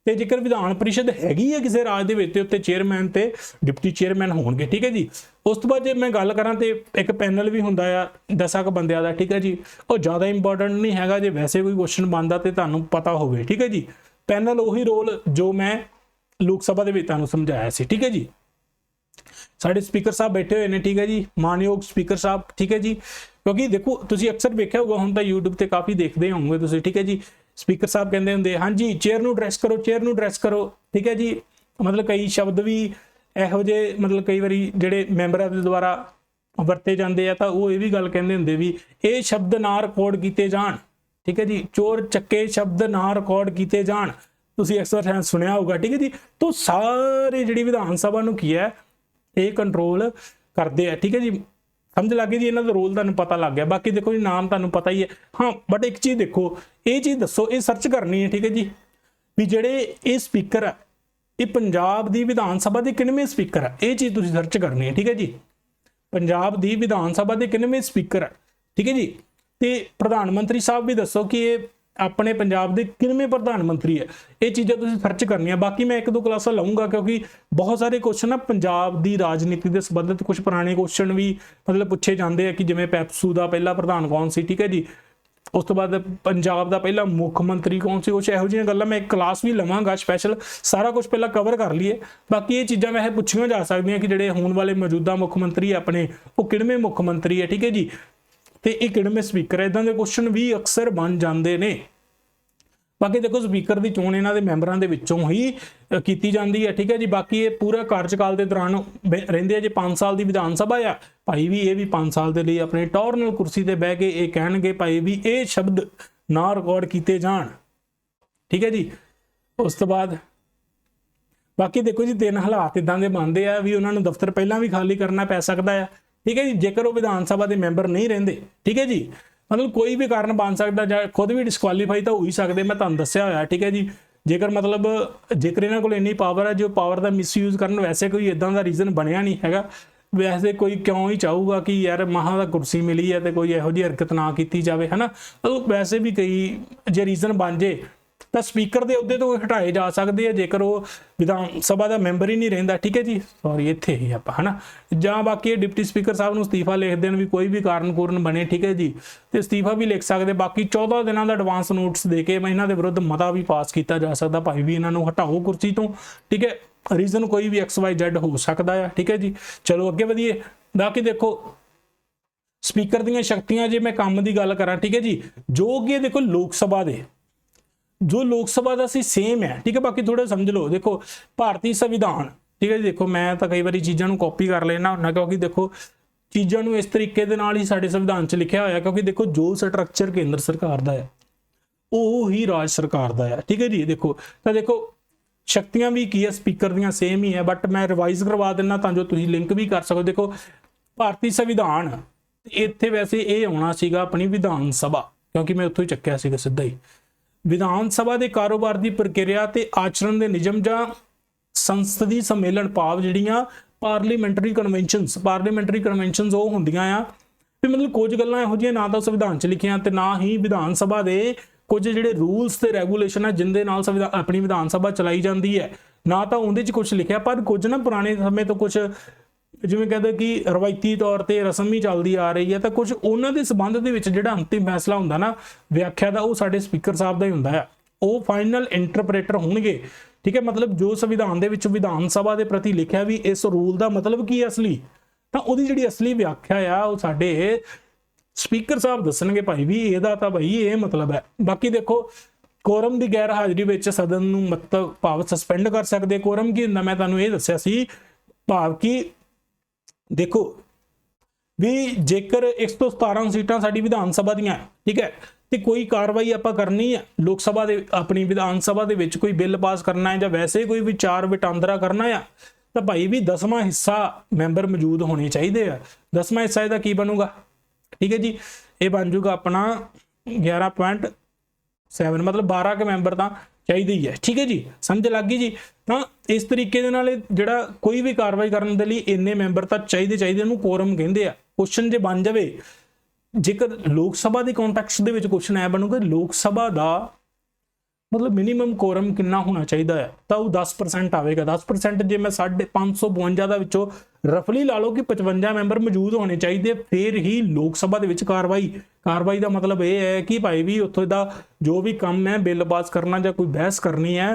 ਤੇ ਜੇਕਰ ਵਿਧਾਨ ਪਰਿਸ਼ਦ ਹੈਗੀ ਹੈ ਕਿਸੇ ਰਾਜ ਦੇ ਵਿੱਚ ਤੇ ਉੱਤੇ ਚੇਅਰਮੈਨ ਤੇ ਡਿਪਟੀ ਚੇਅਰਮੈਨ ਹੋਣਗੇ। ਠੀਕ ਹੈ ਜੀ। ਉਸ ਤੋਂ ਬਾਅਦ ਜੇ ਮੈਂ ਗੱਲ ਕਰਾਂ ਤੇ ਇੱਕ ਪੈਨਲ ਵੀ ਹੁੰਦਾ ਆ 10 ਬੰਦਿਆਂ ਦਾ। ਠੀਕ ਹੈ ਜੀ। ਉਹ ਜ਼ਿਆਦਾ ਇੰਪੋਰਟੈਂਟ ਨਹੀਂ ਹੈਗਾ, ਜੇ ਵੈਸੇ ਕੋਈ ਕੁਐਸਚਨ ਬਣਦਾ ਤੇ ਤੁਹਾਨੂੰ ਪਤਾ ਹੋਵੇ। ਠੀਕ ਹੈ ਜੀ। ਪੈਨਲ ਉਹੀ ਰੋਲ ਜੋ ਮੈਂ ਲੋਕ ਸਭਾ ਦੇ ਵਿੱਚ ਤੁਹਾਨੂੰ ਸਮਝਾਇਆ ਸੀ। ਠੀਕ ਹੈ ਜੀ। ਸਾਡੇ ਸਪੀਕਰ ਸਾਹਿਬ ਬੈਠੇ ਹੋਏ ਨੇ। ਠੀਕ ਹੈ ਜੀ। ਮਾਨਯੋਗ ਸਪੀਕਰ ਸਾਹਿਬ। ਠੀਕ ਹੈ ਜੀ। ਕਿਉਂਕਿ ਦੇਖੋ ਤੁਸੀਂ ਅਕਸਰ ਵੇਖਿਆ ਹੋਊਗਾ, ਹੁਣ ਤਾਂ YouTube ਤੇ ਕਾਫੀ ਦੇਖਦੇ ਹੋਵੋਗੇ ਤੁਸੀਂ। ਠੀਕ ਹੈ ਜੀ। ਸਪੀਕਰ ਸਾਹਿਬ ਕਹਿੰਦੇ ਹੁੰਦੇ ਹਾਂਜੀ ਚੇਅਰ ਨੂੰ ਐਡਰੈਸ ਕਰੋ, ਚੇਅਰ ਨੂੰ ਐਡਰੈਸ ਕਰੋ। ਠੀਕ ਹੈ ਜੀ। ਮਤਲਬ ਕਈ ਸ਼ਬਦ ਵੀ ਇਹੋ ਜਿਹੇ ਮਤਲਬ ਕਈ ਵਾਰੀ ਜਿਹੜੇ ਮੈਂਬਰਾਂ ਦੇ ਦੁਆਰਾ ਵਰਤੇ ਜਾਂਦੇ ਆ ਤਾਂ ਉਹ ਇਹ ਵੀ ਗੱਲ ਕਹਿੰਦੇ ਹੁੰਦੇ ਵੀ ਇਹ ਸ਼ਬਦ ਨਾ ਰਿਕਾਰਡ ਕੀਤੇ ਜਾਣ। ਠੀਕ ਹੈ ਜੀ। ਚੋਰ ਚੱਕੇ ਸ਼ਬਦ ਨਾ ਰਿਕਾਰਡ ਕੀਤੇ ਜਾਣ, ਤੁਸੀਂ ਅਕਸਰ ਸੁਣਿਆ ਹੋਊਗਾ। ਠੀਕ ਹੈ ਜੀ। ਤਾਂ ਸਾਰੇ ਜਿਹੜੀ ਵਿਧਾਨ ਸਭਾ ਨੂੰ ਕੀ ਹੈ ਇਹ ਕੰਟਰੋਲ ਕਰਦੇ ਆ। ਠੀਕ ਹੈ ਜੀ। ਸਮਝ ਲੱਗ ਗਈ ਜੀ, ਇਹਨਾਂ ਦਾ ਰੋਲ ਤੁਹਾਨੂੰ ਪਤਾ ਲੱਗ ਗਿਆ। ਬਾਕੀ ਦੇਖੋ ਜੀ ਨਾਮ ਤੁਹਾਨੂੰ ਪਤਾ ਹੀ ਹੈ। ਹਾਂ ਬਟ ਇੱਕ ਚੀਜ਼ ਦੇਖੋ, ਇਹ ਚੀਜ਼ ਦੱਸੋ, ਇਹ ਸਰਚ ਕਰਨੀ ਹੈ। ਠੀਕ ਹੈ ਜੀ। ਵੀ ਜਿਹੜੇ ਇਹ ਸਪੀਕਰ ਆ ਇਹ ਪੰਜਾਬ ਦੀ ਵਿਧਾਨ ਸਭਾ ਦੇ ਕਿੰਨਵੇਂ ਸਪੀਕਰ ਆ, ਇਹ ਚੀਜ਼ ਤੁਸੀਂ ਸਰਚ ਕਰਨੀ ਹੈ। ਠੀਕ ਹੈ ਜੀ। ਪੰਜਾਬ ਦੀ ਵਿਧਾਨ ਸਭਾ ਦੇ ਕਿੰਨਵੇਂ ਸਪੀਕਰ ਆ। ਠੀਕ ਹੈ ਜੀ। ਤੇ ਪ੍ਰਧਾਨ ਮੰਤਰੀ ਸਾਹਿਬ ਵੀ ਦੱਸੋ ਕਿ ਇਹ ਆਪਣੇ ਪੰਜਾਬ ਦੇ ਕਿੰਨਵੇਂ ਪ੍ਰਧਾਨ ਮੰਤਰੀ ਹੈ। ਇਹ ਚੀਜ਼ਾਂ ਤੁਸੀਂ ਸਰਚ ਕਰਨੀਆਂ। ਬਾਕੀ ਮੈਂ 1-2 ਕਲਾਸਾਂ ਲਵਾਂਗਾ ਕਿਉਂਕਿ ਬਹੁਤ ਸਾਰੇ ਕੁਐਸਚਨ ਨਾ ਪੰਜਾਬ ਦੀ ਰਾਜਨੀਤੀ ਦੇ ਸੰਬੰਧਿਤ ਕੁਝ ਪੁਰਾਣੇ ਕੁਐਸਚਨ ਵੀ ਮਤਲਬ ਪੁੱਛੇ ਜਾਂਦੇ ਆ ਕਿ ਜਿਵੇਂ ਪੈਪਸੂ ਦਾ ਪਹਿਲਾ ਪ੍ਰਧਾਨ ਕੌਣ ਸੀ। ਠੀਕ ਹੈ ਜੀ। ਉਸ ਤੋਂ ਬਾਅਦ ਪੰਜਾਬ ਦਾ ਪਹਿਲਾ ਮੁੱਖ ਮੰਤਰੀ ਕੌਣ ਸੀ। ਕੁਛ ਇਹੋ ਜਿਹੀਆਂ ਗੱਲਾਂ ਮੈਂ ਇੱਕ ਕਲਾਸ ਵੀ ਲਵਾਂਗਾ ਸਪੈਸ਼ਲ, ਸਾਰਾ ਕੁਝ ਪਹਿਲਾਂ ਕਵਰ ਕਰ ਲਈਏ। ਬਾਕੀ ਇਹ ਚੀਜ਼ਾਂ ਵੈਸੇ ਪੁੱਛੀਆਂ ਜਾ ਸਕਦੀਆਂ ਕਿ ਜਿਹੜੇ ਹੋਣ ਵਾਲੇ ਮੌਜੂਦਾ ਮੁੱਖ ਮੰਤਰੀ ਆਪਣੇ ਉਹ ਕਿਹੜਵੇਂ ਮੁੱਖ ਮੰਤਰੀ ਹੈ। ਠੀਕ ਹੈ ਜੀ। ਤੇ ਇਹ ਕਿਹੜਵੇਂ ਸਪੀਕਰ ਹੈ, ਇਦਾਂ ਦੇ ਕੁਐਸਚਨ ਵੀ ਅਕਸਰ ਬਣ ਜਾਂਦੇ ਨੇ। ਬਾਕੀ ਦੇਖੋ ਸਪੀਕਰ ਦੀ ਚੋਣ ਇਹਨਾਂ ਦੇ ਮੈਂਬਰਾਂ ਦੇ ਵਿੱਚੋਂ ਹੀ ਕੀਤੀ ਜਾਂਦੀ ਹੈ। ਠੀਕ ਹੈ ਜੀ। ਬਾਕੀ ਇਹ ਪੂਰਾ ਕਾਰਜਕਾਲ ਦੇ ਦੌਰਾਨ ਰਹਿੰਦੇ ਆ। ਜੇ 5 ਸਾਲ ਦੀ ਵਿਧਾਨ ਸਭਾ ਆ ਭਾਈ ਵੀ ਇਹ ਵੀ 5 ਸਾਲ ਦੇ ਲਈ ਆਪਣੇ ਟੌਰ ਨਾਲ ਕੁਰਸੀ ਤੇ ਬਹਿ ਕੇ ਇਹ ਕਹਿਣਗੇ ਭਾਈ ਵੀ ਇਹ ਸ਼ਬਦ ਨਾ ਰਿਕਾਰਡ ਕੀਤੇ ਜਾਣ। ਠੀਕ ਹੈ ਜੀ। ਉਸ ਤੋਂ ਬਾਅਦ ਬਾਕੀ ਦੇਖੋ ਜੀ 3 ਹਾਲਾਤ ਇਦਾਂ ਦੇ ਬਣਦੇ ਆ ਵੀ ਉਹਨਾਂ ਨੂੰ ਦਫ਼ਤਰ ਪਹਿਲਾਂ ਵੀ ਖਾਲੀ ਕਰਨਾ ਪੈ ਸਕਦਾ ਆ। ਠੀਕ ਹੈ ਜੀ। ਜੇਕਰ ਉਹ ਵਿਧਾਨ ਸਭਾ ਦੇ ਮੈਂਬਰ ਨਹੀਂ ਰਹਿੰਦੇ। ਠੀਕ ਹੈ ਜੀ। ਮਤਲਬ ਕੋਈ ਵੀ ਕਾਰਨ ਬਣ ਸਕਦਾ ਜਾਂ ਖੁਦ ਵੀ ਡਿਸਕੁਆਲੀਫਾਈ ਤਾਂ ਹੋ ਹੀ ਸਕਦੇ, ਮੈਂ ਤੁਹਾਨੂੰ ਦੱਸਿਆ ਹੋਇਆ। ਠੀਕ ਹੈ ਜੀ। ਜੇਕਰ ਇਹਨਾਂ ਕੋਲ ਇੰਨੀ ਪਾਵਰ ਹੈ, ਜੋ ਪਾਵਰ ਦਾ ਮਿਸਯੂਜ਼ ਕਰਨ, ਵੈਸੇ ਕੋਈ ਇਦਾਂ ਦਾ ਰੀਜ਼ਨ ਬਣਿਆ ਨਹੀਂ ਹੈਗਾ। ਵੈਸੇ ਕੋਈ ਕਿਉਂ ਹੀ ਚਾਹੂਗਾ ਕਿ ਯਾਰ ਮਹਾਂ ਦਾ ਕੁਰਸੀ ਮਿਲੀ ਹੈ ਤੇ ਕੋਈ ਇਹੋ ਜਿਹੀ ਹਰਕਤ ਨਾ ਕੀਤੀ ਜਾਵੇ, ਹੈ ਨਾ। ਵੈਸੇ ਵੀ ਕਈ ਜੇ ਰੀਜ਼ਨ ਬਣ ਜੇ ਤਾਂ ਸਪੀਕਰ ਦੇ ਅਹੁਦੇ ਤੋਂ ਹਟਾਏ ਜਾ ਸਕਦੇ ਆ ਜੇਕਰ ਉਹ ਵਿਧਾਨ ਸਭਾ ਦਾ ਮੈਂਬਰ ਹੀ ਨਹੀਂ ਰਹਿੰਦਾ। ਠੀਕ ਹੈ ਜੀ। ਸੌਰੀ ਇੱਥੇ ਹੀ ਆਪਾਂ, ਹੈ ਨਾ। ਜਾਂ ਬਾਕੀ ਡਿਪਟੀ ਸਪੀਕਰ ਸਾਹਿਬ ਨੂੰ ਅਸਤੀਫਾ ਲਿਖ ਦੇਣ ਵੀ ਕੋਈ ਵੀ ਕਾਰਨ ਬਣੇ। ਠੀਕ ਹੈ ਜੀ। ਤੇ ਅਸਤੀਫਾ ਵੀ ਲਿਖ ਸਕਦੇ। ਬਾਕੀ 14 ਦਿਨਾਂ ਦਾ ਐਡਵਾਂਸ ਨੋਟਿਸ ਦੇ ਕੇ ਇਹਨਾਂ ਦੇ ਵਿਰੁੱਧ ਮਤਾ ਵੀ ਪਾਸ ਕੀਤਾ ਜਾ ਸਕਦਾ ਭਾਈ ਵੀ ਇਹਨਾਂ ਨੂੰ ਹਟਾਓ ਕੁਰਸੀ ਤੋਂ। ਠੀਕ ਹੈ। ਰੀਜ਼ਨ ਕੋਈ ਵੀ XYZ ਹੋ ਸਕਦਾ ਆ। ਠੀਕ ਹੈ ਜੀ। ਚਲੋ ਅੱਗੇ ਵਧੀਏ। ਬਾਕੀ ਦੇਖੋ ਸਪੀਕਰ ਦੀਆਂ ਸ਼ਕਤੀਆਂ, ਜੇ ਮੈਂ ਕੰਮ ਦੀ ਗੱਲ ਕਰਾਂ। ਠੀਕ ਹੈ ਜੀ। ਜੋ ਕਿ ਦੇਖੋ ਲੋਕ ਸਭਾ ਦਾ ਸੀ ਸੇਮ ਹੈ। ਠੀਕ ਹੈ। ਬਾਕੀ ਥੋੜਾ ਸਮਝ ਲਓ। ਦੇਖੋ ਭਾਰਤੀ ਸੰਵਿਧਾਨ। ਠੀਕ ਹੈ ਜੀ। ਦੇਖੋ ਮੈਂ ਤਾਂ ਕਈ ਵਾਰੀ ਚੀਜ਼ਾਂ ਨੂੰ ਕਾਪੀ ਕਰ ਲੈਣਾ ਹੁੰਦਾ ਕਿਉਂਕਿ ਦੇਖੋ ਚੀਜ਼ਾਂ ਨੂੰ ਇਸ ਤਰੀਕੇ ਦੇ ਨਾਲ ਹੀ ਸਾਡੇ ਸੰਵਿਧਾਨ 'ਚ ਲਿਖਿਆ ਹੋਇਆ ਕਿਉਂਕਿ ਦੇਖੋ ਜੋ ਸਟਰਕਚਰ ਕੇਂਦਰ ਸਰਕਾਰ ਦਾ ਹੈ ਉਹ ਹੀ ਰਾਜ ਸਰਕਾਰ ਦਾ ਹੈ। ਠੀਕ ਹੈ ਜੀ। ਦੇਖੋ ਤਾਂ ਦੇਖੋ ਸ਼ਕਤੀਆਂ ਵੀ ਕੀ ਹੈ ਸਪੀਕਰ ਦੀਆਂ ਸੇਮ ਹੀ ਹੈ, ਬਟ ਮੈਂ ਰਿਵਾਈਜ਼ ਕਰਵਾ ਦਿੰਦਾ ਤਾਂ ਜੋ ਤੁਸੀਂ ਲਿੰਕ ਵੀ ਕਰ ਸਕੋ। ਦੇਖੋ ਭਾਰਤੀ ਸੰਵਿਧਾਨ ਇੱਥੇ ਵੈਸੇ ਇਹ ਆਉਣਾ ਸੀਗਾ ਆਪਣੀ ਵਿਧਾਨ ਸਭਾ, ਕਿਉਂਕਿ ਮੈਂ ਉੱਥੋਂ ਹੀ ਚੱਕਿਆ ਸੀਗਾ ਸਿੱਧਾ ਹੀ। ਵਿਧਾਨ ਸਭਾ ਦੇ ਕਾਰੋਬਾਰ ਦੀ ਪ੍ਰਕਿਰਿਆ ਤੇ ਆਚਰਣ ਦੇ ਨਿਯਮ ਜਾਂ ਸੰਸਦੀ ਸੰਮੇਲਨ ਭਾਵ ਜਿਹੜੀਆਂ ਪਾਰਲੀਮੈਂਟਰੀ ਕਨਵੈਨਸ਼ਨਸ ਉਹ ਹੁੰਦੀਆਂ ਆ ਵੀ ਮਤਲਬ ਕੁਝ ਗੱਲਾਂ ਇਹੋ ਜਿਹੀਆਂ ਨਾ ਤਾਂ ਸੰਵਿਧਾਨ 'ਚ ਲਿਖੀਆਂ ਤੇ ਨਾ ਹੀ ਵਿਧਾਨ ਸਭਾ ਦੇ ਕੁਝ ਜਿਹੜੇ ਰੂਲਸ ਤੇ ਰੈਗੂਲੇਸ਼ਨ ਆ ਜਿੰਦੇ ਨਾਲ ਆਪਣੀ ਵਿਧਾਨ ਸਭਾ ਚਲਾਈ ਜਾਂਦੀ ਹੈ, ਨਾ ਤਾਂ ਉਹਦੇ 'ਚ ਕੁਝ ਲਿਖਿਆ। ਪਰ ਕੁਝ ਨਾ ਪੁਰਾਣੇ ਸਮੇਂ ਤੋਂ ਕੁਝ ਜਿਵੇਂ ਕਹਿੰਦੇ ਕਿ ਰਵਾਇਤੀ ਤੌਰ ਤੇ ਰਸਮ ਹੀ ਚੱਲਦੀ ਆ ਰਹੀ ਹੈ, ਤਾਂ ਕੁਝ ਉਹਨਾਂ ਦੇ ਸੰਬੰਧ ਦੇ ਵਿੱਚ ਜਿਹੜਾ ਅੰਤਿਮ ਫੈਸਲਾ ਹੁੰਦਾ ਨਾ ਵਿਆਖਿਆ ਦਾ, ਉਹ ਸਾਡੇ ਸਪੀਕਰ ਸਾਹਿਬ ਦਾ ਹੀ ਹੁੰਦਾ ਆ। ਉਹ ਫਾਈਨਲ ਇੰਟਰਪ੍ਰੇਟਰ ਹੋਣਗੇ। ਠੀਕ ਹੈ। ਮਤਲਬ ਜੋ ਸੰਵਿਧਾਨ ਦੇ ਵਿੱਚ ਵਿਧਾਨ ਸਭਾ ਦੇ ਪ੍ਰਤੀ ਲਿਖਿਆ ਵੀ ਇਸ ਰੂਲ ਦਾ ਮਤਲਬ ਕੀ ਹੈ ਅਸਲੀ, ਤਾਂ ਉਹਦੀ ਜਿਹੜੀ ਅਸਲੀ ਵਿਆਖਿਆ ਆ ਉਹ ਸਾਡੇ ਸਪੀਕਰ ਸਾਹਿਬ ਦੱਸਣਗੇ ਭਾਈ ਵੀ ਇਹਦਾ ਤਾਂ ਭਾਈ ਇਹ ਮਤਲਬ ਹੈ। ਬਾਕੀ ਦੇਖੋ ਕੋਰਮ ਦੀ ਗੈਰ ਹਾਜ਼ਰੀ ਵਿੱਚ ਸਦਨ ਨੂੰ ਮਤਲਬ ਭਾਵ ਸਸਪੈਂਡ ਕਰ ਸਕਦੇ। ਕੋਰਮ ਕੀ ਹੁੰਦਾ ਮੈਂ ਤੁਹਾਨੂੰ ਇਹ ਦੱਸਿਆ ਸੀ, ਭਾਵ ਕਿ ਦੇਖੋ ਵੀ ਜੇਕਰ 117 ਸੀਟਾਂ ਸਾਡੀ ਵਿਧਾਨ ਸਭਾ ਦੀਆਂ, ਠੀਕ ਹੈ, ਤੇ ਕੋਈ ਕਾਰਵਾਈ ਆਪਾਂ ਕਰਨੀ ਹੈ ਲੋਕ ਸਭਾ ਦੇ ਆਪਣੀ ਵਿਧਾਨ ਸਭਾ ਦੇ ਵਿੱਚ ਕੋਈ ਬਿੱਲ ਪਾਸ ਕਰਨਾ ਹੈ ਜਾਂ ਵੈਸੇ ਕੋਈ ਵਿਚਾਰ ਵਟਾਂਦਰਾ ਕਰਨਾ ਆ, ਤਾਂ ਭਾਈ ਵੀ 10ਵਾਂ ਹਿੱਸਾ ਮੈਂਬਰ ਮੌਜੂਦ ਹੋਣੇ ਚਾਹੀਦੇ ਆ। 10ਵਾਂ ਹਿੱਸਾ ਇਹਦਾ ਕੀ ਬਣੂਗਾ? ਠੀਕ ਹੈ ਜੀ। ਇਹ ਬਣ ਜੂਗਾ ਆਪਣਾ 11.7 ਮਤਲਬ 12 ਕੇ ਮੈਂਬਰ ਤਾਂ ਚਾਹੀਦੇ ਹੀ ਹੈ। ਠੀਕ ਹੈ ਜੀ। ਸਮਝ ਲੱਗ ਗਈ ਜੀ। ਤਾਂ ਇਸ ਤਰੀਕੇ ਦੇ ਨਾਲ ਜਿਹੜਾ ਕੋਈ ਵੀ ਕਾਰਵਾਈ ਕਰਨ ਦੇ ਲਈ ਇੰਨੇ ਮੈਂਬਰ ਤਾਂ ਚਾਹੀਦੇ ਉਹਨੂੰ ਕੋਰਮ ਕਹਿੰਦੇ ਆ। ਕੁਐਸਚਨ ਜੇ ਬਣ ਜਾਵੇ ਜੇਕਰ ਲੋਕ ਸਭਾ ਦੇ ਕੰਟੈਕਸਟ ਦੇ ਵਿੱਚ ਕੁਐਸਚਨ ਐ ਬਣੂਗਾ ਲੋਕ ਸਭਾ ਦਾ मतलब मिनिमम कोरम कितना होना चाहिए है, तो वो 10% आएगा। 10% जे मैं 552 ਦਾ ਵਿੱਚੋਂ रफली ला लो कि 55 मैंबर मौजूद होने चाहिए, फिर ही लोक सभा ਦੇ ਵਿੱਚ कार्रवाई का मतलब ये है कि भाई भी उत्थों का जो भी काम है बिल पास करना या कोई बहस करनी है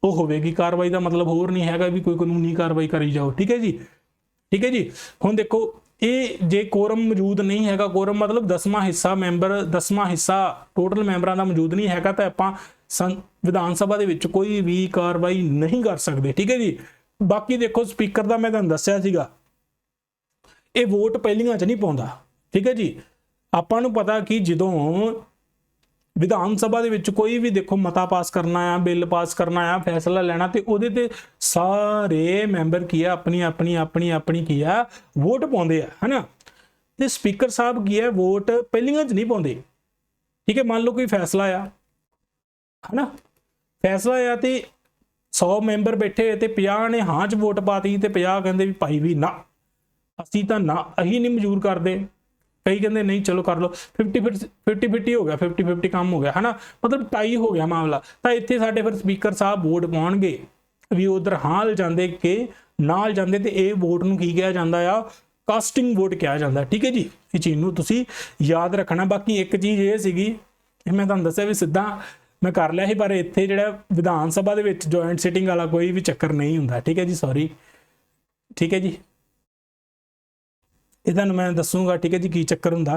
वो होगी। कार्रवाई का मतलब होर नहीं है भी कोई कानूनी कार्रवाई करी जाओ। ठीक है जी, ठीक है जी। हुण देखो ये जे कोरम मौजूद नहीं है, कोरम मतलब 10वां हिस्सा मैंबर, 10वां हिस्सा टोटल मैंबरां दा मौजूद नहीं है, तो आपां विधान सभा दे विच कोई भी कार्रवाई नहीं कर सकते। ठीक है जी। बाकी देखो स्पीकर का मैं तुहानूं दस्सिया सीगा, ये वोट पहलियां च नहीं पाउंदा। ठीक है जी। आपां नूं पता कि जदों विधान सभा दे विच कोई भी देखो मता पास करना है, बिल पास करना है, फैसला लेना, तो उहदे ते सारे मैंबर की है अपनी अपनी अपनी अपनी की है वोट पाउंदे है ना। तो स्पीकर साहब की है वोट पहलियां च नहीं पाउंदे। ठीक है। मान लो कोई फैसला आया है ना, फैसला आया तो 100 मैंबर बैठे तो 50 ने हाँ च वोट पाती, तो 50 कहते भी भाई भी ना असी तो ना अही नहीं मंजूर करते, कई कहते नहीं चलो कर लो। 50-50 हो गया, 50-50 काम हो गया है ना, मतलब टाई हो गया मामला। तो इतने साढ़े फिर स्पीकर साहब वोट पाउणगे भी उधर हाँ ल जाते कि ना ल जाते, तो ये वोट नूं की कहा जाता है, कास्टिंग वोट कहा जाता है। ठीक है जी। इस चीज़ नूं तुसीं याद रखना। बाकी एक चीज़ ये सीगी, मैं तुहानूं दस्सिया भी सीधा मैं कर लिया ही, पर इत्थे जिहड़ा विधान सभा दे विच जॉइंट सिटिंग वाला कोई भी चक्कर नहीं हुंदा। ठीक है जी, सॉरी। ठीक है जी, ये तुहानूं मैं दसूँगा। ठीक है जी, की चक्कर हुंदा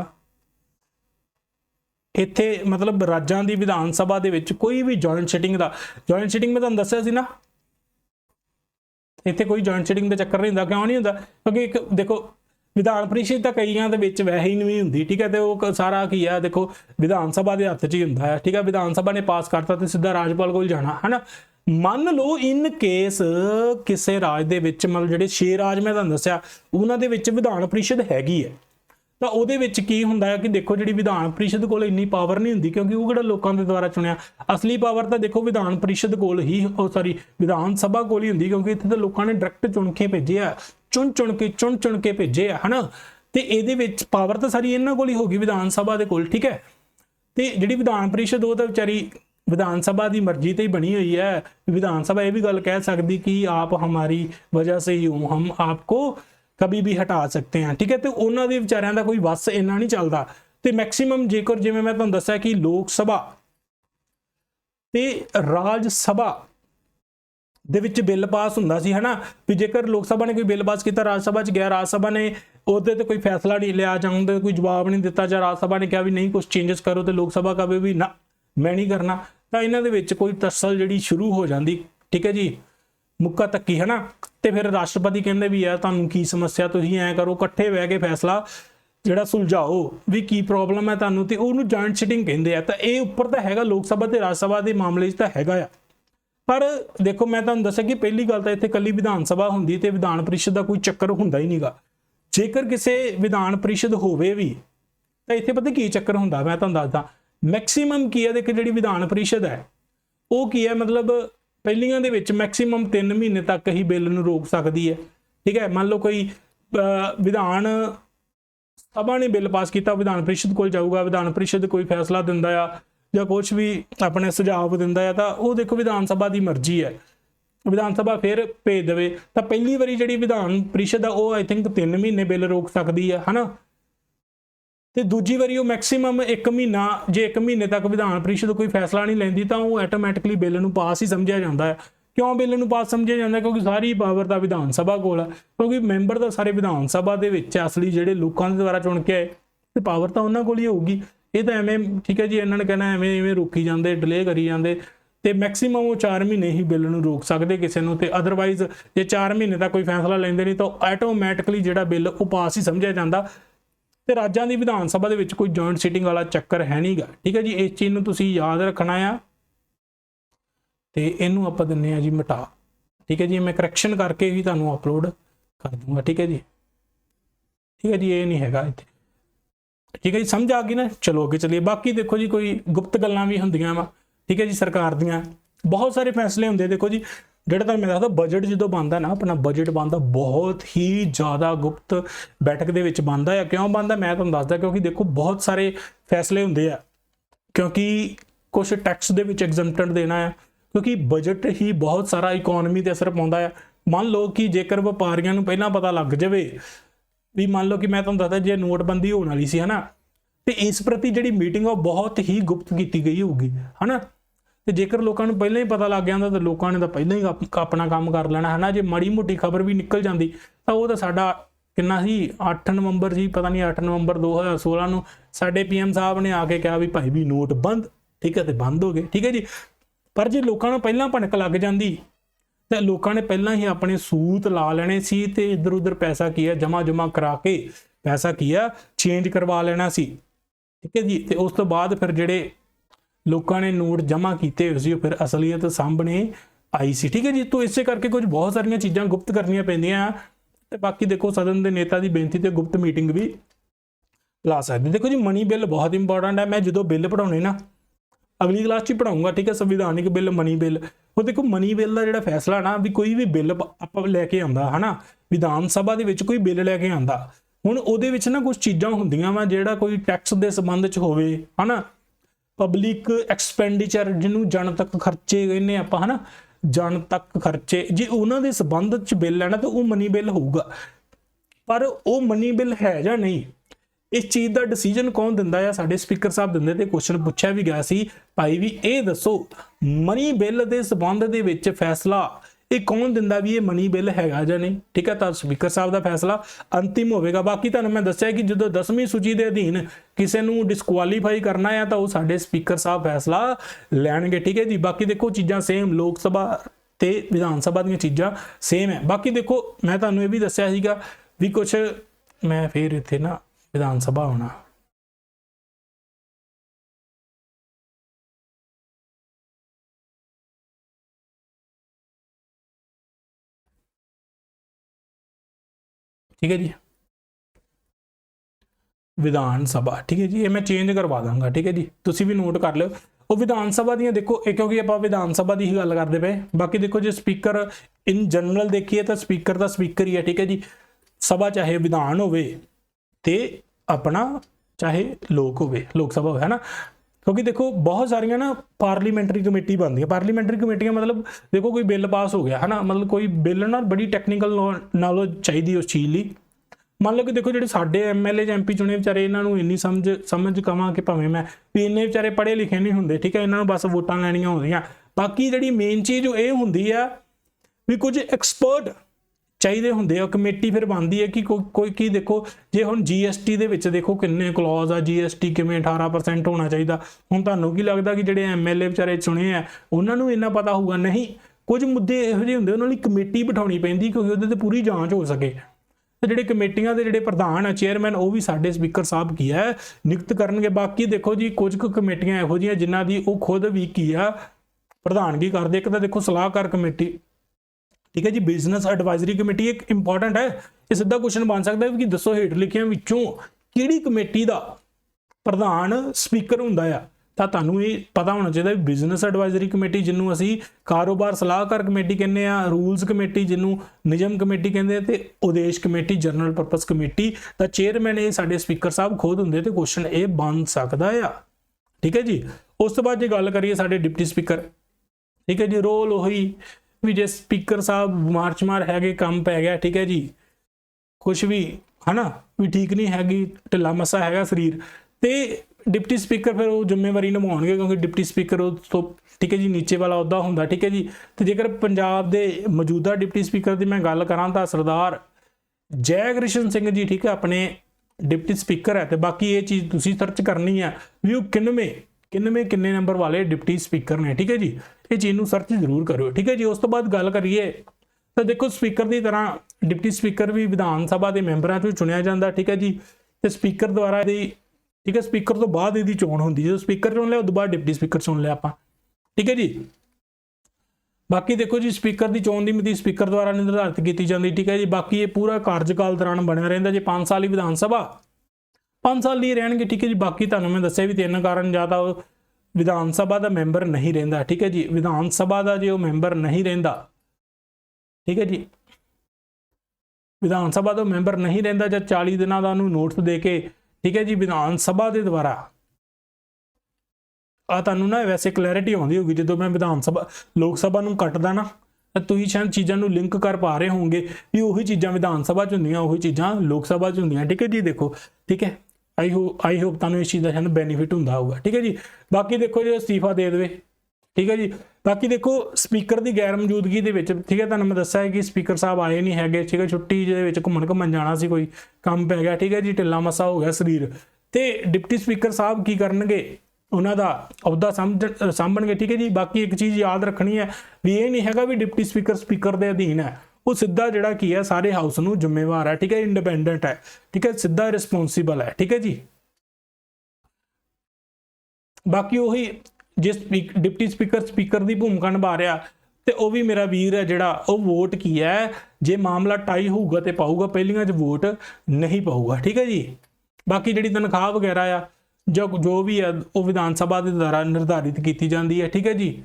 इत्थे, मतलब राज्यां दी विधान सभा दे विच कोई भी जॉइंट सिटिंग मैं तुहानूं दस्सिया सी ना, इत्थे कोई जॉइंट सिटिंग का चक्कर नहीं हुंदा। क्यों नहीं हुंदा? क्योंकि एक देखो विधान परिषद तो कईयां दे विच वैसे ही नहीं हुंदी। ठीक है। तो वो सारा की है देखो विधान सभा के हत्थ च ही हुंदा है। ठीक है। विधान सभा ने पास करता तो सीधा राजपाल कोल जाना है ना। मान लो इन केस किसी राज दे विच मतलब जिहड़े 6 राज मैं तुहानूं दस्सिया उन्हां दे विच विधान परिषद हैगी है, तो उहदे विच की हुंदा है कि देखो जिहड़ी विधान परिषद कोल इन्नी पावर नहीं हुंदी, क्योंकि वो किहड़ा लोकां दे द्वारा चुनिया। असली पावर तो देखो विधान परिषद कोल ही सॉरी विधान सभा कोल ही हुंदी, क्योंकि इत्थे तो लोकां ने डायरैक्ट चुन के भेजे आ, चुन के भेजे है ना। तो इहदे विच पावर तो सारी इन्हां कोल ही होगी विधान सभा दे कोल। ठीक है। तो जिहड़ी विधान परिषद वो तो विचारी विधान सभा की मर्जी ते ही बनी हुई है। विधान सभा ये भी गल कह सकती कि आप हमारी वजह से ही हो, हम आपको कभी भी हटा सकते हैं। ठीक है। तो उन्होंने दे विचारियां दा कोई वस इन्ना नहीं चलता। तो मैक्सीमम जेकर जिवें मैं तुहानूं दस्सिया कि लोक सभा ते राज सभा दे विच बिल पास हुंदा सी है ना, भी जेकर लोक सभा ने कोई बिल पास किया, राज सभा च गया, राज सभा ने उहदे ते कोई फैसला नहीं लिया जां उहदे कोई जवाब नहीं दिता, जां राज सभा ने कहा भी नहीं कुछ चेंजेस करो, तो लोक सभा कहे भी ना मैं नहीं करना, तो इन्हां दे विच कोई तसल जिहड़ी शुरू हो जाती। ठीक है जी, मुक्का तक्की है ना। तो फिर राष्ट्रपति कहते भी यार तुहानूं की समस्या, तुसीं ऐ करो इकट्ठे बह के फैसला जिहड़ा सुलझाओ भी की प्रॉब्लम है तुहानूं, ते उहनूं जॉइंट सिटिंग कहंदे आ। तो ये उपर तो हैगा लोक सभा ते राज सभा के मामले तो हैगा आ, पर देखो मैं तुहानूं दस्सिया कि पहली गल तो इत्थे कल्ली विधान सभा हुंदी ते विधान परिषद का कोई चक्कर हुंदा ही नहींगा। जेकर किसी विधान परिषद होवे भी तो इत्थे पता की चक्कर हुंदा, मैं तुहानूं दसदा मैक्सीमम की है। देखो जिहड़ी विधान परिषद है वो की है, मतलब पहलियां दे विच मैक्सीमम 3 महीने तक ही बिल नूं रोक सकती है। ठीक है। मान लो कोई विधान सभा ने बिल पास किया, विधान परिषद कोल जाऊगा, विधान परिषद कोई फैसला दिंदा आ या कुछ भी अपने सुझाव दिंदा है, तो वो देखो विधान सभा की मर्जी है, विधान सभा फिर भेज देवे। तो पहली बारी जिहड़ी विधान परिषद है वो आई थिंक 3 महीने बिल रोक सकती है ना। तो दूजी बारी वो मैक्सीमम 1 महीना, जे 1 महीने तक विधान परिषद कोई फैसला नहीं लैंदी तो वो ऑटोमैटिकली बिल नूं पास ही समझिया जाता है। क्यों बिल नूं पास समझिया जाता है? क्योंकि सारी पावर तो विधान सभा कोल है, क्योंकि मैंबर तो सारे विधान सभा के विच असली जिहड़े लोकां दे द्वारा चुन के आए, तो पावर तो उन्हां कोल ही होगी। ये तो एवें ठीक है जी, इन्होंने कहना एवें एवें रोकी जाते, डिले करी जाते, तो मैक्सीमम वो 4 महीने ही बिल नूं रोक सकते किसी नूं। ते अदरवाइज जे 4 महीने तक कोई फैसला लेंदे नहीं तो ऑटोमैटिकली जिहड़ा बिल वो पास ही समझिया जाता। तो राज्यों की विधान सभा दे विच कोई जॉइंट सिटिंग वाला चक्कर है नहीं गा। ठीक है जी, इस चीज़ नूं तुसीं याद रखना आ। तो इनू आपां दिन्ने आ जी मिटा। ठीक है जी, मैं करैक्शन करके भी तुहानूं अपलोड कर दूंगा। ठीक है जी, ठीक है जी, ये नहीं हैगा इत्थे। ठीक है जी, समझ आ गई ना। चलो अगे चलिए। बाकी देखो जी कोई गुप्त गल्लां भी हुंदियां वा। ठीक है जी, सरकार दियां बहुत सारे फैसले होंदे। देखो जी ਜਿਹੜਾ ਤਾਂ ਮੈਂ ਦੱਸਦਾ बजट जो बनता ना, अपना बजट बनता बहुत ही ज़्यादा गुप्त बैठक ਦੇ ਵਿੱਚ बनता है। क्यों बनता मैं ਤੁਹਾਨੂੰ ਦੱਸਦਾ, क्योंकि देखो बहुत सारे फैसले होंदे आ, क्योंकि कुछ टैक्स दे विच एग्जम्पटेड देना है, क्योंकि बजट ही बहुत सारा इकोनॉमी ते असर पाउंदा है। मान लो कि जेकर व्यापारियों नूं पहलां पता लग जाए भी, मान लो कि मैं तुहानूं दसदा जे नोटबंदी होने वाली सी है ना, तो इस प्रति जिहड़ी मीटिंग आ बहुत ही गुप्त की गई होगी है ना। तो जेकर लोगों को पहले ही पता लग जाता तो लोगों ने तो पहले ही अपना काम कर लेना है ना। जे माड़ी मोटी खबर भी निकल जाती तो वो तो साडा किन्ना सी 8 नवंबर सी, पता नहीं 8 नवंबर 2016 नूं साडे PM साहब ने आके कहा भी भाई भी नोट बंद, ठीक है, तो बंद हो गए, ठीक है जी। पर जे लोगों को पहला भनक लग जाती तो लोगों ने पहला ही अपने सूत ला लेने सी ते इधर उधर पैसा किया जमा करा के पैसा किया चेंज करवा लेना सी, ठीक है जी। तो उस तो बाद फिर जिहड़े लोगों ने नोट जमा किए हुए फिर असलीयत सामने आई सी, ठीक है जी। तो इस करके कुछ बहुत सारिया चीज़ां गुप्त करनियां पैंदियां। तो बाकी देखो सदन के नेता की बेनती तो गुप्त मीटिंग भी ला सकते। देखो जी मनी बिल बहुत इंपॉर्टेंट है। मैं जो बिल पढ़ाने ना अगली क्लास च पढ़ाऊँगा, ठीक है, संविधानिक बिल मनी बिल। वो देखो मनी बिल का जो फैसला ना भी कोई भी बिल आप लैके आंदा है ना, विधान सभा के कोई बिल लैके आंदा, हुण उहदे विच ना कुछ चीज़ां हुंदियां वा जिहड़ा कोई टैक्स के संबंध च होवे है ना, पब्लिक एक्सपेंडिचर जिन्होंने जनतक खर्चे कहने आप है ना, जनतक खर्चे जे उन्होंने संबंध च बिल है ना तो वह मनी बिल होगा। पर वो मनी बिल है या नहीं, इस चीज़ का डिसीजन कौन दिंदा है? साडे स्पीकर साहब दिंदे। ते क्वेश्चन पूछा भी गया सी भाई भी ये दसो मनी बिल के संबंध दे विच फैसला ये कौन दिंदा भी ये मनी बिल हैगा या नहीं, ठीक है। तो स्पीकर साहब का फैसला अंतिम होगा। बाकी तुहानूं मैं दस्सिया कि जो 10वीं सूची के अधीन किसी नूं डिसकुआलीफाई करना है तो वो साडे स्पीकर साहब फैसला लैणगे, ठीक है जी। बाकी देखो चीज़ां सेम लोक सभा ते विधान सभा दी चीज़ां सेम है। बाकी देखो मैं तुहानूं ये भी दस्सिया सीगा भी कुछ मैं फिर इत्थे ना विधान सभा होना ठीक है जी, विधान सभा, ठीक है जी। ये मैं चेंज करवा दूंगा, ठीक है जी, तुसी भी नोट कर लो। वो विधान सभा दी देखो क्योंकि आप विधान सभा की ही गल करते पे। बाकी देखो जो स्पीकर इन जनरल देखिए तो स्पीकर का स्पीकर ही है, ठीक है जी। सभा चाहे विधान होवे ते अपना चाहे लोक होवे, लोक सभा है ना। क्योंकि देखो बहुत सारिया ना पार्लीमेंटरी कमेटी बनती है। पार्लीमेंटरी कमेटियां मतलब देखो कोई बिल पास हो गया है ना, मतलब कोई बिल ना बड़ी टैक्नीकल नॉलेज चाहिए उस चीज़ ली। मान लो कि देखो जो साडे MLA MP चुने बेचारे इन्हों इन्नी समझ कह कि भावें मैं भी इन्ने बेचारे पढ़े लिखे नहीं होंगे, ठीक है, इन्हों बस वोटां लैनियां होंदियां। बाकी जी मेन चीज़ ये होंदी है भी कुछ एक्सपर्ट चाहिए होंगे। कमेटी फिर बनती है कि कोई की देखो जे हुण GST दे विच देखो किन्ने क्लॉज आ, GST किवें 18% होना चाहिए। हुण तुहानूं की लगता कि जिहड़े MLA बेचारे चुने हैं उन्होंने इन्ना पता होगा नहीं। कुछ मुद्दे इहो जिहे हुंदे उन्हां लई कमेटी बिठाउणी पैंदी क्योंकि उहदे ते पूरी जांच हो सके। तो जिहड़े कमेटियां दे जिहड़े प्रधान है चेयरमैन वो भी साडे स्पीकर साहब की है नियुक्त करनगे। बाकी देखो जी कुछ कमेटियां इहो जिहियां जिन्हां दी वो खुद भी की है प्रधानगी करदे। एक तो देखो सलाहकार कमेटी, ठीक है जी, बिजनेस एडवाइजरी कमेटी एक इंपॉर्टेंट है। ये सीधा क्वेश्चन बन सकता है कि दसो हेठ लिखियां विचों किहड़ी कमेटी का प्रधान स्पीकर हुंदा है। तो तुहानूं ये पता होना चाहिए बिजनेस एडवाइजरी कमेटी जिन्हों असी कारोबार सलाहकार कमेटी कहने, रूल्स कमेटी जिन्हों निजम कमेटी कहते, तो उदेश कमेटी जनरल परपस कमेटी का चेयरमैन ये साडे स्पीकर साहब खुद होंगे। तो क्वेश्चन ये बन सकता है, ठीक है जी। उस तो बाद जो गल करिए साडे डिप्टी स्पीकर, ठीक है जी, रोल उही भी जे स्पीकर साहब मार है काम पै गया, ठीक है जी, कुछ भी है ना भी ठीक नहीं हैगी, ढिला मसा है शरीर, तो डिप्टी स्पीकर फिर वो जिम्मेवारी निभाउणगे क्योंकि डिप्टी स्पीकर तो ठीक है जी नीचे वाला अहुदा हुंदा, ठीक है जी। तो जेकर पंजाब के मौजूदा डिप्टी स्पीकर की मैं गल करां तो सरदार जय कृष्ण सिंह जी, ठीक है, अपने डिप्टी स्पीकर है। तो बाकी ये चीज़ तुसीं सर्च करनी है भी वो किन्ने नंबर वाले डिप्टी स्पीकर ने, ठीक है जी। ये चीज़ को सर्च जरूर करो, ठीक है जी। उस तो बाद गल करिए तो देखो स्पीकर की तरह डिप्टी स्पीकर भी विधान सभा के मैंबरों चों चुनिया जाता, ठीक है जी। तो स्पीकर द्वारा यदि, ठीक है, स्पीकर तो बाद यदि चोण होंदी, जो स्पीकर चुन लिया उस बाद डिप्टी स्पीकर चुन लिया आप, ठीक है जी। बाकी देखो जी स्पीकर की चोण की मिति स्पीकर द्वारा निर्धारित की जाती, ठीक है जी। बाकी ये पूरा कार्यकाल दौरान बनया रहिंदा जी। 5 साल ही विधान सभा 5 साल ही रहणगे, ठीक है जी। बाकी तुहानूं मैं दस्सिया भी 3 कारण या तो विधान सभा का मैंबर नहीं रहिंदा, ठीक है जी, विधान सभा का जो मैंबर नहीं रहिंदा, ठीक है जी, विधान सभा तो मैंबर नहीं रहिंदा जब 40 दिनों का उन्होंने नोटिस दे के, ठीक है जी, विधान सभा के द्वारा ਆ ਤੁਹਾਨੂੰ ਨਾ ਵੈਸੇ ਕਲੈਰਿਟੀ ਆਉਂਦੀ ਹੋਗੀ ਜਦੋਂ ਮੈਂ ਵਿਧਾਨ ਸਭਾ ਲੋਕ ਸਭਾ ਨੂੰ ਕੱਟਦਾ ਨਾ, ਤਾਂ ਤੁਸੀਂ ਸ਼ਾਇਦ ਚੀਜ਼ਾਂ ਨੂੰ ਲਿੰਕ ਕਰ ਪਾ ਰਹੇ ਹੋਵੋਗੇ ਵੀ ਉਹੀ ਚੀਜ਼ਾਂ ਵਿਧਾਨ ਸਭਾ 'ਚ ਹੁੰਦੀਆਂ, ਉਹੀ ਚੀਜ਼ਾਂ ਲੋਕ ਸਭਾ 'ਚ ਹੁੰਦੀਆਂ। ਠੀਕ ਹੈ ਜੀ, ਦੇਖੋ ਠੀਕ ਹੈ, ਆਈ ਹੋਪ ਤੁਹਾਨੂੰ ਇਸ ਚੀਜ਼ ਦਾ ਸ਼ਾਇਦ ਬੈਨੀਫਿਟ ਹੁੰਦਾ ਹੋਊਗਾ। ਠੀਕ ਹੈ ਜੀ, ਬਾਕੀ ਦੇਖੋ ਜੇ ਅਸਤੀਫਾ ਦੇ ਦੇਵੇ, ਠੀਕ ਹੈ ਜੀ। ਬਾਕੀ ਦੇਖੋ ਸਪੀਕਰ ਦੀ ਗੈਰ ਮੌਜੂਦਗੀ ਦੇ ਵਿੱਚ, ਠੀਕ ਹੈ, ਤੁਹਾਨੂੰ ਮੈਂ ਦੱਸਿਆ ਹੈ ਕਿ ਸਪੀਕਰ ਸਾਹਿਬ ਆਏ ਨਹੀਂ ਹੈਗੇ, ਠੀਕ ਹੈ, ਛੁੱਟੀ ਦੇ ਵਿੱਚ ਘੁੰਮਣ ਜਾਣਾ ਸੀ, ਕੋਈ ਕੰਮ ਪੈ ਗਿਆ, ਠੀਕ ਹੈ ਜੀ, ਢਿੱਲਾ ਮੱਸਾ ਹੋ ਗਿਆ ਸਰੀਰ, ਤੇ ਡਿਪਟੀ ਸਪੀਕਰ ਸਾਹਿਬ ਕੀ ਕਰਨਗੇ, ਉਹਨਾਂ ਦਾ ਅਹੁਦਾ ਸਾਂਭਣਗੇ। ਠੀਕ ਹੈ ਜੀ, ਬਾਕੀ ਇੱਕ ਚੀਜ਼ ਯਾਦ ਰੱਖਣੀ ਹੈ ਵੀ ਇਹ ਨਹੀਂ ਹੈਗਾ ਵੀ ਡਿਪਟੀ ਸਪੀਕਰ ਦੇ ਅਧੀਨ ਹੈ, ਉਹ ਸਿੱਧਾ ਜਿਹੜਾ ਕੀ ਹੈ ਸਾਰੇ ਹਾਊਸ ਨੂੰ ਜ਼ਿੰਮੇਵਾਰ ਹੈ। ਠੀਕ ਹੈ, ਇੰਡੀਪੈਂਡੈਂਟ ਹੈ, ਠੀਕ ਹੈ, ਸਿੱਧਾ ਰਿਸਪੌਂਸੀਬਲ ਹੈ। ਠੀਕ ਹੈ ਜੀ, ਬਾਕੀ ਉਹੀ ਜਿਸ ਡਿਪਟੀ ਸਪੀਕਰ ਦੀ ਭੂਮਿਕਾ ਨਿਭਾ ਰਿਹਾ, ਤੇ ਉਹ ਵੀ ਮੇਰਾ ਵੀਰ ਹੈ ਜਿਹੜਾ ਉਹ ਵੋਟ ਕੀ ਹੈ, ਜੇ ਮਾਮਲਾ ਟਾਈ ਹੋਊਗਾ ਤੇ ਪਾਊਗਾ, ਪਹਿਲੀਆਂ 'ਚ ਵੋਟ ਨਹੀਂ ਪਾਊਗਾ। ਠੀਕ ਹੈ ਜੀ, ਬਾਕੀ ਜਿਹੜੀ ਤਨਖਾਹ ਵਗੈਰਾ ਆ ਜੋ ਵੀ ਹੈ ਉਹ ਵਿਧਾਨ ਸਭਾ ਦੇ ਦੁਆਰਾ ਨਿਰਧਾਰਿਤ ਕੀਤੀ ਜਾਂਦੀ ਹੈ। ਠੀਕ ਹੈ ਜੀ,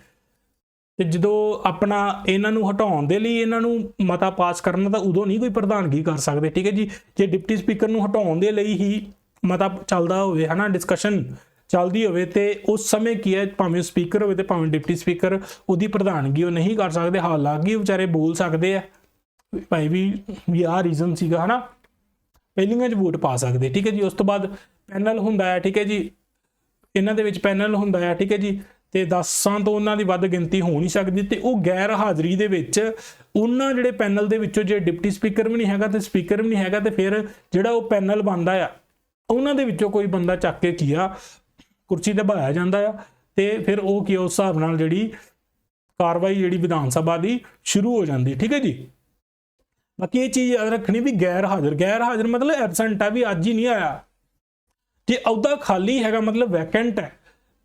ਤੇ ਜਦੋਂ ਆਪਣਾ ਇਹਨਾਂ ਨੂੰ ਹਟਾਉਣ ਦੇ ਲਈ ਇਹਨਾਂ ਨੂੰ ਮਤਾ ਪਾਸ ਕਰਨਾ, ਤਾਂ ਉਦੋਂ ਨਹੀਂ ਕੋਈ ਪ੍ਰਧਾਨਗੀ ਕਰ ਸਕਦੇ। ਠੀਕ ਹੈ ਜੀ, ਜੇ ਡਿਪਟੀ ਸਪੀਕਰ ਨੂੰ ਹਟਾਉਣ ਦੇ ਲਈ ਹੀ ਮਤਾ ਚੱਲਦਾ ਹੋਵੇ, ਹੈ ਨਾ, ਡਿਸਕਸ਼ਨ ਚੱਲਦੀ ਹੋਵੇ, ਤੇ ਉਸ ਸਮੇਂ ਕੀ ਹੈ ਭਾਵੇਂ ਸਪੀਕਰ ਹੋਵੇ ਤੇ ਭਾਵੇਂ ਡਿਪਟੀ ਸਪੀਕਰ, ਉਹਦੀ ਪ੍ਰਧਾਨਗੀ ਉਹ ਨਹੀਂ ਕਰ ਸਕਦੇ। ਹਾਲਾਂਕਿ ਉਹ ਵਿਚਾਰੇ ਬੋਲ ਸਕਦੇ ਆ ਭਾਈ ਵੀ ਆਹ ਰੀਜ਼ਨ ਸੀਗਾ, ਹੈ ਨਾ, ਪਹਿਲੀਆਂ 'ਚ ਵੋਟ ਪਾ ਸਕਦੇ। ਠੀਕ ਹੈ ਜੀ, ਉਸ ਤੋਂ ਬਾਅਦ ਪੈਨਲ ਹੁੰਦਾ ਹੈ। ਠੀਕ ਹੈ ਜੀ, ਇਹਨਾਂ ਦੇ ਵਿੱਚ ਪੈਨਲ ਹੁੰਦਾ ਹੈ। ਠੀਕ ਹੈ ਜੀ, ਤੇ 10 ਤੋਂ ਉਹਨਾਂ ਦੀ ਵੱਧ ਗਿਣਤੀ ਹੋ ਨਹੀਂ ਸਕਦੀ, ਤੇ ਉਹ ਗੈਰ ਹਾਜ਼ਰੀ ਦੇ ਵਿੱਚ ਉਹਨਾਂ ਜਿਹੜੇ ਪੈਨਲ ਦੇ ਵਿੱਚੋਂ ਜੇ ਡਿਪਟੀ ਸਪੀਕਰ ਵੀ ਨਹੀਂ ਹੈਗਾ ਤੇ ਸਪੀਕਰ ਵੀ ਨਹੀਂ ਹੈਗਾ, ਤੇ ਫਿਰ ਜਿਹੜਾ ਉਹ ਪੈਨਲ ਬਣਦਾ ਆ ਉਹਨਾਂ ਦੇ ਵਿੱਚੋਂ ਕੋਈ ਬੰਦਾ ਚੱਕ ਕੇ ਕੀ ਆ ਕੁਰਸੀ ਤੇ ਬਹਾਇਆ ਜਾਂਦਾ ਆ, ਤੇ ਫਿਰ ਉਹ ਕੀ ਉਸ ਹਿਸਾਬ ਨਾਲ ਜਿਹੜੀ ਕਾਰਵਾਈ ਜਿਹੜੀ ਵਿਧਾਨ ਸਭਾ ਦੀ ਸ਼ੁਰੂ ਹੋ ਜਾਂਦੀ। ਠੀਕ ਹੈ ਜੀ, ਬਾਕੀ ਇਹ ਚੀਜ਼ ਯਾਦ ਰੱਖਣੀ ਵੀ ਗੈਰ ਹਾਜ਼ਰ ਮਤਲਬ ਐਬਸੈਂਟ ਆ, ਵੀ ਅੱਜ ਹੀ ਨਹੀਂ ਆਇਆ। ਜੇ ਅਹੁਦਾ ਖਾਲੀ ਹੈਗਾ ਮਤਲਬ ਵੈਕੈਂਟ ਹੈ,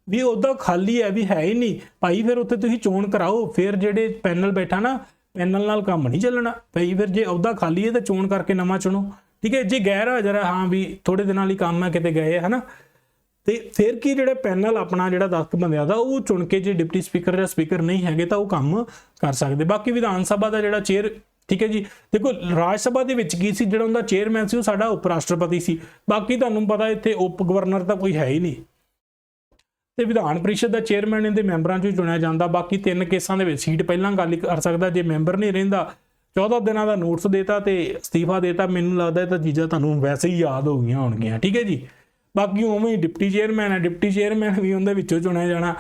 ਵੀ ਅਹੁਦਾ ਖਾਲੀ ਹੈ ਵੀ ਹੈ ਹੀ ਨਹੀਂ ਭਾਈ, ਫਿਰ ਉੱਥੇ ਤੁਸੀਂ ਚੋਣ ਕਰਾਓ। ਫਿਰ ਜਿਹੜੇ ਪੈਨਲ ਬੈਠਾ ਨਾ, ਪੈਨਲ ਨਾਲ ਕੰਮ ਨਹੀਂ ਚੱਲਣਾ ਭਾਈ, ਫਿਰ ਜੇ ਅਹੁਦਾ ਖਾਲੀ ਹੈ ਤਾਂ ਚੋਣ ਕਰਕੇ ਨਵਾਂ ਚੁਣੋ। ਠੀਕ ਹੈ, ਜੇ ਗੈਰ ਹਾਜ਼ਰ ਹੈ, ਹਾਂ ਵੀ ਥੋੜੇ ਦਿਨਾਂ ਲਈ ਕੰਮ ਹੈ ਕਿਤੇ ਗਏ ਹੈ ਨਾ, ਤੇ ਫਿਰ ਕੀ ਜਿਹੜਾ ਪੈਨਲ ਆਪਣਾ ਜਿਹੜਾ 10 ਬੰਦਿਆਂ ਦਾ ਉਹ ਚੁਣ ਕੇ, ਜੇ ਡਿਪਟੀ ਸਪੀਕਰ ਜਾਂ ਸਪੀਕਰ ਨਹੀਂ ਹੈਗੇ ਤਾਂ ਉਹ ਕੰਮ ਕਰ ਸਕਦੇ। ਬਾਕੀ ਵਿਧਾਨ ਸਭਾ ਦਾ ਜਿਹੜਾ ਚੇਅਰ, ਠੀਕ ਹੈ ਜੀ, ਦੇਖੋ ਰਾਜ ਸਭਾ ਦੇ ਵਿੱਚ ਕੀ ਸੀ, ਜਿਹੜਾ ਉਹਦਾ ਚੇਅਰਮੈਨ ਸੀ ਉਹ ਸਾਡਾ ਉਪ ਰਾਸ਼ਟਰਪਤੀ ਸੀ। ਬਾਕੀ ਤੁਹਾਨੂੰ ਪਤਾ ਇੱਥੇ ਉਪ ਗਵਰਨਰ ਤਾਂ ਕੋਈ ਹੈ ਹੀ ਨਹੀਂ, ਤੇ ਵਿਧਾਨ ਪਰਿਸ਼ਦ ਦਾ ਚੇਅਰਮੈਨ ਇਹਦੇ ਮੈਂਬਰਾਂ 'ਚੋਂ ਚੁਣਿਆ ਜਾਂਦਾ। ਬਾਕੀ 3 ਕੇਸਾਂ ਦੇ ਵਿੱਚ ਸੀਟ ਪਹਿਲਾਂ ਗੱਲ ਕਰ ਸਕਦਾ, ਜੇ ਮੈਂਬਰ ਨਹੀਂ ਰਹਿੰਦਾ 14 ਦਿਨਾਂ ਦਾ ਨੋਟਿਸ ਦੇਤਾ ਤੇ ਅਸਤੀਫਾ ਦੇਤਾ। ਮੈਨੂੰ ਲੱਗਦਾ ਇਹ ਤਾਂ ਚੀਜ਼ਾਂ ਤੁਹਾਨੂੰ ਵੈਸੇ ਹੀ ਯਾਦ ਹੋ ਗਈਆਂ ਹੋਣਗੀਆਂ। ਠੀਕ ਹੈ ਜੀ, ਬਾਕੀ ਉਵੇਂ ਹੀ ਡਿਪਟੀ ਚੇਅਰਮੈਨ ਹੈ, ਡਿਪਟੀ ਚੇਅਰਮੈਨ ਵੀ ਉਹਦੇ ਵਿੱਚੋਂ ਚੁਣਿਆ ਜਾਣਾ,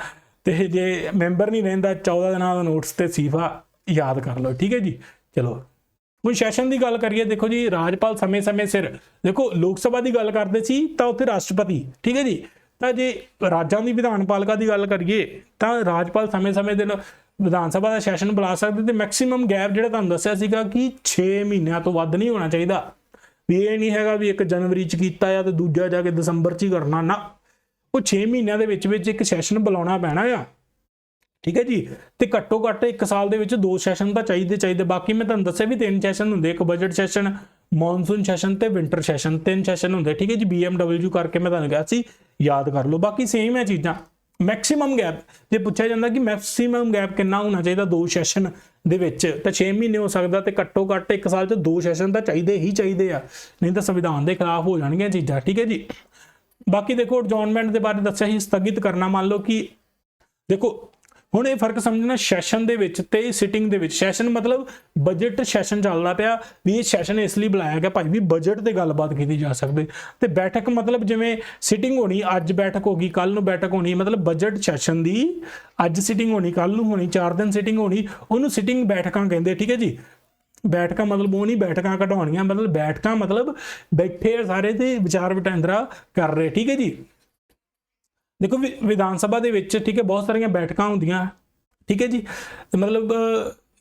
ਤੇ ਜੇ ਮੈਂਬਰ ਨਹੀਂ ਰਹਿੰਦਾ 14 ਦਿਨਾਂ ਦਾ ਨੋਟਿਸ ਤੇ ਅਸਤੀਫਾ ਯਾਦ ਕਰ ਲਓ। ਠੀਕ ਹੈ ਜੀ, ਚਲੋ ਹੁਣ ਸੈਸ਼ਨ ਦੀ ਗੱਲ ਕਰੀਏ। ਦੇਖੋ ਜੀ, ਰਾਜਪਾਲ ਸਮੇਂ-ਸਮੇਂ ਸਿਰ, ਦੇਖੋ ਲੋਕ ਸਭਾ ਦੀ ਗੱਲ ਕਰਦੇ ਸੀ ਤਾਂ ਉੱਥੇ ਰਾਸ਼ਟਰਪਤੀ, ਠੀਕ ਹੈ ਜੀ, ਤਾਂ ਜੇ ਰਾਜਾਂ ਦੀ ਵਿਧਾਨ ਪਾਲਿਕਾ ਦੀ ਗੱਲ ਕਰੀਏ ਤਾਂ ਰਾਜਪਾਲ ਸਮੇਂ-ਸਮੇਂ ਦੇ ਵਿਧਾਨ ਸਭਾ ਦਾ ਸੈਸ਼ਨ ਬੁਲਾ ਸਕਦੇ, ਤੇ ਮੈਕਸਿਮਮ ਗੈਪ ਜਿਹੜਾ ਤੁਹਾਨੂੰ ਦੱਸਿਆ ਸੀਗਾ ਕਿ 6 ਮਹੀਨਿਆਂ ਤੋਂ ਵੱਧ ਨਹੀਂ ਹੋਣਾ ਚਾਹੀਦਾ। ਵੀ ਇਹ ਨਹੀਂ ਹੈਗਾ ਵੀ 1 ਜਨਵਰੀ 'ਚ ਕੀਤਾ ਆ ਤੇ ਦੂਜਾ ਜਾ ਕੇ ਦਸੰਬਰ 'ਚ ਹੀ ਕਰਨਾ, ਨਾ, ਉਹ 6 ਮਹੀਨਿਆਂ ਦੇ ਵਿੱਚ ਇੱਕ ਸੈਸ਼ਨ ਬੁਲਾਉਣਾ ਪੈਣਾ ਆ। ਠੀਕ ਹੈ ਜੀ, ਤੇ ਘੱਟੋ ਘੱਟ 1 ਸਾਲ ਦੇ ਵਿੱਚ 2 ਸੈਸ਼ਨ ਤਾਂ ਚਾਹੀਦੇ। ਬਾਕੀ ਮੈਂ ਤੁਹਾਨੂੰ ਦੱਸਿਆ ਵੀ 3 ਸੈਸ਼ਨ ਹੁੰਦੇ, ਇੱਕ ਬਜਟ ਸੈਸ਼ਨ, ਮੌਨਸੂਨ ਸੈਸ਼ਨ ਤੇ ਵਿੰਟਰ ਸੈਸ਼ਨ, 3 ਸੈਸ਼ਨ ਹੁੰਦੇ। ਠੀਕ ਹੈ ਜੀ, BMW ਕਰਕੇ ਮੈਂ ਤੁਹਾਨੂੰ ਕਿਹਾ ਸੀ ਯਾਦ ਕਰ ਲਓ। ਬਾਕੀ ਸੇਮ ਹੈ ਚੀਜ਼ਾਂ। ਮੈਕਸਿਮਮ ਗੈਪ ਜੇ ਪੁੱਛਿਆ ਜਾਂਦਾ ਕਿ ਮੈਕਸਿਮਮ ਗੈਪ ਕਿੰਨਾ ਹੋਣਾ ਚਾਹੀਦਾ 2 ਸੈਸ਼ਨ ਦੇ ਵਿੱਚ, ਤਾਂ 6 ਮਹੀਨੇ ਹੋ ਸਕਦਾ, ਤੇ ਘੱਟੋ ਘੱਟ 1 ਸਾਲ 'ਚ 2 ਸੈਸ਼ਨ ਤਾਂ ਚਾਹੀਦੇ ਆ, ਨਹੀਂ ਤਾਂ ਸੰਵਿਧਾਨ ਦੇ ਖਿਲਾਫ ਹੋ ਜਾਣਗੀਆਂ ਚੀਜ਼ਾਂ। ਠੀਕ ਹੈ ਜੀ, ਬਾਕੀ ਦੇਖੋ ਐਡਜੋਰਨਮੈਂਟ ਦੇ ਬਾਰੇ ਦੱਸਿਆ ਸੀ, ਸਥਗਿਤ ਕਰਨਾ। ਮੰਨ ਲਓ ਕਿ ਦੇਖੋ ਹੁਣ ਇਹ ਫਰਕ ਸਮਝਣਾ ਸੈਸ਼ਨ ਦੇ ਵਿੱਚ ਤੇ ਸਿਟਿੰਗ ਦੇ ਵਿੱਚ। ਸੈਸ਼ਨ ਮਤਲਬ ਬਜਟ ਸੈਸ਼ਨ ਚੱਲਦਾ ਪਿਆ, ਵੀ ਇਹ ਸੈਸ਼ਨ ਇਸ ਲਈ ਬੁਲਾਇਆ ਗਿਆ ਭਾਈ ਵੀ ਬਜਟ ਤੇ ਗੱਲਬਾਤ ਕੀਤੀ ਜਾ ਸਕਦੀ। ਤੇ ਬੈਠਕ ਮਤਲਬ ਜਿਵੇਂ ਸਿਟਿੰਗ ਹੋਣੀ, ਅੱਜ ਬੈਠਕ ਹੋ ਗਈ, ਕੱਲ ਨੂੰ ਬੈਠਕ ਹੋਣੀ, ਮਤਲਬ ਬਜਟ ਸੈਸ਼ਨ ਦੀ ਅੱਜ ਸਿਟਿੰਗ ਹੋਣੀ, ਕੱਲ ਨੂੰ ਹੋਣੀ, 4 ਦਿਨ ਸਿਟਿੰਗ ਹੋਣੀ, ਉਹਨੂੰ ਸਿਟਿੰਗ ਬੈਠਕਾਂ ਕਹਿੰਦੇ। ਠੀਕ ਹੈ ਜੀ, ਬੈਠਕਾਂ ਮਤਲਬ ਉਹ ਨਹੀਂ ਬੈਠਕਾਂ ਘਟਾਉਣੀਆਂ, ਮਤਲਬ ਬੈਠਕਾਂ ਮਤਲਬ ਬੈਠੇ ਆ ਸਾਰੇ ਤੇ ਵਿਚਾਰ ਵਟਾਂਦਰਾ ਕਰ ਰਹੇ। ਠੀਕ ਹੈ ਜੀ, ਦੇਖੋ ਵਿਧਾਨ ਸਭਾ ਦੇ ਵਿੱਚ, ਠੀਕ ਹੈ, ਬਹੁਤ ਸਾਰੀਆਂ ਬੈਠਕਾਂ ਹੁੰਦੀਆਂ। ਠੀਕ ਹੈ ਜੀ, ਤੇ ਮਤਲਬ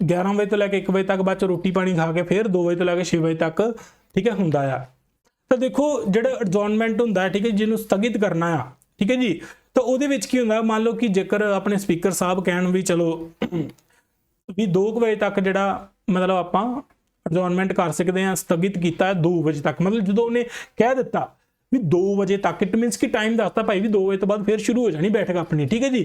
11 ਵਜੇ ਤੋਂ ਲੈ ਕੇ 1 ਵਜੇ ਤੱਕ, ਬਾਅਦ 'ਚ ਰੋਟੀ ਪਾਣੀ ਖਾ ਕੇ ਫਿਰ 2 ਵਜੇ ਤੋਂ ਲੈ ਕੇ 6 ਵਜੇ ਤੱਕ, ਠੀਕ ਹੈ, ਹੁੰਦਾ ਆ। ਤਾਂ ਦੇਖੋ ਜਿਹੜਾ ਐਡਜੋਰਨਮੈਂਟ ਹੁੰਦਾ, ਠੀਕ ਹੈ, ਜਿਹਨੂੰ ਸਥਗਿਤ ਕਰਨਾ ਆ, ਠੀਕ ਹੈ ਜੀ, ਤਾਂ ਉਹਦੇ ਵਿੱਚ ਕੀ ਹੁੰਦਾ, ਮੰਨ ਲਓ ਕਿ ਜੇਕਰ ਆਪਣੇ ਸਪੀਕਰ ਸਾਹਿਬ ਕਹਿਣ ਵੀ ਚਲੋ ਵੀ 2 ਵਜੇ ਤੱਕ ਜਿਹੜਾ ਮਤਲਬ ਆਪਾਂ ਐਡਜੋਰਨਮੈਂਟ ਕਰ ਸਕਦੇ ਹਾਂ, ਸਥਗਿਤ ਕੀਤਾ 2 ਵਜੇ ਤੱਕ, ਮਤਲਬ ਜਦੋਂ ਉਹਨੇ ਕਹਿ ਦਿੱਤਾ ਵੀ 2 ਵਜੇ ਤੱਕ, ਇਟ ਮੀਨਸ ਕਿ ਟਾਈਮ ਦੱਸਤਾ ਭਾਈ ਵੀ 2 ਵਜੇ ਤੋਂ ਬਾਅਦ ਫਿਰ ਸ਼ੁਰੂ ਹੋ ਜਾਣੀ ਬੈਠਕ ਆਪਣੀ। ਠੀਕ ਹੈ ਜੀ,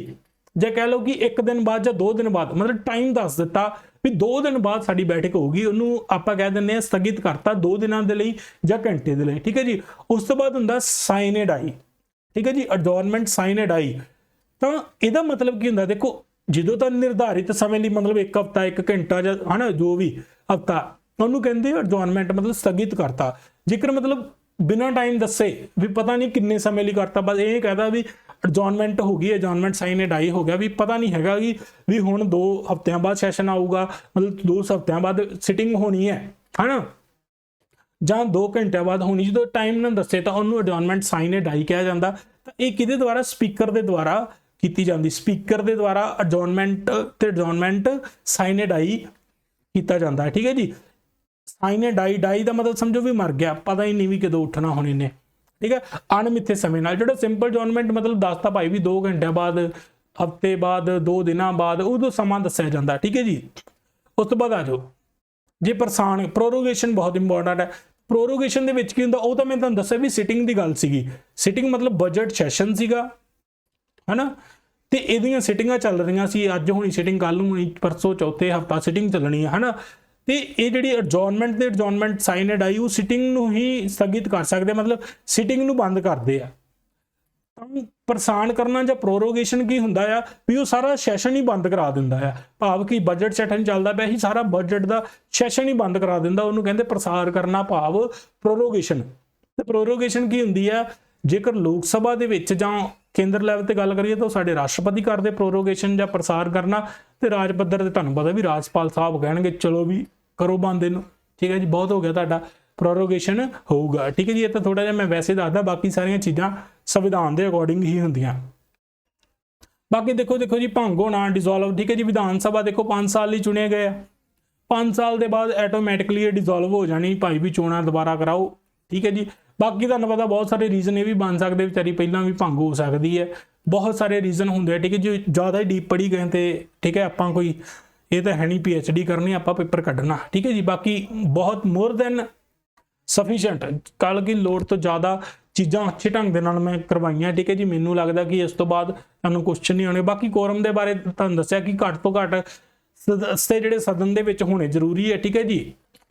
ਜੇ ਕਹਿ ਲਓ ਕਿ 1 ਦਿਨ ਬਾਅਦ ਜਾਂ 2 ਦਿਨ ਬਾਅਦ, ਮਤਲਬ ਟਾਈਮ ਦੱਸ ਦਿੱਤਾ ਵੀ 2 ਦਿਨ ਬਾਅਦ ਸਾਡੀ ਬੈਠਕ ਹੋਊਗੀ, ਉਹਨੂੰ ਆਪਾਂ ਕਹਿ ਦਿੰਦੇ ਹਾਂ ਸਥਗਿਤ ਕਰਤਾ 2 ਦਿਨਾਂ ਦੇ ਲਈ ਜਾਂ ਘੰਟੇ ਦੇ ਲਈ। ਠੀਕ ਹੈ ਜੀ, ਉਸ ਤੋਂ ਬਾਅਦ ਹੁੰਦਾ ਸਾਈਨ ਏ ਡਾਈ। ਠੀਕ ਹੈ ਜੀ, ਐਡਜੋਰਨਮੈਂਟ ਸਾਈਨ ਏ ਡਾਈ, ਤਾਂ ਇਹਦਾ ਮਤਲਬ ਕੀ ਹੁੰਦਾ, ਦੇਖੋ ਜਦੋਂ ਤਾਂ ਨਿਰਧਾਰਿਤ ਸਮੇਂ ਲਈ ਮਤਲਬ 1 ਹਫ਼ਤਾ 1 ਘੰਟਾ ਜਾਂ ਹਨਾ ਜੋ ਵੀ ਹਫ਼ਤਾ ਉਹਨੂੰ ਕਹਿੰਦੇ ਐਡਜੋਰਨਮੈਂਟ, ਮਤਲਬ ਸਥਗਿਤ ਕਰਤਾ। ਜੇਕਰ ਮਤਲਬ ਬਿਨਾਂ ਟਾਈਮ ਦੱਸੇ ਵੀ ਪਤਾ ਨਹੀਂ ਕਿੰਨੇ ਸਮੇਂ ਲਈ ਕਰਤਾ, ਬਸ ਇਹ ਕਹਦਾ ਵੀ ਐਡਜੋਰਨਮੈਂਟ ਹੋ ਗਈ, ਐਡਜੋਰਨਮੈਂਟ ਸਾਈਨ ਡਾਈ ਹੋ ਗਿਆ, ਵੀ ਪਤਾ ਨਹੀਂ ਹੈਗਾ ਵੀ ਹੁਣ 2 ਹਫ਼ਤਿਆਂ ਬਾਅਦ ਸੈਸ਼ਨ ਆਊਗਾ, ਮਤਲਬ 2 ਹਫ਼ਤਿਆਂ ਬਾਅਦ ਸਿਟਿੰਗ ਹੋਣੀ ਹੈ ਹਨਾ, ਜਾਂ 2 ਘੰਟਿਆਂ ਬਾਅਦ ਹੋਣੀ, ਜਦੋਂ ਟਾਈਮ ਨਾ ਦੱਸੇ ਤਾਂ ਉਹਨੂੰ ਐਡਜੋਰਨਮੈਂਟ ਸਾਈਨ ਡਾਈ ਕਿਹਾ ਜਾਂਦਾ। ਤਾਂ ਇਹ ਕਿਹਦੇ ਦੁਆਰਾ, ਸਪੀਕਰ ਦੇ ਦੁਆਰਾ ਕੀਤੀ ਜਾਂਦੀ, ਸਪੀਕਰ ਦੇ ਦੁਆਰਾ ਐਡਜੋਰਨਮੈਂਟ ਤੇ ਐਡਜੋਰਨਮੈਂਟ ਸਾਈਨ ਡਾਈ ਕੀਤਾ ਜਾਂਦਾ ਹੈ। ਠੀਕ ਹੈ ਜੀ, ਸਾਈਨ ਡਾਈ ਦਾ ਮਤਲਬ ਸਮਝੋ ਵੀ ਮਰ ਗਿਆ, ਪਤਾ ਹੀ ਨਹੀਂ ਵੀ ਕਦੋਂ ਉੱਠਣਾ ਹੁਣ ਇਹਨੇ। ਠੀਕ ਹੈ, ਅਣਮਿੱਥੇ ਸਮੇਂ ਨਾਲ। ਜਿਹੜਾ ਸਿੰਪਲ ਐਡਜੋਰਨਮੈਂਟ ਮਤਲਬ ਦੱਸਤਾ ਭਾਈ ਵੀ 2 ਘੰਟਿਆਂ ਬਾਅਦ, ਹਫ਼ਤੇ ਬਾਅਦ, 2 ਦਿਨਾਂ ਬਾਅਦ, ਉਦੋਂ ਸਮਾਂ ਦੱਸਿਆ ਜਾਂਦਾ। ਠੀਕ ਹੈ ਜੀ, ਉਸ ਤੋਂ ਬਾਅਦ ਆ ਜਾਓ ਜੇ ਪ੍ਰਸਾਨ, ਪ੍ਰੋਰੋਗੇਸ਼ਨ ਬਹੁਤ ਇੰਪੋਰਟੈਂਟ ਹੈ। ਪ੍ਰੋਰੋਗੇਸ਼ਨ ਦੇ ਵਿੱਚ ਕੀ ਹੁੰਦਾ, ਉਹ ਤਾਂ ਮੈਂ ਤੁਹਾਨੂੰ ਦੱਸਿਆ ਵੀ ਸਿਟਿੰਗ ਦੀ ਗੱਲ ਸੀਗੀ। ਸਿਟਿੰਗ ਮਤਲਬ ਬਜਟ ਸੈਸ਼ਨ ਸੀਗਾ ਹਨਾ, ਤੇ ਇਹਦੀਆਂ ਸਿਟਿੰਗਾਂ ਚੱਲ ਰਹੀਆਂ ਸੀ, ਅੱਜ ਹੋਣੀ ਸਿਟਿੰਗ, ਕੱਲ ਨੂੰ ਹੋਣੀ, ਪਰਸੋਂ ਚੌਥੇ ਹਫ਼ਤਾ ਸਿਟਿੰਗ ਚੱਲਣੀ ਹੈ ਹਨਾ। ਤੇ ਇਹ ਜਿਹੜੀ ਐਡਜੋਰਨਮੈਂਟ ਤੇ ਐਡਜੋਰਨਮੈਂਟ ਸਾਈਨ ਡਾਈ ਉਹ ਸਿਟਿੰਗ ਨੂੰ ਹੀ ਸਥਗਿਤ ਕਰ ਸਕਦੇ, ਮਤਲਬ ਸਿਟਿੰਗ ਨੂੰ ਬੰਦ ਕਰਦੇ ਆ। ਤਾਂ ਪ੍ਰਸਾਨ ਕਰਨਾ ਜਾਂ ਪ੍ਰੋਰੋਗੇਸ਼ਨ ਕੀ ਹੁੰਦਾ ਆ ਵੀ ਉਹ ਸਾਰਾ ਸੈਸ਼ਨ ਹੀ ਬੰਦ ਕਰਾ ਦਿੰਦਾ ਆ, ਭਾਵ ਕਿ ਬਜਟ ਸੈਸ਼ਨ ਚੱਲਦਾ ਪਿਆ ਸੀ, ਸਾਰਾ ਬਜਟ ਦਾ ਸੈਸ਼ਨ ਹੀ ਬੰਦ ਕਰਾ ਦਿੰਦਾ, ਉਹਨੂੰ ਕਹਿੰਦੇ ਪ੍ਰਸਾਰ ਕਰਨਾ, ਭਾਵ ਪ੍ਰੋਰੋਗੇਸ਼ਨ। ਤੇ ਪ੍ਰੋਰੋਗੇਸ਼ਨ ਕੀ ਹੁੰਦੀ ਆ, ਜੇਕਰ ਲੋਕ ਸਭਾ ਦੇ ਵਿੱਚ ਜਾਂ ਕੇਂਦਰ ਲੈਵਲ ਤੇ ਗੱਲ ਕਰੀਏ ਤਾਂ ਸਾਡੇ ਰਾਸ਼ਟਰਪਤੀ ਕਰਦੇ ਪ੍ਰੋਰੋਗੇਸ਼ਨ ਜਾਂ ਪ੍ਰਸਾਰ ਕਰਨਾ, ਤੇ ਰਾਜ ਪੱਧਰ ਤੇ ਤੁਹਾਨੂੰ ਪਤਾ ਵੀ ਰਾਜਪਾਲ ਸਾਹਿਬ ਕਹਿਣਗੇ ਚਲੋ ਵੀ ਕਰੋ ਬੰਦ ਇਹਨੂੰ। ਠੀਕ ਹੈ ਜੀ, ਬਹੁਤ ਹੋ ਗਿਆ ਤੁਹਾਡਾ, ਪ੍ਰੋਰੋਗੇਸ਼ਨ ਹੋਊਗਾ। ਠੀਕ ਹੈ ਜੀ, ਇਹ ਤਾਂ ਥੋੜਾ ਜਿਹਾ ਮੈਂ ਵੈਸੇ ਦੱਸਦਾ, ਬਾਕੀ ਸਾਰੀਆਂ ਚੀਜ਼ਾਂ ਸੰਵਿਧਾਨ ਦੇ ਅਕੋਰਡਿੰਗ ਹੀ ਹੁੰਦੀਆਂ। ਬਾਕੀ ਦੇਖੋ ਜੀ, ਭੰਗ ਹੋਣਾ, ਡਿਸੋਲਵ। ਠੀਕ ਹੈ ਜੀ, ਵਿਧਾਨ ਸਭਾ ਦੇਖੋ 5 ਸਾਲ ਲਈ ਚੁਣੇ ਗਏ ਆ, 5 ਸਾਲ ਦੇ ਬਾਅਦ ਆਟੋਮੈਟਿਕਲੀ ਇਹ ਡਿਸੋਲਵ ਹੋ ਜਾਣੀ, ਭਾਈ ਵੀ ਚੋਣਾਂ ਦੁਬਾਰਾ ਕਰਾਓ। ਠੀਕ ਹੈ ਜੀ, ਬਾਕੀ ਤੁਹਾਨੂੰ ਪਤਾ ਬਹੁਤ ਸਾਰੇ ਰੀਜ਼ਨ ਇਹ ਵੀ ਬਣ ਸਕਦੇ, ਵਿਚਾਰੀ ਪਹਿਲਾਂ ਵੀ ਭੰਗ ਹੋ ਸਕਦੀ ਹੈ, ਬਹੁਤ ਸਾਰੇ ਰੀਜ਼ਨ ਹੁੰਦੇ ਆ। ਠੀਕ ਹੈ ਜੀ, ਜ਼ਿਆਦਾ ਹੀ ਡੀਪ ਪੜ੍ਹੀ ਗਏ ਤੇ ਠੀਕ ਹੈ, ਆਪਾਂ ਕੋਈ ਇਹ ਤਾਂ ਹੈ ਨਹੀਂ PhD ਕਰਨੀ, ਆਪਾਂ ਪੇਪਰ ਕੱਢਣਾ। ਠੀਕ ਹੈ ਜੀ, ਬਾਕੀ ਬਹੁਤ ਮੋਰ ਦੈਨ ਸਫੀਸ਼ੀਐਂਟ, ਕੱਲ ਕੀ ਲੋੜ ਤੋਂ ਜ਼ਿਆਦਾ ਚੀਜ਼ਾਂ ਅੱਛੇ ਢੰਗ ਦੇ ਨਾਲ ਮੈਂ ਕਰਵਾਈਆਂ। ਠੀਕ ਹੈ ਜੀ, ਮੈਨੂੰ ਲੱਗਦਾ ਕਿ ਇਸ ਤੋਂ ਬਾਅਦ ਤੁਹਾਨੂੰ ਕੁਐਸਚਨ ਨਹੀਂ ਆਉਣੇ। ਬਾਕੀ ਕੋਰਮ ਦੇ ਬਾਰੇ ਤੁਹਾਨੂੰ ਦੱਸਿਆ ਕਿ ਘੱਟ ਤੋਂ ਘੱਟ ਸਦੱਸਿਆ ਜਿਹੜੇ ਸਦਨ ਦੇ ਵਿੱਚ ਹੋਣੇ ਜ਼ਰੂਰੀ ਹੈ। ਠੀਕ ਹੈ ਜੀ,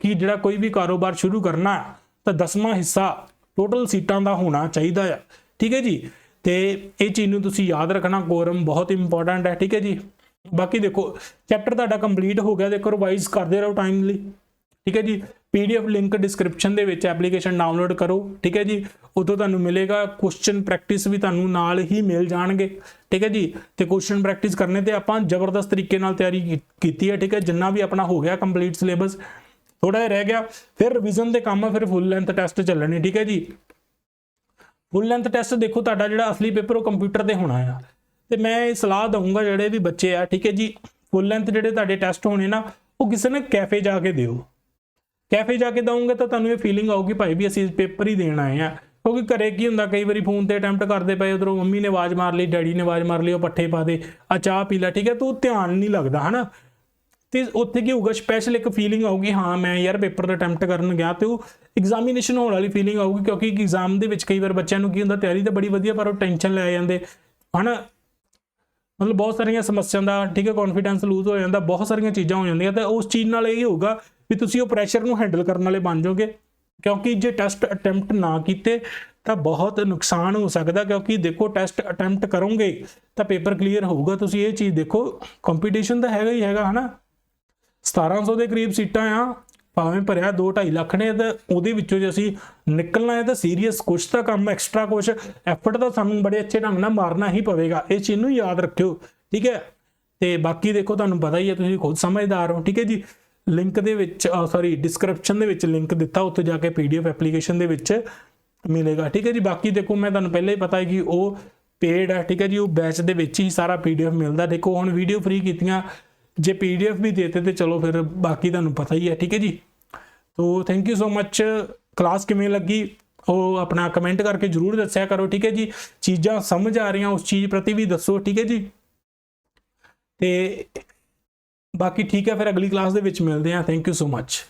ਕਿ ਜਿਹੜਾ ਕੋਈ ਵੀ ਕਾਰੋਬਾਰ ਸ਼ੁਰੂ ਕਰਨਾ ਤਾਂ 10ਵਾਂ ਹਿੱਸਾ ਟੋਟਲ ਸੀਟਾਂ ਦਾ ਹੋਣਾ ਚਾਹੀਦਾ ਆ। ਠੀਕ ਹੈ ਜੀ, ਤੇ ਇਹ ਚੀਜ਼ ਨੂੰ ਤੁਸੀਂ ਯਾਦ ਰੱਖਣਾ, ਕੋਰਮ ਬਹੁਤ ਇੰਪੋਰਟੈਂਟ ਹੈ। ਠੀਕ ਹੈ ਜੀ, ਬਾਕੀ ਦੇਖੋ ਚੈਪਟਰ ਤੁਹਾਡਾ ਕੰਪਲੀਟ ਹੋ ਗਿਆ, ਦੇਖੋ ਰਿਵਾਈਜ਼ ਕਰਦੇ ਰਹੋ ਟਾਈਮਲੀ। ਠੀਕ ਹੈ ਜੀ, PDF ਲਿੰਕ ਡਿਸਕ੍ਰਿਪਸ਼ਨ ਦੇ ਵਿੱਚ, ਐਪਲੀਕੇਸ਼ਨ ਡਾਊਨਲੋਡ ਕਰੋ। ਠੀਕ ਹੈ ਜੀ, ਉਦੋਂ ਤੁਹਾਨੂੰ ਮਿਲੇਗਾ ਕੁਐਸਚਨ ਪ੍ਰੈਕਟਿਸ ਵੀ ਤੁਹਾਨੂੰ ਨਾਲ ਹੀ ਮਿਲ ਜਾਣਗੇ। ਠੀਕ ਹੈ ਜੀ, ਤੇ ਕੁਐਸਚਨ ਪ੍ਰੈਕਟਿਸ ਕਰਨੇ ਤੇ ਆਪਾਂ ਜ਼ਬਰਦਸਤ ਤਰੀਕੇ ਨਾਲ ਤਿਆਰੀ ਕੀਤੀ ਹੈ। ਠੀਕ ਹੈ, ਜਿੰਨਾ ਵੀ ਆਪਣਾ ਹੋ ਗਿਆ ਕੰਪਲੀਟ ਸਿਲੇਬਸ, ਥੋੜਾ ਜਿਹਾ ਰਹਿ ਗਿਆ, ਫਿਰ ਰਿਵੀਜ਼ਨ ਦੇ ਕੰਮ ਆ, ਫਿਰ ਫੁੱਲ ਲੈਂਥ ਟੈਸਟ ਚੱਲਣੇ। ਠੀਕ ਹੈ ਜੀ, ਫੁੱਲ ਲੈਂਥ ਟੈਸਟ ਦੇਖੋ ਤੁਹਾਡਾ ਜਿਹੜਾ ਅਸਲੀ ਪੇਪਰ ਉਹ ਕੰਪਿਊਟਰ ਤੇ ਹੋਣਾ ਆ, ਤੇ ਮੈਂ ਇਹ ਸਲਾਹ ਦਊਂਗਾ ਜਿਹੜੇ ਵੀ ਬੱਚੇ ਆ, ਠੀਕ ਹੈ ਜੀ, ਫੁੱਲ ਲੈਂਥ ਜਿਹੜੇ ਤੁਹਾਡੇ ਟੈਸਟ ਹੋਣੇ ਨਾ, ਉਹ ਕਿਸੇ ਨੇ ਕੈਫੇ ਜਾ ਕੇ ਦਿਓ। ਕੈਫੇ ਜਾ ਕੇ ਦਊਂਗੇ ਤਾਂ ਤੁਹਾਨੂੰ ਇਹ ਫੀਲਿੰਗ ਆਊਗੀ ਭਾਈ ਵੀ ਅਸੀਂ ਪੇਪਰ ਹੀ ਦੇਣ ਆਏ ਆ। ਕਿਉਂਕਿ ਘਰੇ ਕੀ ਹੁੰਦਾ, ਕਈ ਵਾਰੀ ਫੋਨ ਤੇ ਅਟੈਂਪਟ ਕਰਦੇ ਪਏ, ਉਧਰੋਂ ਮੰਮੀ ਨੇ ਆਵਾਜ਼ ਮਾਰ ਲਈ, ਡੈਡੀ ਨੇ ਆਵਾਜ਼ ਮਾਰ ਲਈ, ਉਹ ਪੱਠੇ ਪਾ ਦੇ, ਆ ਚਾਹ ਪੀ ਲੈ। ਠੀਕ ਹੈ, ਤੂੰ ਧਿਆਨ ਨਹੀਂ ਲੱਗਦਾ ਹਨਾ, ਤੇ ਉੱਥੇ ਕੀ ਹੋਊਗਾ, ਸਪੈਸ਼ਲ ਇੱਕ ਫੀਲਿੰਗ ਆਊਗੀ, ਹਾਂ ਮੈਂ ਯਾਰ ਪੇਪਰ ਦਾ ਅਟੈਂਪਟ ਕਰਨ ਗਿਆ, ਤੇ ਉਹ ਐਗਜ਼ਾਮੀਨੇਸ਼ਨ ਹੋਣ ਵਾਲੀ ਫੀਲਿੰਗ ਆਊਗੀ। ਕਿਉਂਕਿ ਐਗਜ਼ਾਮ ਦੇ ਵਿੱਚ ਕਈ ਵਾਰ ਬੱਚਿਆਂ ਨੂੰ ਕੀ ਹੁੰਦਾ, ਤਿਆਰੀ ਤਾਂ ਬੜੀ ਵਧੀਆ ਪਰ ਉਹ ਟੈਨਸ਼ਨ ਲੈ ਜਾਂਦੇ ਹਨਾ, ਮਤਲਬ ਬਹੁਤ ਸਾਰੀਆਂ ਸਮੱਸਿਆ ਦਾ, ਠੀਕ ਹੈ, ਕੌਨਫੀਡੈਂਸ ਲੂਜ਼ ਹੋ ਜਾਂਦਾ, ਬਹੁਤ ਸਾਰੀਆਂ ਚੀਜ਼ਾਂ ਹੋ ਜਾਂਦੀਆਂ। ਤਾਂ ਉਸ ਚੀਜ਼ ਨਾਲ ਇਹ ਹੋਊਗਾ ਵੀ ਤੁਸੀਂ ਉਹ ਪ੍ਰੈਸ਼ਰ ਨੂੰ ਹੈਂਡਲ ਕਰਨ ਵਾਲੇ ਬਣ ਜਾਓਗੇ। ਕਿਉਂਕਿ ਜੇ ਟੈਸਟ ਅਟੈਂਪਟ ਨਾ ਕੀਤੇ ਤਾਂ ਬਹੁਤ ਨੁਕਸਾਨ ਹੋ ਸਕਦਾ, ਕਿਉਂਕਿ ਦੇਖੋ ਟੈਸਟ ਅਟੈਂਪਟ ਕਰੋਗੇ ਤਾਂ ਪੇਪਰ ਕਲੀਅਰ ਹੋਊਗਾ। ਤੁਸੀਂ ਇਹ ਚੀਜ਼ ਦੇਖੋ, ਕੰਪੀਟੀਸ਼ਨ ਤਾਂ ਹੈਗਾ ਹੀ ਹੈਗਾ ਹਨਾ, 1700 ਦੇ ਕਰੀਬ ਸੀਟਾਂ ਆ, ਭਾਵੇਂ ਭਰਿਆ 2-2.5 ਲੱਖ ਨੇ, ਤਾਂ ਉਹਦੇ ਵਿੱਚੋਂ ਜੇ ਅਸੀਂ ਨਿਕਲਣਾ ਹੈ ਤਾਂ ਸੀਰੀਅਸ ਕੁਛ ਤਾਂ ਕੰਮ ਐਕਸਟਰਾ ਕੁਛ ਐਫਰਟ ਤਾਂ ਸਾਨੂੰ ਬੜੇ ਅੱਛੇ ਢੰਗ ਨਾਲ ਮਾਰਨਾ ਹੀ ਪਵੇਗਾ। ਇਹ ਚੀਜ਼ ਨੂੰ ਯਾਦ ਰੱਖਿਓ। ਠੀਕ ਹੈ, ਤੇ ਬਾਕੀ ਦੇਖੋ ਤੁਹਾਨੂੰ ਪਤਾ ਹੀ ਹੈ, ਤੁਸੀਂ ਖੁਦ ਸਮਝਦਾਰ ਹੋ। ਠੀਕ ਹੈ ਜੀ, ਲਿੰਕ ਦੇ ਵਿੱਚ ਡਿਸਕ੍ਰਿਪਸ਼ਨ ਦੇ ਵਿੱਚ ਲਿੰਕ ਦਿੱਤਾ, ਉੱਥੇ ਜਾ ਕੇ PDF ਐਪਲੀਕੇਸ਼ਨ ਦੇ ਵਿੱਚ ਮਿਲੇਗਾ। ਠੀਕ ਹੈ ਜੀ, ਬਾਕੀ ਦੇਖੋ ਮੈਂ ਤੁਹਾਨੂੰ ਪਹਿਲਾਂ ਹੀ ਪਤਾ ਹੈ ਕਿ ਉਹ ਪੇਡ ਹੈ। ਠੀਕ ਹੈ ਜੀ, ਉਹ ਬੈਚ ਦੇ ਵਿੱਚ ਹੀ ਸਾਰਾ PDF ਮਿਲਦਾ। ਦੇਖੋ ਹੁਣ ਵੀਡੀਓ ਫ੍ਰੀ ਕੀਤੀਆਂ, ਜੇ PDF ਵੀ ਦੇਤੇ ਤੇ ਚਲੋ ਫਿਰ ਬਾਕੀ ਤੁਹਾਨੂੰ ਪਤਾ ਹੀ ਹੈ। ਠੀਕ ਹੈ ਜੀ, ਤੋ thank you so much. Class ਕਿਵੇਂ ਲੱਗੀ ਉਹ ਆਪਣਾ ਕਮੈਂਟ ਕਰਕੇ ਜ਼ਰੂਰ ਦੱਸਿਆ ਕਰੋ। ਠੀਕ ਹੈ ਜੀ, ਚੀਜ਼ਾਂ ਸਮਝ ਆ ਰਹੀਆਂ ਉਸ ਚੀਜ਼ ਪ੍ਰਤੀ ਵੀ ਦੱਸੋ। ਠੀਕ ਹੈ ਜੀ, ਤੇ ਬਾਕੀ ਠੀਕ ਹੈ, ਫਿਰ ਅਗਲੀ ਕਲਾਸ ਦੇ ਵਿੱਚ ਮਿਲਦੇ ਹਾਂ। Thank you so much.